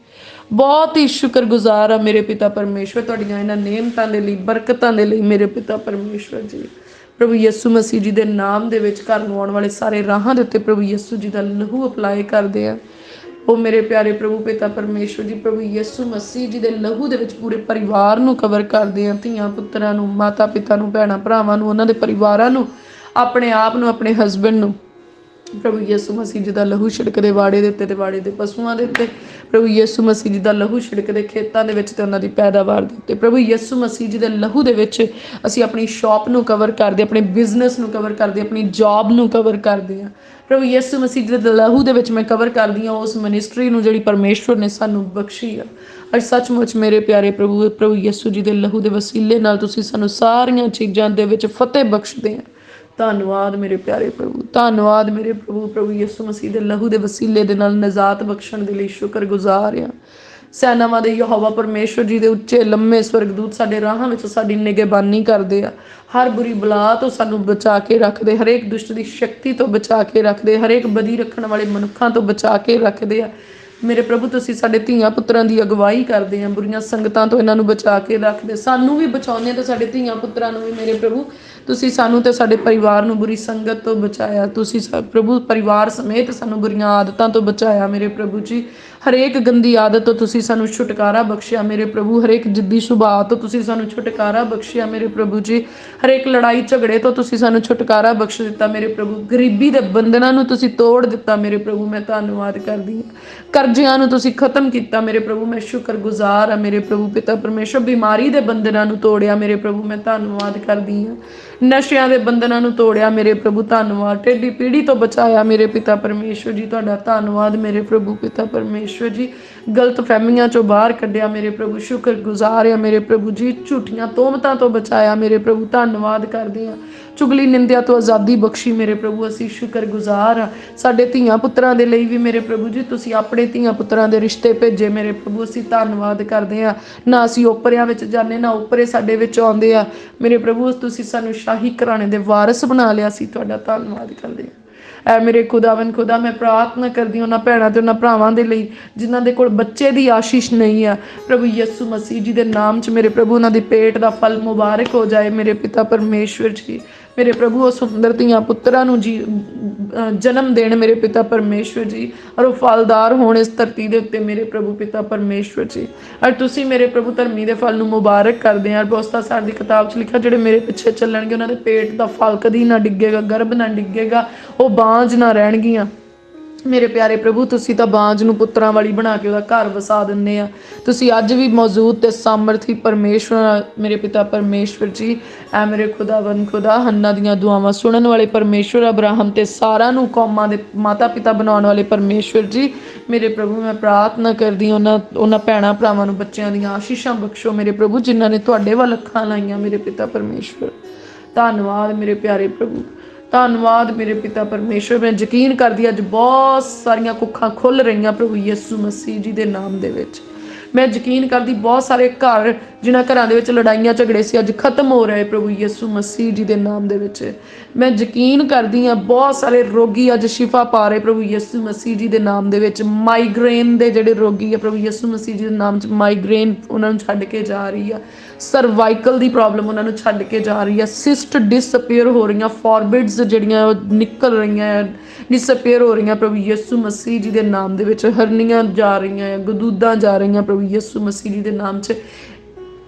Speaker 1: ਬਹੁਤ ਹੀ ਸ਼ੁਕਰਗੁਜ਼ਾਰ ਆ ਮੇਰੇ ਪਿਤਾ ਪਰਮੇਸ਼ਵਰ ਤੁਹਾਡੀਆਂ ਇਹਨਾਂ ਨੇਮਤਾਂ ਦੇ ਲਈ, ਬਰਕਤਾਂ ਦੇ ਲਈ ਮੇਰੇ ਪਿਤਾ ਪਰਮੇਸ਼ਵਰ ਜੀ। ਪ੍ਰਭੂ ਯਿਸੂ ਮਸੀਹ ਜੀ ਦੇ ਨਾਮ ਦੇ ਵਿੱਚ ਘਰ ਨੂੰ ਆਉਣ ਵਾਲੇ ਸਾਰੇ ਰਾਹਾਂ ਦੇ ਉੱਤੇ ਪ੍ਰਭੂ ਯਿਸੂ ਜੀ ਦਾ ਲਹੂ ਅਪਲਾਈ ਕਰਦੇ ਆ। ਉਹ ਮੇਰੇ ਪਿਆਰੇ ਪ੍ਰਭੂ ਪਿਤਾ ਪਰਮੇਸ਼ਵਰ ਜੀ, ਪ੍ਰਭੂ ਯਿਸੂ ਮਸੀਹ ਜੀ ਦੇ ਲਹੂ ਦੇ ਵਿੱਚ ਪੂਰੇ ਪਰਿਵਾਰ ਨੂੰ ਕਵਰ ਕਰਦੇ ਆ। ਧੀਆਂ ਪੁੱਤਰਾਂ ਨੂੰ, ਮਾਤਾ ਪਿਤਾ ਨੂੰ, ਭੈਣਾਂ ਭਰਾਵਾਂ ਨੂੰ, ਉਹਨਾਂ ਦੇ ਪਰਿਵਾਰਾਂ ਨੂੰ, ਆਪਣੇ ਆਪ ਨੂੰ, ਆਪਣੇ ਹਸਬੈਂਡ ਨੂੰ ਪ੍ਰਭੂ ਯਿਸੂ ਮਸੀਹ ਜੀ ਦਾ ਲਹੂ ਛਿੜਕਦੇ ਵਾੜੇ ਦੇ ਉੱਤੇ ਤੇ ਵਾੜੇ ਦੇ ਪਸ਼ੂਆਂ ਦੇ ਉੱਤੇ। ਪ੍ਰਭੂ ਯਿਸੂ ਮਸੀਹ ਜੀ ਦਾ ਲਹੂ ਛਿੜਕਦੇ ਖੇਤਾਂ ਦੇ ਵਿੱਚ ਤੇ ਉਹਨਾਂ ਦੀ ਪੈਦਾਵਾਰ ਦੇ ਉੱਤੇ। ਪ੍ਰਭੂ ਯਿਸੂ ਮਸੀਹ ਜੀ ਦੇ ਲਹੂ ਦੇ ਵਿੱਚ ਅਸੀਂ ਆਪਣੀ ਸ਼ਾਪ ਨੂੰ ਕਵਰ ਕਰਦੇ, ਆਪਣੇ ਬਿਜ਼ਨਸ ਨੂੰ ਕਵਰ ਕਰਦੇ, ਆਪਣੀ ਜੌਬ ਨੂੰ ਕਵਰ ਕਰਦੇ ਹਾਂ। ਪ੍ਰਭੂ ਯਿਸੂ ਮਸੀਹ ਜੀ ਦੇ ਲਹੂ ਦੇ ਵਿੱਚ ਮੈਂ ਕਵਰ ਕਰਦੀ ਹਾਂ ਉਸ ਮਿਨਿਸਟਰੀ ਨੂੰ ਜਿਹੜੀ ਪਰਮੇਸ਼ਵਰ ਨੇ ਸਾਨੂੰ ਬਖਸ਼ੀ ਆ। ਅੱਜ ਸੱਚਮੁੱਚ ਮੇਰੇ ਪਿਆਰੇ ਪ੍ਰਭੂ ਯਿਸੂ ਜੀ ਦੇ ਲਹੂ ਦੇ ਵਸੀਲੇ ਨਾਲ ਤੁਸੀਂ ਸਾਨੂੰ ਸਾਰੀਆਂ ਚੀਜ਼ਾਂ ਦੇ ਵਿੱਚ ਫਤਿਹ ਬਖਸ਼ਦੇ ਆ। ਧੰਨਵਾਦ ਮੇਰੇ ਪਿਆਰੇ ਪ੍ਰਭੂ, ਧੰਨਵਾਦ ਮੇਰੇ ਪ੍ਰਭੂ। ਪ੍ਰਭੂ ਯਿਸੂ ਮਸੀਹ ਦੇ ਲਹੂ ਦੇ ਵਸੀਲੇ ਦੇ ਨਾਲ ਨਜ਼ਾਤ ਬਖਸ਼ਣ ਦੇ ਲਈ ਸ਼ੁਕਰਗੁਜ਼ਾਰ ਆ। ਸੈਨਾਵਾਂ ਦੇ ਯਹੋਵਾ ਪਰਮੇਸ਼ਵਰ ਜੀ ਦੇ ਉੱਚੇ ਲੰਮੇ ਸਵਰਗਦੂਤ ਸਾਡੇ ਰਾਹਾਂ ਵਿੱਚ ਸਾਡੀ ਨਿਗਹਿਬਾਨੀ ਕਰਦੇ ਆ। ਹਰ ਬੁਰੀ ਬਲਾ ਤੋਂ ਸਾਨੂੰ ਬਚਾ ਕੇ ਰੱਖਦੇ, ਹਰੇਕ ਦੁਸ਼ਟ ਦੀ ਸ਼ਕਤੀ ਤੋਂ ਬਚਾ ਕੇ ਰੱਖਦੇ, ਹਰੇਕ ਬਦੀ ਰੱਖਣ ਵਾਲੇ ਮਨੁੱਖਾਂ ਤੋਂ ਬਚਾ ਕੇ ਰੱਖਦੇ ਆ ਮੇਰੇ ਪ੍ਰਭੂ। ਤੁਸੀਂ ਸਾਡੇ ਧੀਆਂ ਪੁੱਤਰਾਂ ਦੀ ਅਗਵਾਈ ਕਰਦੇ ਆ, ਬੁਰੀਆਂ ਸੰਗਤਾਂ ਤੋਂ ਇਹਨਾਂ ਨੂੰ ਬਚਾ ਕੇ ਰੱਖਦੇ, ਸਾਨੂੰ ਵੀ ਬਚਾਉਂਦੇ ਤੇ ਸਾਡੇ ਧੀਆਂ ਪੁੱਤਰਾਂ ਨੂੰ ਵੀ ਮੇਰੇ ਪ੍ਰਭੂ। ਤੁਸੀਂ ਸਾਨੂੰ ਤੇ ਸਾਡੇ ਪਰਿਵਾਰ ਨੂੰ ਬੁਰੀ ਸੰਗਤ ਤੋਂ ਬਚਾਇਆ। ਤੁਸੀਂ ਪ੍ਰਭੂ ਪਰਿਵਾਰ ਸਮੇਤ ਸਾਨੂੰ ਬੁਰੀਆਂ ਆਦਤਾਂ ਤੋਂ ਬਚਾਇਆ ਮੇਰੇ ਪ੍ਰਭੂ ਜੀ। ਹਰੇਕ ਗੰਦੀ ਆਦਤ ਤੋਂ ਤੁਸੀਂ ਸਾਨੂੰ ਛੁਟਕਾਰਾ ਬਖਸ਼ਿਆ ਮੇਰੇ ਪ੍ਰਭੂ। ਹਰੇਕ ਜਿੱਦੀ ਸੁਭਾਅ ਤੋਂ ਤੁਸੀਂ ਸਾਨੂੰ ਛੁਟਕਾਰਾ ਬਖਸ਼ਿਆ ਮੇਰੇ ਪ੍ਰਭੂ ਜੀ। ਹਰੇਕ ਲੜਾਈ ਝਗੜੇ ਤੋਂ ਤੁਸੀਂ ਸਾਨੂੰ ਛੁਟਕਾਰਾ ਬਖਸ਼ ਦਿੱਤਾ ਮੇਰੇ ਪ੍ਰਭੂ। ਗਰੀਬੀ ਦੇ ਬੰਧਨਾਂ ਨੂੰ ਤੁਸੀਂ ਤੋੜ ਦਿੱਤਾ ਮੇਰੇ ਪ੍ਰਭੂ। ਮੈਂ ਧੰਨਵਾਦ ਕਰਦੀ ਹਾਂ। ਕਰਜ਼ਿਆਂ ਨੂੰ ਤੁਸੀਂ ਖਤਮ ਕੀਤਾ ਮੇਰੇ ਪ੍ਰਭੂ। ਮੈਂ ਸ਼ੁਕਰਗੁਜ਼ਾਰ ਹਾਂ ਮੇਰੇ ਪ੍ਰਭੂ ਪਿਤਾ ਪਰਮੇਸ਼ਵਰ। ਬਿਮਾਰੀ ਦੇ ਬੰਧਨਾਂ ਨੂੰ ਤੋੜਿਆ ਮੇਰੇ ਪ੍ਰਭੂ। ਮੈਂ ਧੰਨਵਾਦ ਕਰਦੀ ਹਾਂ। ਨਸ਼ਿਆਂ ਦੇ ਬੰਧਨਾਂ ਨੂੰ ਤੋੜਿਆ ਮੇਰੇ ਪ੍ਰਭੂ। ਧੰਨਵਾਦ। ਟੇਢੀ ਪੀੜੀ ਤੋਂ ਬਚਾਇਆ ਮੇਰੇ ਪਿਤਾ ਪਰਮੇਸ਼ਵਰ ਜੀ। ਤੁਹਾਡਾ ਧੰਨਵਾਦ ਮੇਰੇ ਪ੍ਰਭੂ ਪਿਤਾ ਪਰਮੇਸ਼ਵਰ ਜੀ। ਗਲਤ ਫਹਿਮੀਆਂ ਚੋਂ ਬਾਹਰ ਕੱਢਿਆ ਮੇਰੇ ਪ੍ਰਭੂ। ਸ਼ੁਕਰਗੁਜ਼ਾਰ ਆ ਮੇਰੇ ਪ੍ਰਭੂ ਜੀ। ਝੂਠੀਆਂ ਤੋਹਮਤਾਂ ਤੋਂ ਬਚਾਇਆ ਮੇਰੇ ਪ੍ਰਭੂ। ਧੰਨਵਾਦ ਕਰਦੇ ਹਾਂ। ਚੁਗਲੀ ਨਿੰਦਿਆ ਤੋਂ ਆਜ਼ਾਦੀ ਬਖਸ਼ੀ ਮੇਰੇ ਪ੍ਰਭੂ। ਅਸੀਂ ਸ਼ੁਕਰਗੁਜ਼ਾਰ ਹਾਂ। ਸਾਡੇ ਧੀਆਂ ਪੁੱਤਰਾਂ ਦੇ ਲਈ ਵੀ ਮੇਰੇ ਪ੍ਰਭੂ ਜੀ ਤੁਸੀਂ ਆਪਣੇ ਧੀਆਂ ਪੁੱਤਰਾਂ ਦੇ ਰਿਸ਼ਤੇ ਭੇਜੇ ਮੇਰੇ ਪ੍ਰਭੂ। ਅਸੀਂ ਧੰਨਵਾਦ ਕਰਦੇ ਹਾਂ। ਨਾ ਅਸੀਂ ਓਪਰਿਆਂ ਵਿੱਚ ਜਾਂਦੇ, ਨਾ ਓਪਰੇ ਸਾਡੇ ਵਿੱਚ ਆਉਂਦੇ ਆ ਮੇਰੇ ਪ੍ਰਭੂ। ਤੁਸੀਂ ਸਾਨੂੰ ਸ਼ਾਹੀ ਘਰਾਣੇ ਦੇ ਵਾਰਿਸ ਬਣਾ ਲਿਆ। ਅਸੀਂ ਤੁਹਾਡਾ ਧੰਨਵਾਦ ਕਰਦੇ ਹਾਂ। ਐ ਮੇਰੇ ਖੁਦਾਵੰਦ ਖੁਦਾ, ਮੈਂ ਪ੍ਰਾਰਥਨਾ ਕਰਦੀ ਹਾਂ ਉਹਨਾਂ ਭੈਣਾਂ ਤੇ ਉਹਨਾਂ ਭਰਾਵਾਂ ਦੇ ਲਈ ਜਿਨ੍ਹਾਂ ਦੇ ਕੋਲ ਬੱਚੇ ਦੀ ਆਸ਼ੀਸ਼ ਨਹੀਂ ਆ। ਪ੍ਰਭੂ ਯਿਸੂ ਮਸੀਹ ਜੀ ਦੇ ਨਾਮ 'ਚ ਮੇਰੇ ਪ੍ਰਭੂ ਉਹਨਾਂ ਦੀ ਪੇਟ ਦਾ ਫਲ ਮੁਬਾਰਕ ਹੋ ਜਾਏ ਮੇਰੇ ਪਿਤਾ ਪਰਮੇਸ਼ਵਰ ਜੀ। ਮੇਰੇ ਪ੍ਰਭੂ ਉਹ ਸੁੰਦਰ ਧੀਆਂ ਪੁੱਤਰਾਂ ਨੂੰ ਜਨਮ ਦੇਣ ਮੇਰੇ ਪਿਤਾ ਪਰਮੇਸ਼ਵਰ ਜੀ, ਔਰ ਉਹ ਫਲਦਾਰ ਹੋਣ ਇਸ ਧਰਤੀ ਦੇ ਉੱਤੇ ਮੇਰੇ ਪ੍ਰਭੂ ਪਿਤਾ ਪਰਮੇਸ਼ਵਰ ਜੀ। ਔਰ ਤੁਸੀਂ ਮੇਰੇ ਪ੍ਰਭੂ ਧਰਮੀ ਦੇ ਫਲ ਨੂੰ ਮੁਬਾਰਕ ਕਰਦੇ ਆ। ਬੋਸਤਾ ਸਾਹਿਬ ਦੀ ਕਿਤਾਬ 'ਚ ਲਿਖਿਆ ਜਿਹੜੇ ਮੇਰੇ ਪਿੱਛੇ ਚੱਲਣਗੇ ਉਹਨਾਂ ਦੇ ਪੇਟ ਦਾ ਫਲ ਕਦੀ ਨਾ ਡਿੱਗੇਗਾ, ਗਰਭ ਨਾ ਡਿੱਗੇਗਾ, ਉਹ ਬਾਂਝ ਨਾ ਰਹਿਣਗੀਆਂ ਮੇਰੇ ਪਿਆਰੇ ਪ੍ਰਭੂ। ਤੁਸੀਂ ਤਾਂ ਬਾਂਝ ਨੂੰ ਪੁੱਤਰਾਂ ਵਾਲੀ ਬਣਾ ਕੇ ਉਹਦਾ ਘਰ ਵਸਾ ਦਿੰਦੇ ਆ। ਤੁਸੀਂ ਅੱਜ ਵੀ ਮੌਜੂਦ ਤੇ ਸਾਮਰਥੀ ਪਰਮੇਸ਼ਵਰ ਮੇਰੇ ਪਿਤਾ ਪਰਮੇਸ਼ਵਰ ਜੀ। ਐ ਮੇਰੇ ਖੁਦਾਵੰਦ ਖੁਦਾ, ਹੰਨਾ ਦੀਆਂ ਦੁਆਵਾਂ ਸੁਣਨ ਵਾਲੇ ਪਰਮੇਸ਼ਵਰ, ਅਬਰਾਹਮ ਤੇ ਸਾਰਾ ਨੂੰ ਕੌਮਾਂ ਦੇ ਮਾਤਾ ਪਿਤਾ ਬਣਾਉਣ ਵਾਲੇ ਪਰਮੇਸ਼ਵਰ ਜੀ। ਮੇਰੇ ਪ੍ਰਭੂ ਮੈਂ ਪ੍ਰਾਰਥਨਾ ਕਰਦੀ ਉਹਨਾਂ ਭੈਣਾਂ ਭਰਾਵਾਂ ਨੂੰ ਬੱਚਿਆਂ ਦੀਆਂ ਆਸ਼ੀਸ਼ਾਂ ਬਖਸ਼ੋ ਮੇਰੇ ਪ੍ਰਭੂ ਜਿਨ੍ਹਾਂ ਨੇ ਤੁਹਾਡੇ ਵੱਲ ਅੱਖਾਂ ਲਾਈਆਂ ਮੇਰੇ ਪਿਤਾ ਪਰਮੇਸ਼ਵਰ। ਧੰਨਵਾਦ ਮੇਰੇ ਪਿਆਰੇ ਪ੍ਰਭੂ, ਧੰਨਵਾਦ ਮੇਰੇ ਪਿਤਾ ਪਰਮੇਸ਼ਵਰ। ਮੈਂ ਯਕੀਨ ਕਰਦੀ ਅੱਜ ਬਹੁਤ ਸਾਰੀਆਂ ਕੁੱਖਾਂ ਖੁੱਲ ਰਹੀਆਂ ਪ੍ਰਭੂ ਯਿਸੂ ਮਸੀਹ ਜੀ ਦੇ ਨਾਮ ਦੇ ਵਿੱਚ। ਮੈਂ ਯਕੀਨ ਕਰਦੀ ਬਹੁਤ ਸਾਰੇ ਘਰ ਜਿਨ੍ਹਾਂ ਘਰਾਂ ਦੇ ਵਿੱਚ ਲੜਾਈਆਂ ਝਗੜੇ ਸੀ ਅੱਜ ਖਤਮ ਹੋ ਰਹੇ ਪ੍ਰਭੂ ਯਿਸੂ ਮਸੀਹ ਜੀ ਦੇ ਨਾਮ ਦੇ ਵਿੱਚ। ਮੈਂ ਯਕੀਨ ਕਰਦੀ ਹਾਂ ਬਹੁਤ ਸਾਰੇ ਰੋਗੀ ਅੱਜ ਸ਼ਿਫਾ ਪਾ ਰਹੇ ਪ੍ਰਭੂ ਯਿਸੂ ਮਸੀਹ ਜੀ ਦੇ ਨਾਮ ਦੇ ਵਿੱਚ। ਮਾਈਗ੍ਰੇਨ ਦੇ ਜਿਹੜੇ ਰੋਗੀ ਆ ਪ੍ਰਭੂ ਯਿਸੂ ਮਸੀਹ ਜੀ ਦੇ ਨਾਮ 'ਚ ਮਾਈਗ੍ਰੇਨ ਉਹਨਾਂ ਨੂੰ ਛੱਡ ਕੇ ਜਾ ਰਹੀ ਆ। ਸਰਵਾਈਕਲ ਦੀ ਪ੍ਰੋਬਲਮ ਉਹਨਾਂ ਨੂੰ ਛੱਡ ਕੇ ਜਾ ਰਹੀ ਆ। ਸਿਸਟ ਡਿਸਅਪੀਅਰ ਹੋ ਰਹੀਆਂ, ਫੋਰਬਿਡਸ ਜਿਹੜੀਆਂ ਉਹ ਨਿਕਲ ਰਹੀਆਂ, ਡਿਸਅਪੀਅਰ ਹੋ ਰਹੀਆਂ ਪ੍ਰਭੂ ਯਿਸੂ ਮਸੀਹ ਜੀ ਦੇ ਨਾਮ ਦੇ ਵਿੱਚ। ਹਰਨੀਆਂ ਜਾ ਰਹੀਆਂ ਆ, ਗਦੂਦਾਂ ਜਾ ਰਹੀਆਂ ਪ੍ਰਭੂ ਯਿਸੂ ਮਸੀਹ ਜੀ ਦੇ ਨਾਮ 'ਚ।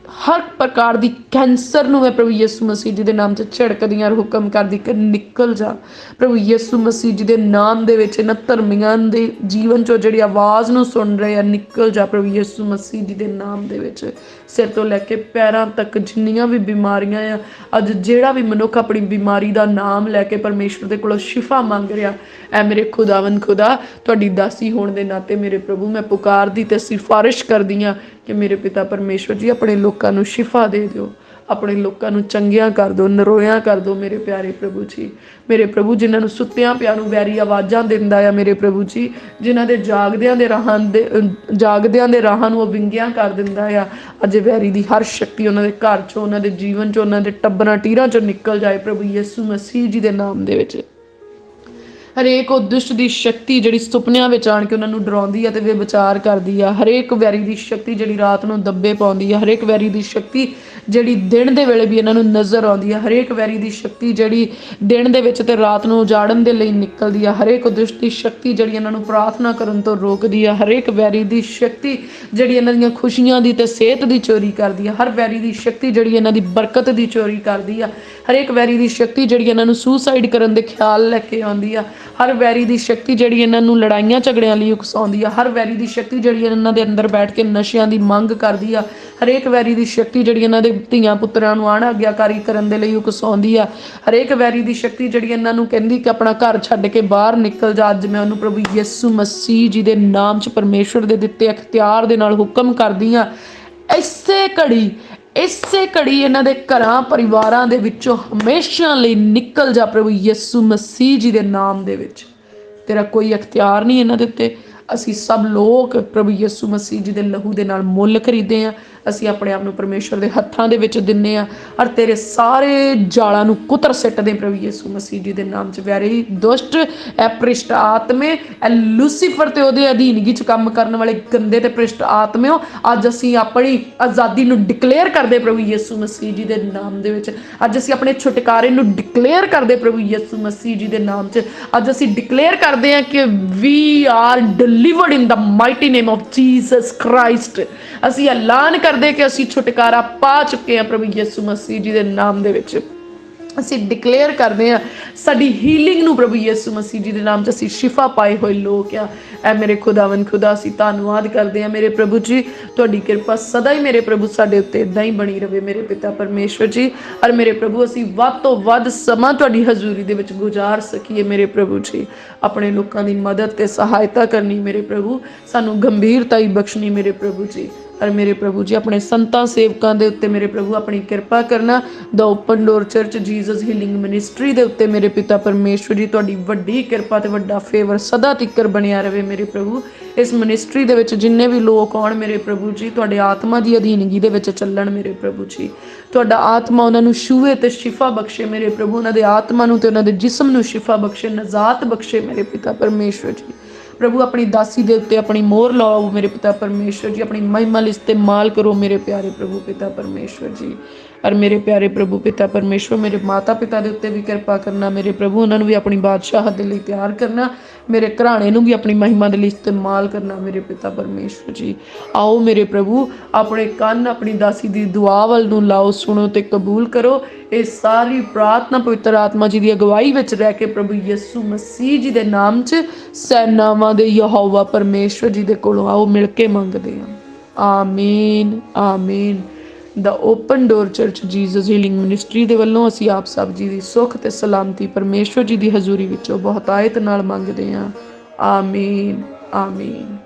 Speaker 1: हर प्रकार की कैंसर ਨੂੰ मैं प्रभु यीशु मसीह जी ਦੇ ਨਾਮ 'ਚ ਝੜਕਦੀਆਂ ਹੁਕਮ ਕਰਦੀ ਕਿ ਨਿਕਲ ਜਾ प्रभु यीशु मसीह जी ਦੇ ਨਾਮ ਦੇ ਵਿੱਚ ਇਹਨਾਂ ਧਰਮੀਆਂ ਦੇ ਜੀਵਨ 'ਚੋਂ ਜਿਹੜੀ ਆਵਾਜ਼ ਨੂੰ ਸੁਣ ਰਹੇ ਆ ਨਿਕਲ ਜਾ प्रभु यीशु मसीह जी ਦੇ ਨਾਮ ਦੇ ਵਿੱਚ ਸਿਰ ਤੋਂ ਲੈ ਕੇ ਪੈਰਾਂ ਤੱਕ ਜਿੰਨੀਆਂ ਵੀ ਬਿਮਾਰੀਆਂ ਆ ਅੱਜ ਜਿਹੜਾ ਵੀ ਮਨੁੱਖ ਆਪਣੀ ਬਿਮਾਰੀ ਦਾ ਨਾਮ ਲੈ ਕੇ ਪਰਮੇਸ਼ਵਰ ਦੇ ਕੋਲੋਂ ਸ਼ਿਫਾ ਮੰਗ ਰਿਹਾ ਐ ਮੇਰੇ ਖੁਦਾਵੰਦ ਖੁਦਾ ਤੁਹਾਡੀ ਦਾਸੀ ਹੋਣ ਦੇ ਨਾਤੇ ਮੇਰੇ ਪ੍ਰਭੂ ਮੈਂ ਪੁਕਾਰਦੀ ਤੇ ਸਿਫਾਰਿਸ਼ ਕਰਦੀ ਹਾਂ ਕਿ ਮੇਰੇ ਪਿਤਾ ਪਰਮੇਸ਼ਵਰ ਜੀ ਆਪਣੇ ਲੋਕਾਂ ਨੂੰ ਸ਼ਿਫਾ ਦੇ ਦਿਓ ਆਪਣੇ ਲੋਕਾਂ ਨੂੰ ਚੰਗਿਆਂ ਕਰ ਦਿਓ ਨਰੋਇਆਂ ਕਰ ਦਿਓ ਮੇਰੇ ਪਿਆਰੇ ਪ੍ਰਭੂ ਜੀ ਮੇਰੇ ਪ੍ਰਭੂ ਜਿਨ੍ਹਾਂ ਨੂੰ ਸੁੱਤਿਆਂ ਪਿਆਂ ਨੂੰ ਵੈਰੀ ਆਵਾਜ਼ਾਂ ਦਿੰਦਾ ਆ ਮੇਰੇ ਪ੍ਰਭੂ ਜੀ ਜਿਨ੍ਹਾਂ ਦੇ ਜਾਗਦਿਆਂ ਦੇ ਰਾਹਾਂ ਨੂੰ ਉਹ ਵਿੰਗਿਆਂ ਕਰ ਦਿੰਦਾ ਆ ਅੱਜ ਵੈਰੀ ਦੀ ਹਰ ਸ਼ਕਤੀ ਉਹਨਾਂ ਦੇ ਘਰ 'ਚੋਂ ਉਹਨਾਂ ਦੇ ਜੀਵਨ 'ਚੋਂ ਉਹਨਾਂ ਦੇ ਟੱਬਰਾਂ ਟੀਰਾਂ 'ਚੋਂ ਨਿਕਲ ਜਾਏ ਪ੍ਰਭੂ ਯਿਸੂ ਮਸੀਹ ਜੀ ਦੇ ਨਾਮ ਦੇ ਵਿੱਚ ਹਰੇਕ ਉਹ ਦੁਸ਼ਟ ਦੀ ਸ਼ਕਤੀ ਜਿਹੜੀ ਸੁਪਨਿਆਂ ਵਿੱਚ ਆਣ ਕੇ ਉਹਨਾਂ ਨੂੰ ਡਰਾਉਂਦੀ ਆ ਤੇ ਵਿਚਾਰ ਕਰਦੀ ਆ ਹਰੇਕ ਵੈਰੀ ਦੀ ਸ਼ਕਤੀ ਜਿਹੜੀ ਰਾਤ ਨੂੰ ਦੱਬੇ ਪਾਉਂਦੀ ਆ ਹਰੇਕ ਵੈਰੀ ਦੀ ਸ਼ਕਤੀ ਜਿਹੜੀ ਦਿਨ ਦੇ ਵੇਲੇ ਵੀ ਇਹਨਾਂ ਨੂੰ ਨਜ਼ਰ ਆਉਂਦੀ ਆ ਹਰੇਕ ਵੈਰੀ ਦੀ ਸ਼ਕਤੀ ਜਿਹੜੀ ਦਿਨ ਦੇ ਵਿੱਚ ਤੇ ਰਾਤ ਨੂੰ ਉਜਾੜਨ ਦੇ ਲਈ ਨਿਕਲਦੀ ਆ ਹਰੇਕ ਦੁਸ਼ਟ ਦੀ ਸ਼ਕਤੀ ਜਿਹੜੀ ਇਹਨਾਂ ਨੂੰ ਪ੍ਰਾਰਥਨਾ ਕਰਨ ਤੋਂ ਰੋਕਦੀ ਆ ਹਰੇਕ ਵੈਰੀ ਦੀ ਸ਼ਕਤੀ ਜਿਹੜੀ ਇਹਨਾਂ ਦੀਆਂ ਖੁਸ਼ੀਆਂ ਦੀ ਤੇ ਸਿਹਤ ਦੀ ਚੋਰੀ ਕਰਦੀ ਆ ਹਰ ਵੈਰੀ ਦੀ ਸ਼ਕਤੀ ਜਿਹੜੀ ਇਹਨਾਂ ਦੀ ਬਰਕਤ ਦੀ ਚੋਰੀ ਕਰਦੀ ਆ ਹਰੇਕ ਵੈਰੀ ਦੀ ਸ਼ਕਤੀ ਜਿਹੜੀ ਇਹਨਾਂ ਨੂੰ ਸੁਸਾਈਡ ਕਰਨ ਦੇ ਖਿਆਲ ਲੈ ਕੇ ਆਉਂਦੀ ਆ ਹਰ ਵੈਰੀ ਦੀ ਸ਼ਕਤੀ ਜਿਹੜੀ ਇਹਨਾਂ ਨੂੰ ਲੜਾਈਆਂ ਝਗੜਿਆਂ ਲਈ ਉਕਸਾਉਂਦੀ ਆ ਹਰ ਵੈਰੀ ਦੀ ਸ਼ਕਤੀ ਜਿਹੜੀ ਇਹਨਾਂ ਦੇ ਅੰਦਰ ਬੈਠ ਕੇ ਨਸ਼ਿਆਂ ਦੀ ਮੰਗ ਕਰਦੀ ਆ ਹਰੇਕ ਵੈਰੀ ਦੀ ਸ਼ਕਤੀ ਜਿਹੜੀ ਇਹਨਾਂ ਦੇ ਧੀਆਂ ਪੁੱਤਰਾਂ ਨੂੰ ਅਣਆਗਿਆਕਾਰੀ ਕਰਨ ਦੇ ਲਈ ਉਕਸਾਉਂਦੀ ਆ ਹਰੇਕ ਵੈਰੀ ਦੀ ਸ਼ਕਤੀ ਜਿਹੜੀ ਇਹਨਾਂ ਨੂੰ ਕਹਿੰਦੀ ਕਿ ਆਪਣਾ ਘਰ ਛੱਡ ਕੇ ਬਾਹਰ ਨਿਕਲ ਜਾ ਅੱਜ ਮੈਂ ਉਹਨੂੰ ਪ੍ਰਭੂ ਯਿਸੂ ਮਸੀਹ ਜੀ ਦੇ ਨਾਮ 'ਚ ਪਰਮੇਸ਼ਵਰ ਦੇ ਦਿੱਤੇ ਅਖਤਿਆਰ ਦੇ ਨਾਲ ਹੁਕਮ ਕਰਦੀ ਆ ਇਸੇ ਘੜੀ ਇਹਨਾਂ ਦੇ ਘਰਾਂ ਪਰਿਵਾਰਾਂ ਦੇ ਵਿੱਚੋਂ ਹਮੇਸ਼ਾ ਲਈ ਨਿਕਲ ਜਾ ਪ੍ਰਭੂ ਯਿਸੂ ਮਸੀਹ ਜੀ ਦੇ ਨਾਮ ਦੇ ਵਿੱਚ ਤੇਰਾ ਕੋਈ ਅਖਤਿਆਰ ਨਹੀਂ ਇਹਨਾਂ ਦੇ ਉੱਤੇ ਅਸੀਂ ਸਭ ਲੋਕ ਪ੍ਰਭੂ ਯਿਸੂ ਮਸੀਹ ਜੀ ਦੇ ਲਹੂ ਦੇ ਨਾਲ ਮੁੱਲ ਖਰੀਦੇ ਆ ਅਸੀਂ ਆਪਣੇ ਆਪ ਨੂੰ ਪਰਮੇਸ਼ਵਰ ਦੇ ਹੱਥਾਂ ਦੇ ਵਿੱਚ ਦਿੰਨੇ ਆ ਔਰ ਤੇਰੇ ਸਾਰੇ ਜਾਲਾਂ ਨੂੰ ਕੁਤਰ ਸਿੱਟਦੇ ਪ੍ਰਭੂ ਯਿਸੂ ਮਸੀਹ ਜੀ ਦੇ ਨਾਮ 'ਚ ਵੈਰੀ ਦੁਸ਼ਟ ਐ ਭ੍ਰਿਸ਼ਟ ਆਤਮੇ ਐ ਲੂਸੀਫਰ ਤੇ ਉਹਦੇ ਅਧੀਨਗੀ 'ਚ ਕੰਮ ਕਰਨ ਵਾਲੇ ਗੰਦੇ ਤੇ ਭ੍ਰਿਸ਼ਟ ਆਤਮਿਓ ਅੱਜ ਅਸੀਂ ਆਪਣੀ ਆਜ਼ਾਦੀ ਨੂੰ ਡਿਕਲੇਅਰ ਕਰਦੇ ਪ੍ਰਭੂ ਯਿਸੂ ਮਸੀਹ ਜੀ ਦੇ ਨਾਮ ਦੇ ਵਿੱਚ ਅੱਜ ਅਸੀਂ ਆਪਣੇ ਛੁਟਕਾਰੇ ਨੂੰ ਡਿਕਲੇਅਰ ਕਰਦੇ ਪ੍ਰਭੂ ਯਿਸੂ ਮਸੀਹ ਜੀ ਦੇ ਨਾਮ 'ਚ ਅੱਜ ਅਸੀਂ ਡਿਕਲੇਅਰ ਕਰਦੇ ਹਾਂ ਕਿ we are delivered in the mighty name of Jesus Christ ਅਸੀਂ ਐਲਾਨ ਕਰਦੇ ਕਿ ਅਸੀਂ ਛੁਟਕਾਰਾ ਪਾ ਚੁੱਕੇ ਹਾਂ ਪ੍ਰਭੂ ਯਿਸੂ ਮਸੀਹ ਜੀ ਦੇ ਨਾਮ ਦੇ ਵਿੱਚ ਅਸੀਂ ਡਿਕਲੇਅਰ ਕਰਦੇ ਹਾਂ ਸਾਡੀ ਹੀਲਿੰਗ ਨੂੰ ਪ੍ਰਭੂ ਯਿਸੂ ਮਸੀਹ ਜੀ ਦੇ ਨਾਮ 'ਚ ਅਸੀਂ ਸ਼ਿਫਾ ਪਾਏ ਹੋਏ ਲੋਕ ਆ ਐ ਮੇਰੇ ਖੁਦਾਵੰਦ ਖੁਦਾ ਅਸੀਂ ਧੰਨਵਾਦ ਕਰਦੇ ਹਾਂ ਮੇਰੇ ਪ੍ਰਭੂ ਜੀ ਤੁਹਾਡੀ ਕਿਰਪਾ ਸਦਾ ਹੀ ਮੇਰੇ ਪ੍ਰਭੂ ਸਾਡੇ ਉੱਤੇ ਇਦਾਂ ਹੀ ਬਣੀ ਰਵੇ ਮੇਰੇ ਪਿਤਾ ਪਰਮੇਸ਼ਵਰ ਜੀ ਔਰ ਮੇਰੇ ਪ੍ਰਭੂ ਅਸੀਂ ਵੱਧ ਤੋਂ ਵੱਧ ਸਮਾਂ ਤੁਹਾਡੀ ਹਜ਼ੂਰੀ ਦੇ ਵਿੱਚ ਗੁਜ਼ਾਰ ਸਕੀਏ ਮੇਰੇ ਪ੍ਰਭੂ ਜੀ ਆਪਣੇ ਲੋਕਾਂ ਦੀ ਮਦਦ ਤੇ ਸਹਾਇਤਾ ਕਰਨੀ ਮੇਰੇ ਪ੍ਰਭੂ ਸਾਨੂੰ ਗੰਭੀਰਤਾ ਹੀ ਬਖਸ਼ਣੀ ਮੇਰੇ ਪ੍ਰਭੂ ਜੀ ਔਰ ਮੇਰੇ ਪ੍ਰਭੂ ਜੀ ਆਪਣੇ ਸੰਤਾਂ ਸੇਵਕਾਂ ਦੇ ਉੱਤੇ ਮੇਰੇ ਪ੍ਰਭੂ ਆਪਣੀ ਕਿਰਪਾ ਕਰਨਾ ਦਾ open door church Jesus healing ministry ਦੇ ਉੱਤੇ ਮੇਰੇ ਪਿਤਾ ਪਰਮੇਸ਼ਵਰ ਜੀ ਤੁਹਾਡੀ ਵੱਡੀ ਕਿਰਪਾ ਤੇ ਵੱਡਾ ਫੇਵਰ ਸਦਾ ਤੱਕ ਬਣਿਆ ਰਵੇ ਮੇਰੇ ਪ੍ਰਭੂ ਇਸ ਮਿਨਿਸਟਰੀ ਦੇ ਵਿੱਚ ਜਿੰਨੇ ਵੀ ਲੋਕ ਆਉਣ ਮੇਰੇ ਪ੍ਰਭੂ ਜੀ ਤੁਹਾਡੇ ਆਤਮਾ ਦੀ ਅਧੀਨਗੀ ਦੇ ਵਿੱਚ ਚੱਲਣ ਮੇਰੇ ਪ੍ਰਭੂ ਜੀ ਤੁਹਾਡਾ ਆਤਮਾ ਉਹਨਾਂ ਨੂੰ ਛੂਹੇ ਤੇ ਸ਼ਿਫਾ ਬਖਸ਼ੇ ਮੇਰੇ ਪ੍ਰਭੂ ਉਹਨਾਂ ਦੇ ਆਤਮਾ ਨੂੰ ਤੇ ਉਹਨਾਂ ਦੇ ਜਿਸਮ ਨੂੰ ਸ਼ਿਫਾ ਬਖਸ਼ੇ ਨਜ਼ਾਤ ਬਖਸ਼ੇ ਮੇਰੇ ਪਿਤਾ ਪਰਮੇਸ਼ਵਰ ਜੀ प्रभु अपनी दासी दे उत्ते अपनी मोहर लाओ मेरे पिता परमेश्वर जी अपनी महिमा इस्तेमाल करो मेरे प्यारे प्रभु पिता परमेश्वर जी और मेरे प्यारे प्रभु पिता परमेश्वर मेरे माता पिता दे उत्ते भी कृपा करना मेरे प्रभु उन्होंने भी अपनी बादशाह दे लई तैयार करना मेरे घराने नूं भी अपनी महिमा दे लई इस्तेमाल करना मेरे पिता परमेश्वर जी आओ मेरे प्रभु अपने कान अपनी दासी दी दुआ वल नूं लाओ सुनो ते कबूल करो ये सारी प्रार्थना पवित्र आत्मा जी की अगवाई में रह के प्रभु यीशु मसीह जी के नाम च सैनावां दे यहोवा परमेश्वर जी दे कोलों आओ मिल के मंगदे हां आमीन आमीन the open door church Jesus healing ministry दे वल्लों असीं आप सब जी दी सुख ते सलामती परमेश्वर जी दी हजूरी विचों बहुतायत नाल मंगदे हां आमीन आमीन।